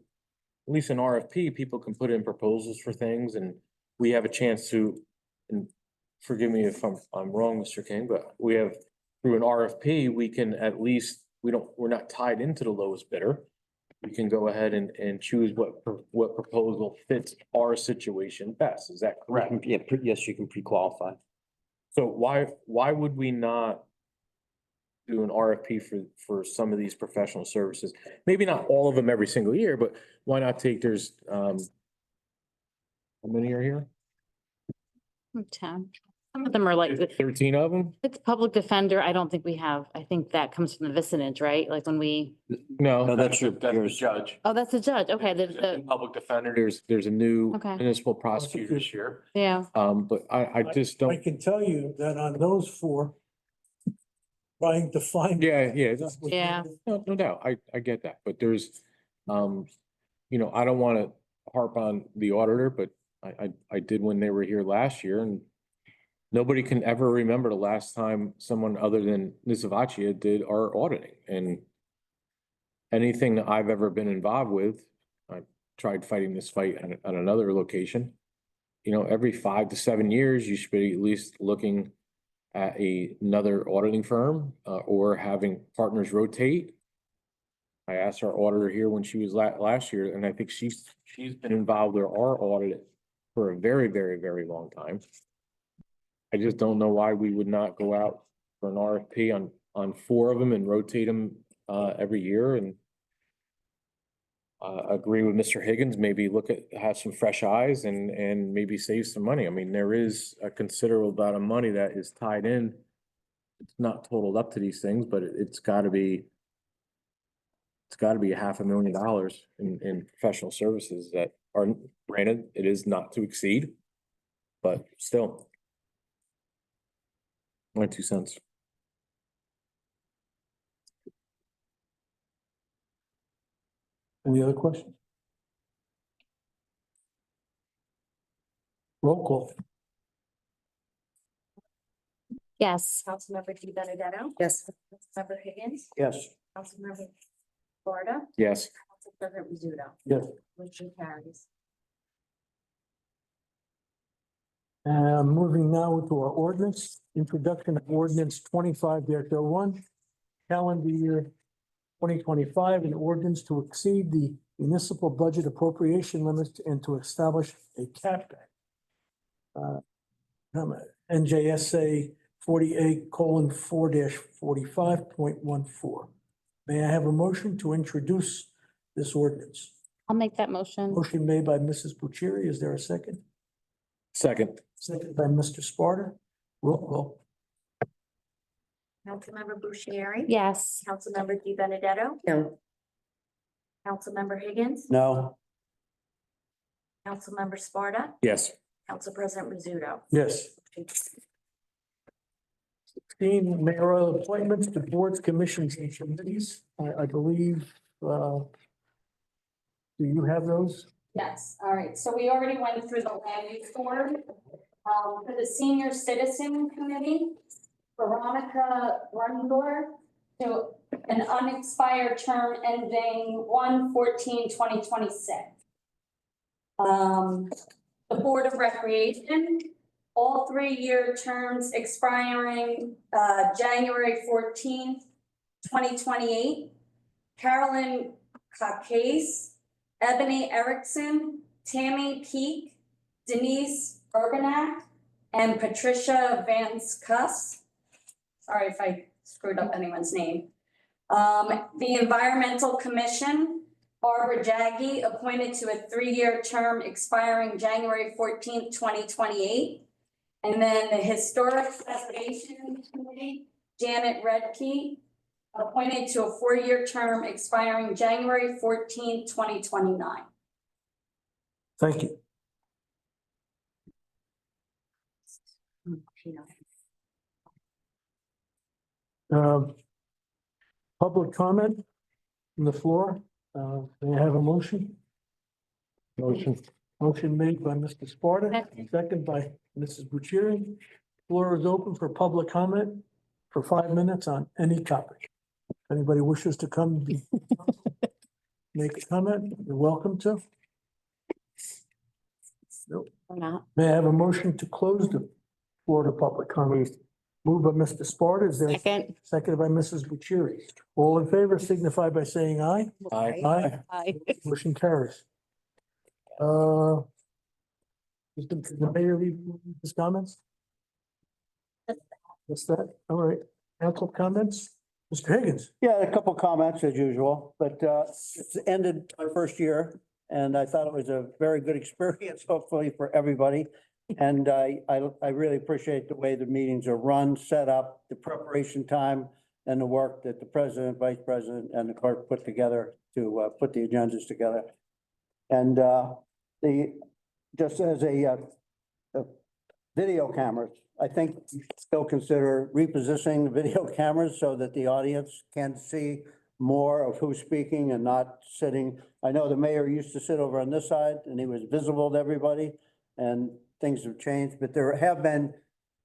At least an RFP, people can put in proposals for things and we have a chance to, and forgive me if I'm wrong, Mr. King, but we have, through an RFP, we can at least, we're not tied into the lowest bidder. We can go ahead and choose what proposal fits our situation best. Is that correct? Yeah, yes, you can pre-qualify. So why would we not do an RFP for some of these professional services? Maybe not all of them every single year, but why not there's, how many are here? 10. Some of them are like, 13 of them? it's public defender. I don't think we have, I think that comes from the vicinage, right? Like when we, No, that's the yours. judge. oh, that's the judge. Okay, Public defender, there's a new Okay. municipal prosecutor this year. yeah. But I just I don't, can tell you that on those four, trying to find. yeah. Yeah. No doubt. I get that, but there's, I don't want to harp on the auditor, but I did when they were here last year, and nobody can ever remember the last time someone other than Nizavachia did our auditing. And anything that I've ever been involved with, I tried fighting this fight at another location. Every 5 to 7 years, you should be at least looking at another auditing firm or having partners rotate. I asked our auditor here when she was last year, and I think she's been involved with our audit for a very, very, very long time. I just don't know why we would not go out for an RFP on 4 of them and rotate them every year. And agree with Mr. Higgins, maybe have some fresh eyes and maybe save some money. I mean, there is a considerable amount of money that is tied in. It's not totaled up to these things, but it's gotta be $500,000 in professional services that are, granted, it is not to exceed, but still. My 2 cents. Any other questions? Roll call. Yes. Councilmember Di Benedetto? Yes. Councilmember Higgins? yes, Councilmember Florida? Yes. Council President Rizzuto? Yes. Motion carries. Moving now to our ordinance, introduction of ordinance 25-01, calendar year 2025, an ordinance to exceed the municipal budget appropriation limits and to establish a cap. NJSA 48:4-45.14. May I have a motion to introduce this ordinance? I'll make that motion. Motion made by Mrs. Bucieri. Is there a second? Second. Second by Mr. Sparta. Roll call. Councilmember Bucieri? Yes. Councilmember Di Benedetto? No. Councilmember Higgins? no, Councilmember Sparta? Yes. Council President Rizzuto? Yes. 16, mayoral appointments to boards, commissions, and committees. I believe, do you have those? Yes, all right, so we already went through the land use board. For the senior citizen committee, Veronica Rundler to an unexpired term ending 1/14/2026. The Board of Recreation, all 3-year terms expiring January 14th, 2028. Carolyn Caucase Ebony Erickson, Tammy Peak, Denise Urbanak, and Patricia Vance Cuss. Sorry if I screwed up anyone's name. The Environmental Commission, Barbara Jaggi, appointed to a 3-year term expiring January 14th, 2028. And then the Historic Preservation Committee, Janet Redkey, appointed to a 4-year term expiring January 14th, 2029. Thank you. Public comment from the floor. May I have a motion? Motion. Motion made by Mr. Sparta, second by Mrs. Bucieri. Floor is open for public comment for 5 minutes on any topic. If anybody wishes to come make a comment, you're welcome to. Nope. Or not. May I have a motion to close the floor to public comment? Moved by Mr. Sparta, is there? Second. Seconded by Mrs. Bucieri. All in favor signify by saying aye. Aye. Aye. Motion carries. Does the mayor leave his comments? What's that? All right, council comments? Mr. Higgins? Yeah, a couple comments as usual, but it's ended my first year and I thought it was a very good experience, hopefully for everybody. And I really appreciate the way the meetings are run, set up, the preparation time and the work that the president, vice president and the clerk put together to put the agendas together. And just as a video cameras, I think still consider repositioning the video cameras so that the audience can see more of who's speaking and not sitting. I know the mayor used to sit over on this side and he was visible to everybody and things have changed, but there have been,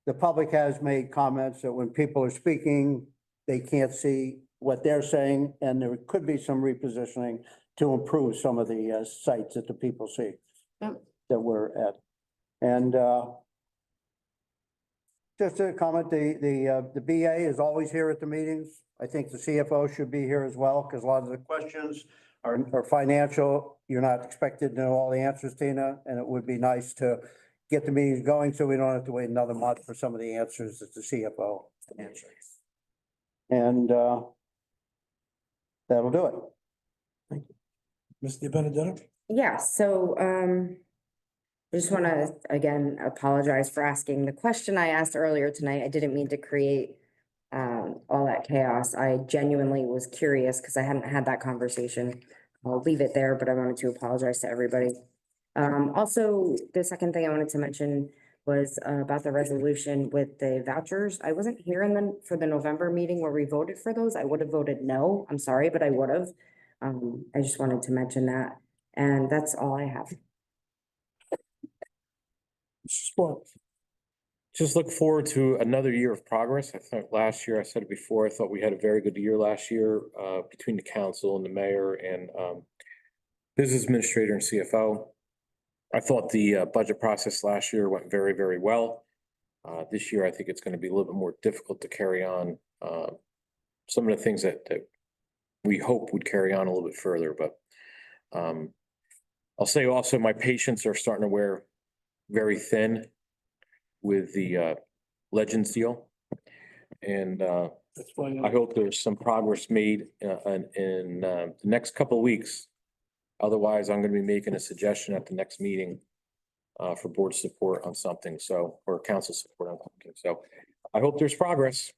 the public has made comments that when people are speaking, they can't see what they're saying, and there could be some repositioning to improve some of the sites that the people see that we're at. And just a comment, the BA is always here at the meetings. I think the CFO should be here as well, because a lot of the questions are financial. You're not expected to know all the answers, Tina, and it would be nice to get the meetings going so we don't have to wait another month for some of the answers that the CFO answers. And that'll do it. Thank you. Mr. Benedetto? Yeah, so I just want to, again, apologize for asking the question I asked earlier tonight. I didn't mean to create all that chaos. I genuinely was curious because I hadn't had that conversation. I'll leave it there, but I wanted to apologize to everybody. Also, the second thing I wanted to mention was about the resolution with the vouchers. I wasn't here for the November meeting where we voted for those. I would have voted no. I'm sorry, but I would have. I just wanted to mention that. And that's all I have. Just look forward to another year of progress. I think last year, I said it before, I thought we had a very good year last year between the council and the mayor and business administrator and CFO. I thought the budget process last year went very, very well. This year, I think it's going to be a little bit more difficult to carry on some of the things that we hope would carry on a little bit further. But I'll say also my patients are starting to wear very thin with the Legends deal. And I hope there's some progress made in the next couple of weeks. Otherwise, I'm going to be making a suggestion at the next meeting for board support on something, so, or council support on something. So I hope there's progress.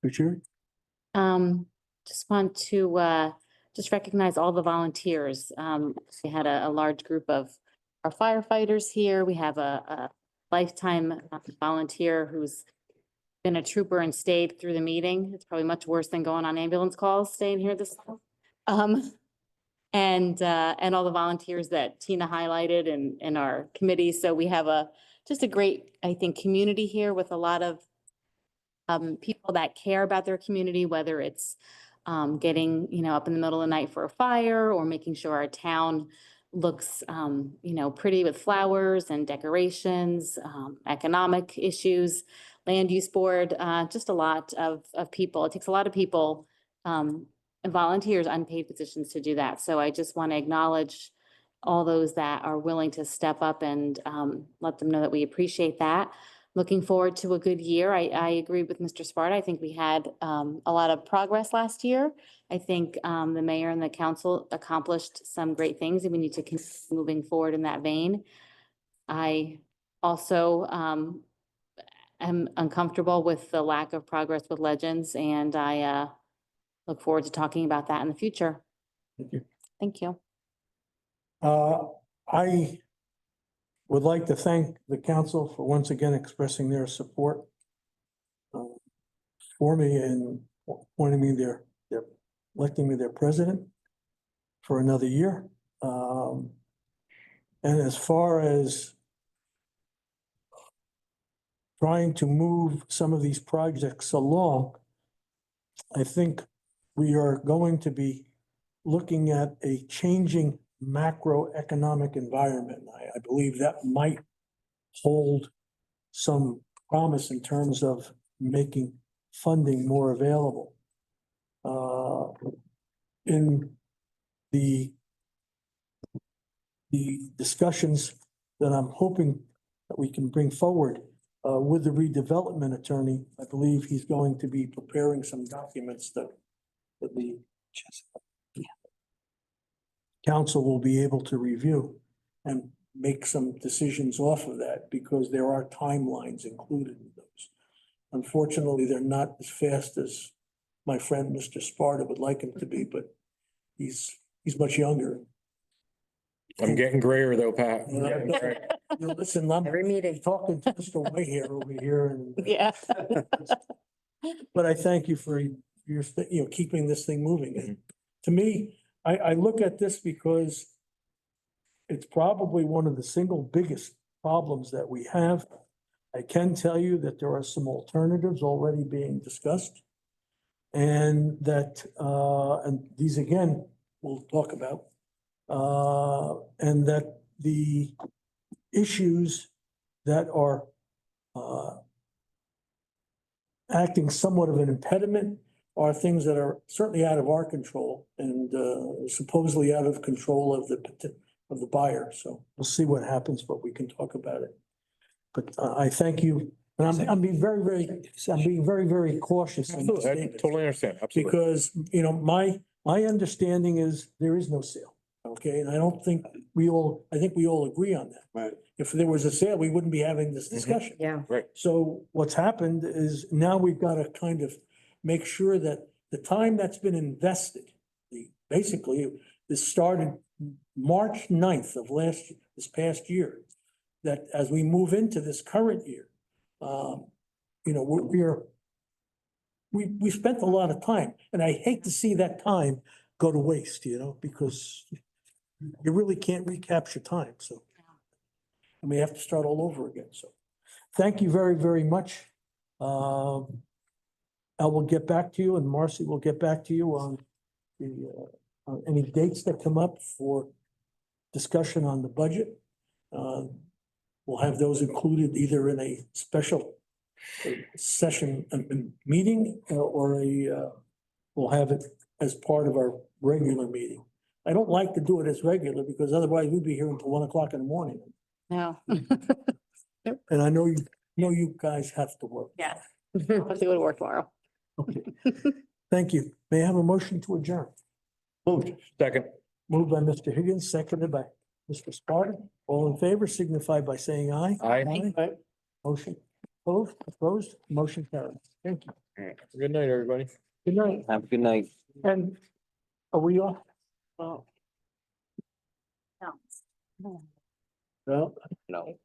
Bucieri? Just want to just recognize all the volunteers. We had a large group of our firefighters here. We have a lifetime volunteer who's been a trooper and stayed through the meeting. It's probably much worse than going on ambulance calls, staying here this long. And all the volunteers that Tina highlighted in our committee. So we have just a great, I think, community here with a lot of people that care about their community, whether it's getting, up in the middle of the night for a fire or making sure our town looks, pretty with flowers and decorations, economic issues, land use board, just a lot of people. It takes a lot of people, volunteers, unpaid positions to do that. So I just want to acknowledge all those that are willing to step up and let them know that we appreciate that. Looking forward to a good year. I agree with Mr. Sparta. I think we had a lot of progress last year. I think the mayor and the council accomplished some great things, and we need to continue moving forward in that vein. I also am uncomfortable with the lack of progress with Legends, and I look forward to talking about that in the future. Thank you. Thank you. I would like to thank the council for once again expressing their support for me and appointing me electing me their president for another year. And as far as trying to move some of these projects along, I think we are going to be looking at a changing macroeconomic environment. I believe that might hold some promise in terms of making funding more available. In the discussions that I'm hoping that we can bring forward with the redevelopment attorney, I believe he's going to be preparing some documents that the council will be able to review and make some decisions off of that, because there are timelines included in those. Unfortunately, they're not as fast as my friend Mr. Sparta would like him to be, but he's much younger. I'm getting grayer though, Pat. I'm Yeah. getting grayer. You know, listen, I'm Every meeting. talking to Mr. Whitehair over here, and Yeah. but I thank you for your, keeping this thing moving. And to me, I look at this because it's probably one of the single biggest problems that we have. I can tell you that there are some alternatives already being discussed. And that, and these again, we'll talk about, and that the issues that are acting somewhat of an impediment are things that are certainly out of our control and supposedly out of control of the buyer. So we'll see what happens, but we can talk about it. But I thank you, and I'm being very cautious. in Absolutely, I statements. totally understand, absolutely. Because, my understanding is there is no sale, okay? And I don't think I think we all agree on that. Right. If there was a sale, we wouldn't be having this discussion. Yeah. So what's happened is now we've got to kind of make sure that the time that's been invested, basically, this started March 9th of this past year, that as we move into this current year, we spent a lot of time, and I hate to see that time go to waste, because you really can't recapture time, so. And we have to start all over again, so. Thank you very, very much. I will get back to you, and Marcy will get back to you on on any dates that come up for discussion on the budget. We'll have those included either in a special session, meeting, or we'll have it as part of our regular meeting. I don't like to do it as regular because otherwise we'd be here until 1 o'clock in the morning. No. And I know you guys have to work. Yeah. I'll have to go to work tomorrow. Okay. Thank you. May I have a motion to adjourn? Moved. Second. Moved by Mr. Higgins, seconded by Mr. Sparta. All in favor signify by saying aye. Aye. Motion opposed, motion carried. Thank you. Good night, everybody. Good night. Have a good night. And are we off? No. Well, No.